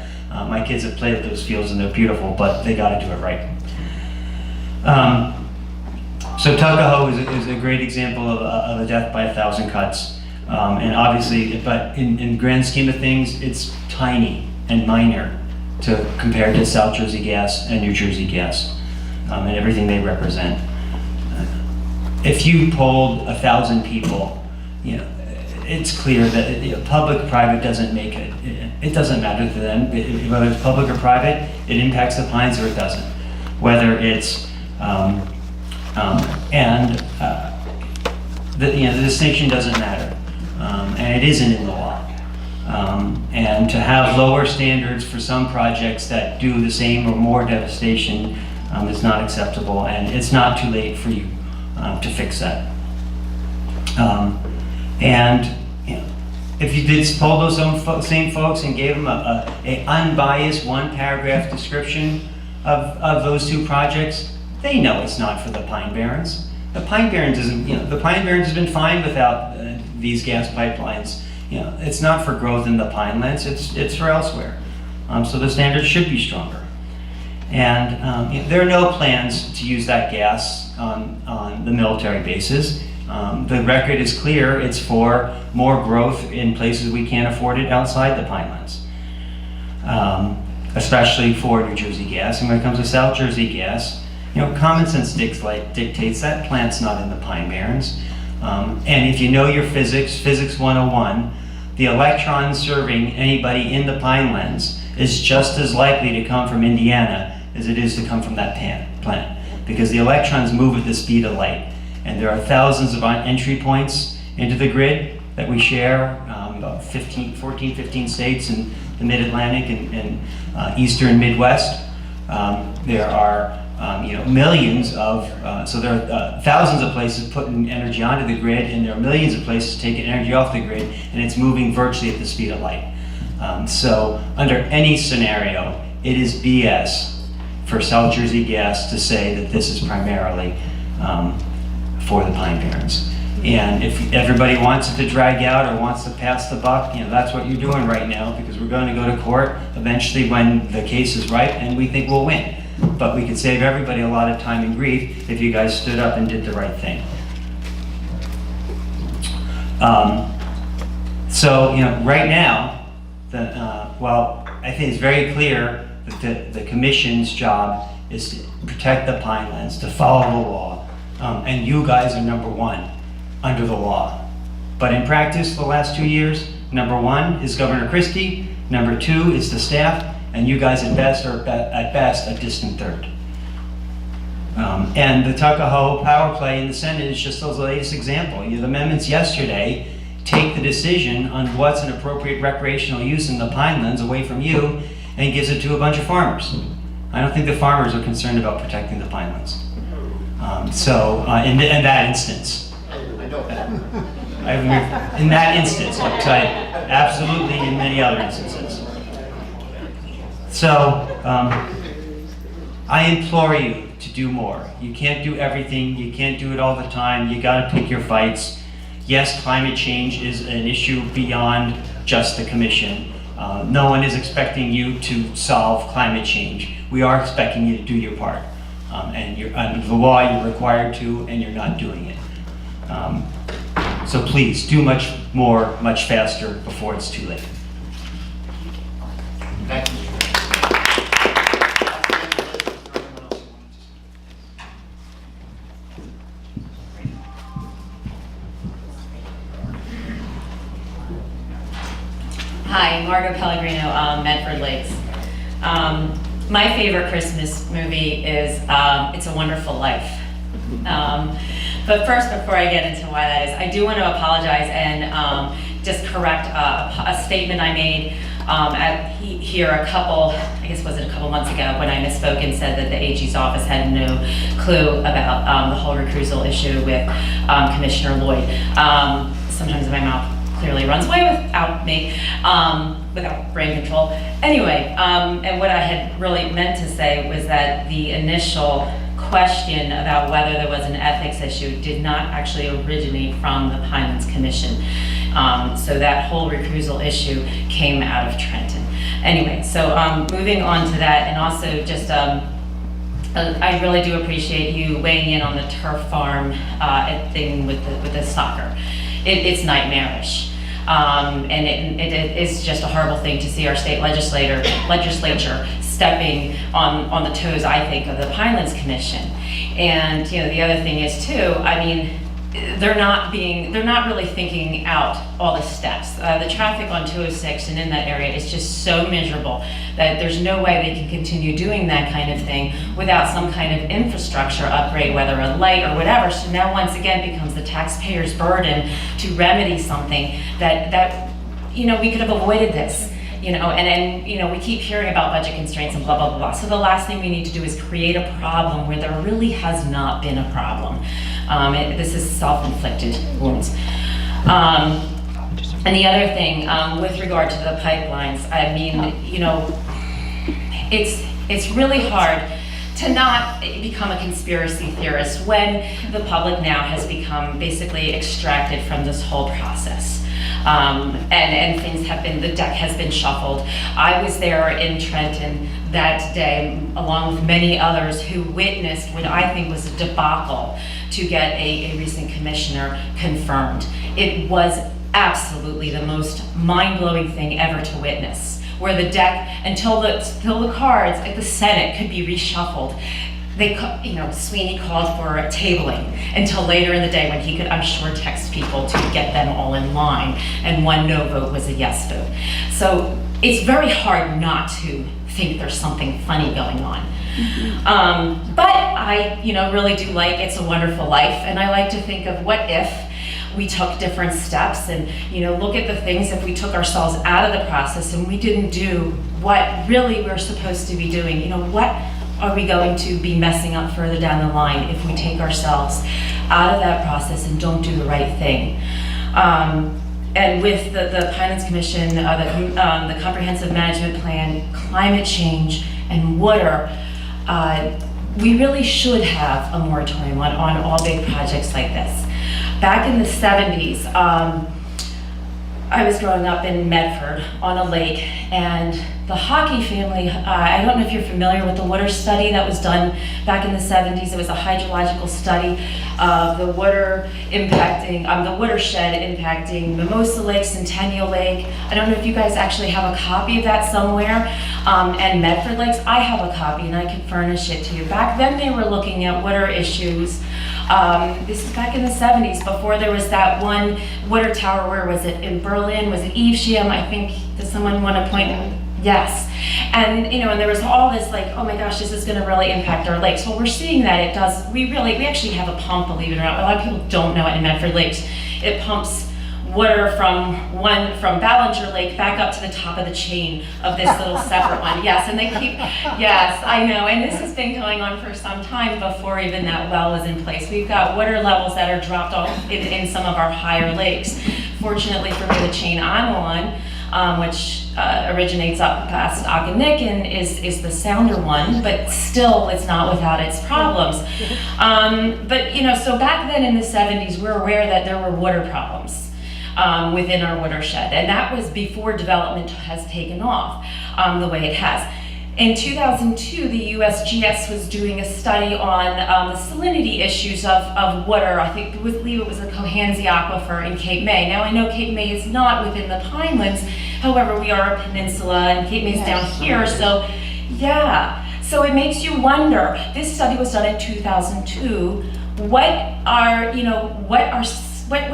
my kids have played at those fields and they're beautiful, but they got to do it right. So Tuckahoe is a great example of a death by 1,000 cuts. And obviously, but in grand scheme of things, it's tiny and minor compared to South Jersey Gas and New Jersey Gas and everything they represent. If you polled 1,000 people, it's clear that public-private doesn't make it. It doesn't matter to them whether it's public or private. It impacts the Pines or it doesn't. Whether it's the distinction doesn't matter, and it isn't in the law. And to have lower standards for some projects that do the same or more devastation is not acceptable, and it's not too late for you to fix that. If you did poll those same folks and gave them a unbiased one-paragraph description of those two projects, they know it's not for the Pine Barrens. The Pine Barrens isn't. The Pine Barrens has been fine without these gas pipelines. It's not for growth in the Pinelands. It's for elsewhere. So the standards should be stronger. And there are no plans to use that gas on the military bases. The record is clear. It's for more growth in places we can't afford it outside the Pinelands, especially for New Jersey Gas. And when it comes to South Jersey Gas, common sense dictates that plant's not in the Pine Barrens. And if you know your physics 101, the electron serving anybody in the Pinelands is just as likely to come from Indiana as it is to come from that plant, because the electrons move at the speed of light. And there are thousands of entry points into the grid that we share, about 14, 15 states in the Mid-Atlantic and Eastern Midwest. There are millions of, so there are thousands of places putting energy onto the grid, and there are millions of places taking energy off the grid, and it's moving virtually at the speed of light. So under any scenario, it is BS for South Jersey Gas to say that this is primarily for the Pine Barrens. And if everybody wants it to drag out or wants to pass the buck, that's what you're doing right now, because we're going to go to court eventually when the case is ripe, and we think we'll win. But we could save everybody a lot of time and grief if you guys stood up and did the right thing. Right now, I think it's very clear that the commission's job is to protect the Pinelands, to follow the law, and you guys are number one under the law. But in practice, the last 2 years, number one is Governor Christie, number two is the staff, and you guys at best are at best a distant third. And the Tuckahoe power play in the Senate is just the latest example. The amendments yesterday take the decision on what's an appropriate recreational use in the Pinelands away from you and gives it to a bunch of farmers. I don't think the farmers are concerned about protecting the Pinelands. In that instance, in that instance, absolutely in many other instances. So, I implore you to do more. You can't do everything, you can't do it all the time, you gotta pick your fights. Yes, climate change is an issue beyond just the commission. No one is expecting you to solve climate change. We are expecting you to do your part. And under the law, you're required to, and you're not doing it. So please, do much more, much faster before it's too late. Margot Pellegrino, Medford Lakes. My favorite Christmas movie is It's a Wonderful Life. But first, before I get into why that is, I do want to apologize and just correct a statement I made here a couple months ago when I misspoke and said that the AG's office had no clue about the whole recusal issue with Commissioner Lloyd. Sometimes my mouth clearly runs away without me, without brain control. Anyway, and what I had really meant to say was that the initial question about whether there was an ethics issue did not actually originate from the Pinelands Commission. So that whole recusal issue came out of Trenton. Anyway, so moving on to that, and also just I really do appreciate you weighing in on the turf farm thing with the soccer. It's nightmarish. And it is just a horrible thing to see our state legislature stepping on the toes, I think, of the Pinelands Commission. And the other thing is too, I mean, they're not really thinking out all the steps. The traffic on 206 and in that area is just so miserable that there's no way they can continue doing that kind of thing without some kind of infrastructure upgrade, whether a light or whatever. So now once again becomes the taxpayer's burden to remedy something that we could have avoided this. And we keep hearing about budget constraints and blah, blah, blah. So the last thing we need to do is create a problem where there really has not been a problem. This is self-inflicted wounds. And the other thing, with regard to the pipelines, I mean, it's really hard to not become a conspiracy theorist when the public now has become basically extracted from this whole process. And things have been, the deck has been shuffled. I was there in Trenton that day, along with many others who witnessed what I think was a debacle to get a recent commissioner confirmed. It was absolutely the most mind-blowing thing ever to witness, where the deck, until the cards at the Senate could be reshuffled, Sweeney called for a tabling until later in the day when he could, I'm sure, text people to get them all in line, and one no vote was a yes vote. So it's very hard not to think there's something funny going on. But I, really do like It's a Wonderful Life, and I like to think of what if we took different steps and, look at the things if we took ourselves out of the process and we didn't do what really we're supposed to be doing. What are we going to be messing up further down the line if we take ourselves out of that process and don't do the right thing? And with the Pinelands Commission, the Comprehensive Management Plan, climate change, and water, we really should have a moratorium on all big projects like this. Back in the 70s, I was growing up in Medford on a lake, and the Hockey family, I don't know if you're familiar with the water study that was done back in the 70s. It was a hydrological study of the water impacting, the watershed impacting Mimosa Lake, Centennial Lake. I don't know if you guys actually have a copy of that somewhere. And Medford Lakes, I have a copy and I can furnish it to you. Back then they were looking at water issues. This is back in the 70s, before there was that one water tower, where was it, in Berlin? Was it Evesham? I think, does someone want to point? Yes. And, and there was all this like, oh my gosh, this is going to really impact our lakes. Well, we're seeing that it does. We actually have a pump, believe it or not. A lot of people don't know it in Medford Lakes. It pumps water from Ballinger Lake back up to the top of the chain of this little separate one. Yes, and they keep, yes, I know, and this has been going on for some time before even that well is in place. We've got water levels that are dropped off in some of our higher lakes. Fortunately for me, the chain I'm on, which originates up past Occonequin, is the sounder one, but still it's not without its problems. But so back then in the 70s, we're aware that there were water problems within our watershed, and that was before development has taken off the way it has. In 2002, the USGS was doing a study on the salinity issues of water. I believe it was the Cohansey Aquifer in Cape May. Now I know Cape May is not within the Pinelands, however we are a peninsula and Cape May is down here, so yeah. So it makes you wonder, this study was done in 2002, what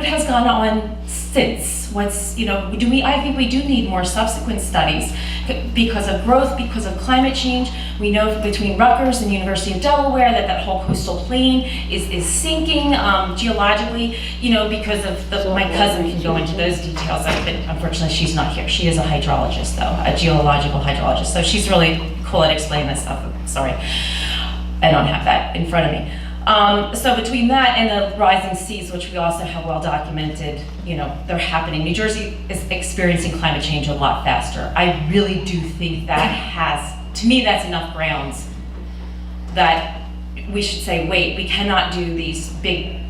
has gone on since? What's, I think we do need more subsequent studies because of growth, because of climate change. We know between Rutgers and University of Delaware that whole coastal plain is sinking geologically, because of my cousin can go into those details. Unfortunately, she's not here. She is a hydrologist though, a geological hydrologist. So she's really cool at explaining this stuff. Sorry, I don't have that in front of me. So between that and the rising seas, which we also have well documented, they're happening. New Jersey is experiencing climate change a lot faster. I really do think to me, that's enough grounds that we should say, wait, we cannot do these big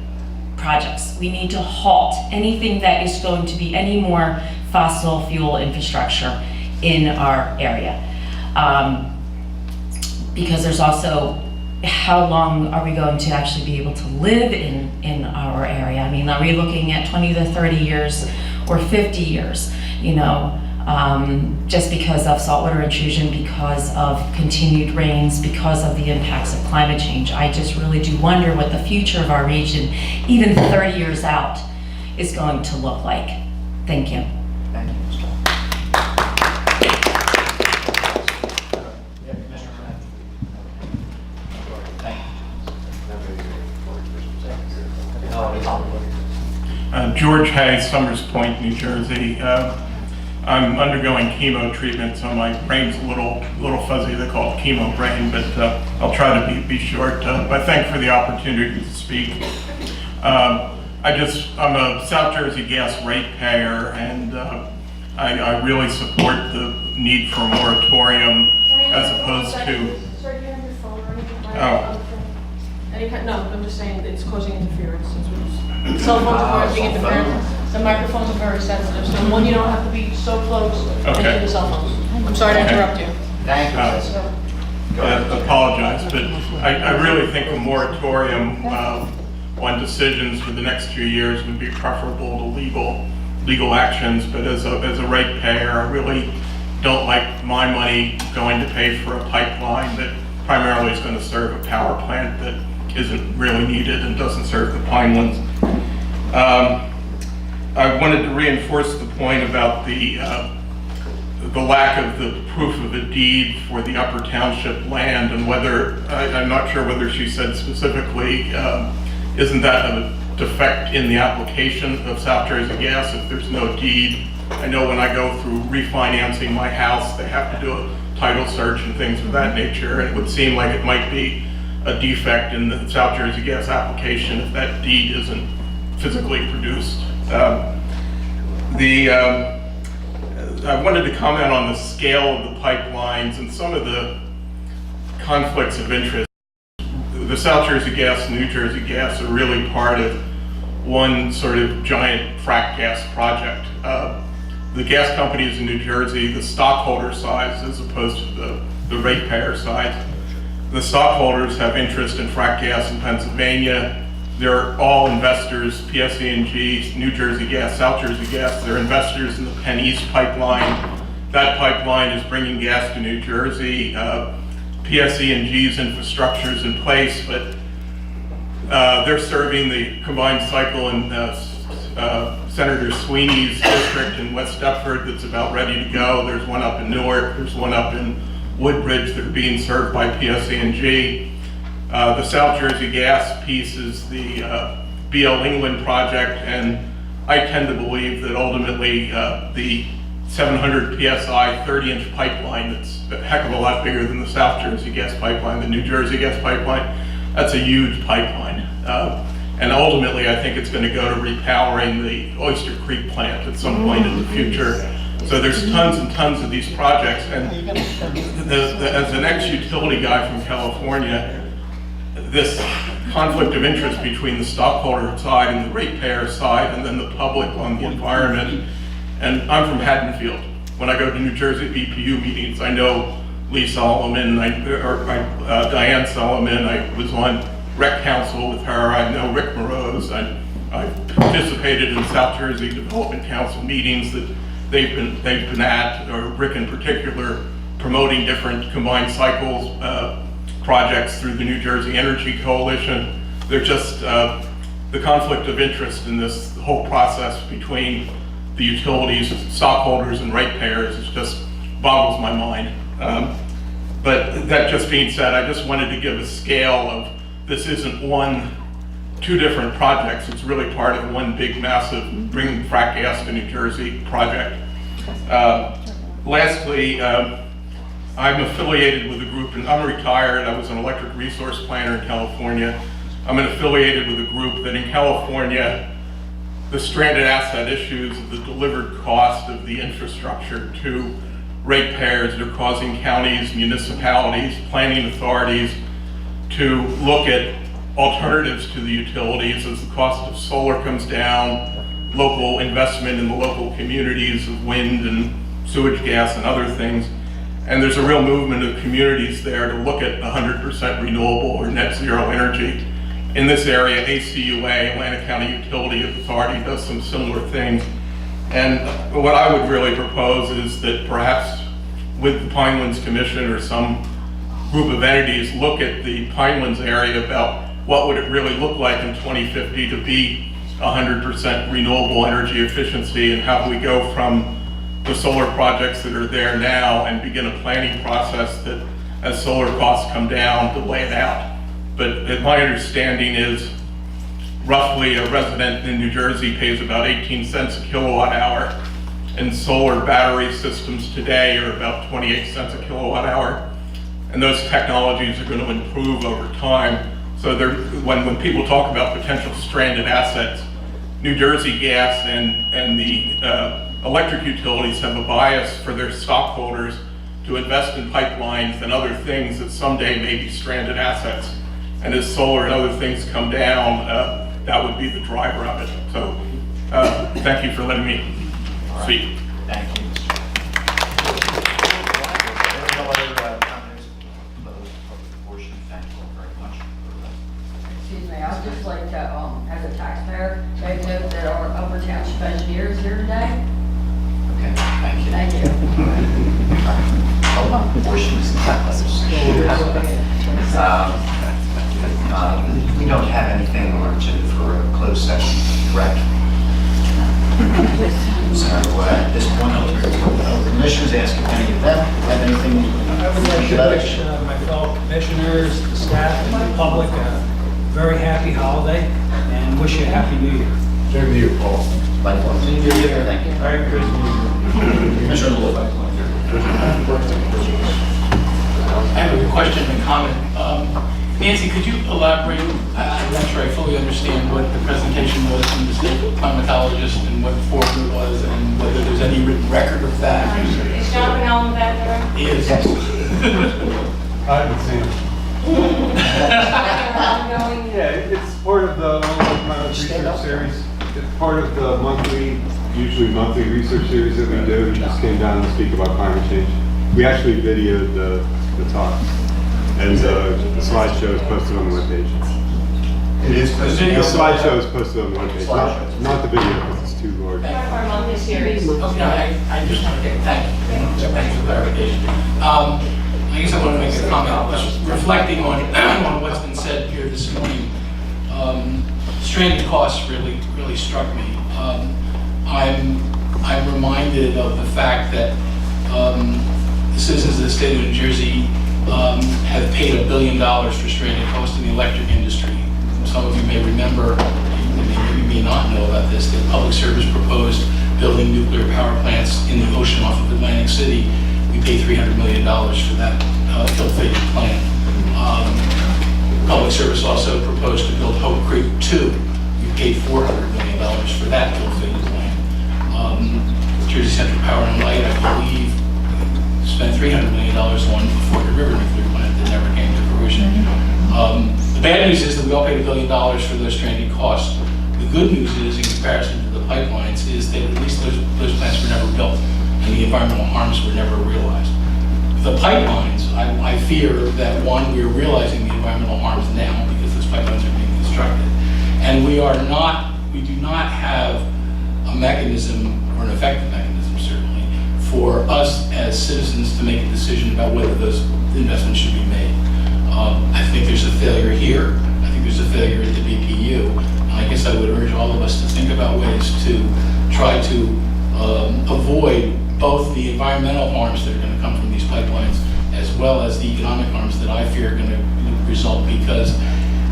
projects. We need to halt anything that is going to be any more fossil fuel infrastructure in our area. Because there's also, how long are we going to actually be able to live in our area? I mean, are we looking at 20 to 30 years or 50 years, just because of saltwater intrusion, because of continued rains, because of the impacts of climate change? I just really do wonder what the future of our region, even 30 years out, is going to look like. Thank you. Thank you, Mr. George Hay, Summers Point, New Jersey. I'm undergoing chemo treatment, so my brain's a little fuzzy. They call it chemo brain, but I'll try to be short. But thank you for the opportunity to speak. I'm a South Jersey gas ratepayer, and I really support the need for a moratorium as opposed to. Sir, do you have your phone or anything? Oh. No, I'm just saying it's causing interference. Cell phones are causing interference. The microphones are very sensitive, so one, you don't have to be so close to the cell phones. I'm sorry to interrupt you. Thank you. I apologize, but I really think a moratorium on decisions for the next few years would be preferable to legal actions. But as a ratepayer, I really don't like my money going to pay for a pipeline that primarily is going to serve a power plant that isn't really needed and doesn't serve the Pinelands. I wanted to reinforce the point about the lack of the proof of a deed for the Upper Township land, and whether, I'm not sure whether she said specifically, isn't that a defect in the application of South Jersey Gas if there's no deed? I know when I go through refinancing my house, they have to do a title search and things of that nature, and it would seem like it might be a defect in the South Jersey Gas application if that deed isn't physically produced. I wanted to comment on the scale of the pipelines and some of the conflicts of interest. The South Jersey Gas and New Jersey Gas are really part of one sort of giant frac gas project. The gas companies in New Jersey, the stockholder sides as opposed to the ratepayer side. The stockholders have interest in frac gas in Pennsylvania. They're all investors, PSE&G, New Jersey Gas, South Jersey Gas. They're investors in the Penn East pipeline. That pipeline is bringing gas to New Jersey. PSE&G's infrastructure is in place, but they're serving the combined cycle in Senator Sweeney's district in West Deptford that's about ready to go. There's one up in Newark. There's one up in Woodbridge that are being served by PSE&G. The South Jersey Gas piece is the BL England project, and I tend to believe that ultimately the 700 PSI 30-inch pipeline that's a heck of a lot bigger than the South Jersey Gas pipeline, the New Jersey Gas pipeline, that's a huge pipeline. And ultimately I think it's going to go to repowering the Oyster Creek plant at some point in the future. So there's tons and tons of these projects, and as an ex-utility guy from California, this conflict of interest between the stockholder side and the ratepayer side, and then the public on the environment. And I'm from Haddonfield. When I go to New Jersey BPU meetings, I know Lee Solomon, Diane Solomon. I was on rec council with her. I know Rick Morose. I participated in South Jersey Development Council meetings that they've been at, or Rick in particular, promoting different combined cycles projects through the New Jersey Energy Coalition. They're just the conflict of interest in this whole process between the utilities, stockholders, and ratepayers. It just boggles my mind. But that just being said, I just wanted to give a scale of this isn't two different projects. It's really part of one big, massive bringing frack gas to New Jersey project. Lastly, I'm affiliated with a group, and I'm retired. I was an electric resource planner in California. I'm affiliated with a group that in California, the stranded asset issues of the delivered cost of the infrastructure to ratepayers, they're causing counties, municipalities, planning authorities to look at alternatives to the utilities as the cost of solar comes down, local investment in the local communities of wind and sewage gas and other things. And there's a real movement of communities there to look at 100% renewable or net zero energy. In this area, ACUA, Atlantic County Utility Authority, does some similar things. And what I would really propose is that perhaps with the Pinelands Commission or some group of entities look at the Pinelands area about what would it really look like in 2050 to be 100% renewable energy efficiency, and how do we go from the solar projects that are there now and begin a planning process that as solar costs come down to lay it out. But my understanding is roughly a resident in New Jersey pays about 18 cents a kilowatt hour, and solar battery systems today are about 28 cents a kilowatt hour. And those technologies are going to improve over time. So when people talk about potential stranded assets, New Jersey Gas and the electric utilities have a bias for their stockholders to invest in pipelines and other things that someday may be stranded assets. And as solar and other things come down, that would be the driver of it. So thank you for letting me speak. Thank you. There are no other comments closed public portion. Thank you all very much. Excuse me, I'd just like to, as a taxpayer, make note that our Upper Township engineer is here today. Okay, thank you. Thank you. Public portion is not closed. We don't have anything for a closed session, correct? So at this point, I'll turn to the commissioners, ask if any of them have anything. I would like to wish my fellow commissioners, the staff, and the public a very happy holiday, and wish you a happy new year. Same to you, Paul. Likewise. Same to you. Thank you. Merry Christmas. Commissioner Lewis. I have a question and comment. Nancy, could you elaborate? I'm not sure I fully understand what the presentation was from the state climatologist and what form it was, and whether there's any written record of that. Is John Bennell in the back there? He is. I haven't seen him. Yeah, it's part of the pilot research series. It's part of the usually monthly research series that we do. We just came down to speak about climate change. We actually videoed the talk, and the slideshow is posted on the webpage. It is posted. The slideshow is posted on the webpage, not the video because it's too large. Our monthly series. Okay, I just want to get, thanks for clarification. I guess I want to make a comment, just reflecting on what's been said here this morning. Stranded costs really struck me. I'm reminded of the fact that the citizens of the state of New Jersey have paid $1 billion for stranded costs in the electric industry. Some of you may remember, you may not know about this, that Public Service proposed building nuclear power plants in the ocean off of Atlantic City. We paid $300 million for that ill-fated plan. Public Service also proposed to build Hope Creek 2. We paid $400 million for that ill-fated plan. Jersey Central Power and Light, I believe, spent $300 million on the Fort River nuclear plant that never came to fruition. The bad news is that we all paid $1 billion for those stranded costs. The good news is, in comparison to the pipelines, is that at least those plants were never built and the environmental harms were never realized. The pipelines, I fear that one, we are realizing the environmental harms now because those pipelines are being constructed. And we do not have a mechanism, or an effective mechanism certainly, for us as citizens to make a decision about whether those investments should be made. I think there's a failure here. I think there's a failure at the BPU. And I guess I would urge all of us to think about ways to try to avoid both the environmental harms that are going to come from these pipelines as well as the economic harms that I fear are going to result, because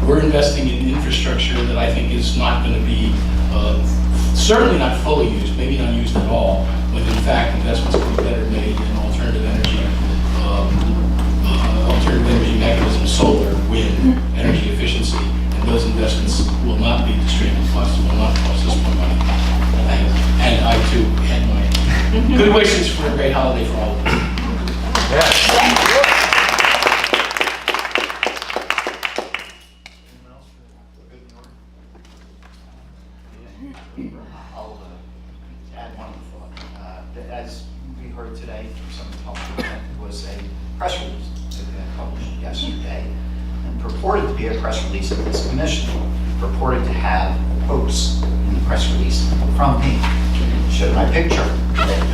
we're investing in infrastructure that I think is not going to be certainly not fully used, maybe not used at all, when in fact investments could be better made in alternative energy mechanisms, solar, wind, energy efficiency, and those investments will not be extremely costly, will not cost us more money. And I too had my good wishes for a great holiday for all of us. I'll add one thought. As we heard today from some of the public, there was a press release that got published yesterday, and purported to be a press release of this commission, purported to have quotes in the press release from me. Showed my picture.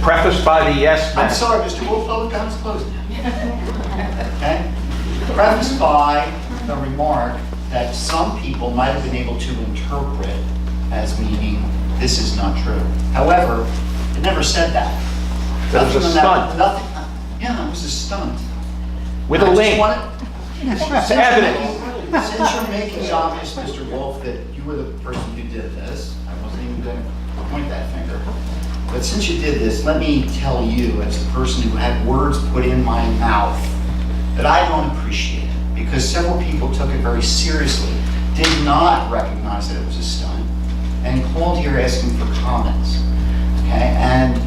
Prefaced by the yes man. I'm sorry, Mr. Wolf, public comment's closed now. Okay? Prefaced by the remark that some people might have been able to interpret as meaning this is not true. However, it never said that. That was a stunt. Yeah, it was a stunt. With a link. It's evidence. Since you're making it obvious, Mr. Wolf, that you were the person who did this, I wasn't even going to point that finger. But since you did this, let me tell you, as the person who had words put in my mouth, that I don't appreciate it, because several people took it very seriously, did not recognize that it was a stunt, and called here asking for comments. Okay, and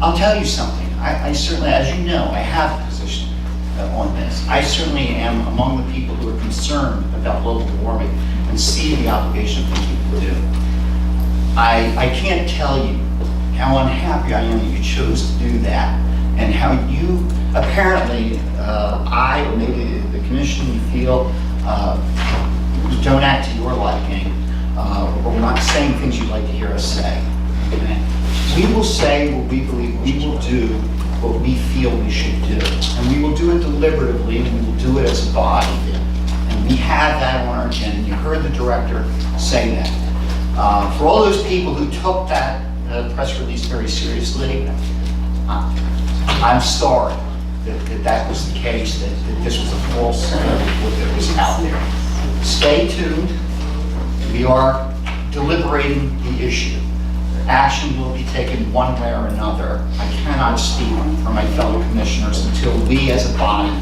I'll tell you something. I certainly, as you know, I have a position on this. I certainly am among the people who are concerned about global warming and see the obligation of things people do. I can't tell you how unhappy I am that you chose to do that, and how you apparently, I or maybe the commission, you feel don't act to your liking, or we're not saying things you'd like to hear us say. Okay? We will say what we believe. We will do what we feel we should do, and we will do it deliberatively, and we will do it as a body. And we have that on our agenda. You heard the director say that. For all those people who took that press release very seriously, I'm sorry that was the case, that this was a false report that was out there. Stay tuned. We are deliberating the issue. Action will be taken one way or another. I cannot speak for my fellow commissioners until we as a body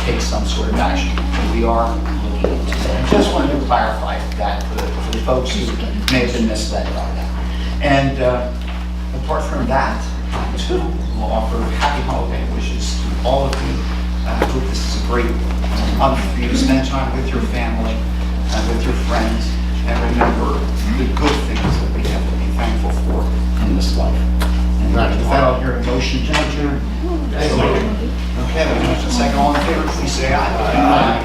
take some sort of action. We are looking into it. I just wanted to clarify that for the folks who may have been misled by that. And apart from that, too, we'll offer happy holiday wishes to all of you. I hope this is a great month for you to spend time with your family and with your friends, and remember the good things that we have to be thankful for in this life. And with that, I'll hear a motion to adjourn. Okay, we have a motion second. All in favor, please say aye. Aye.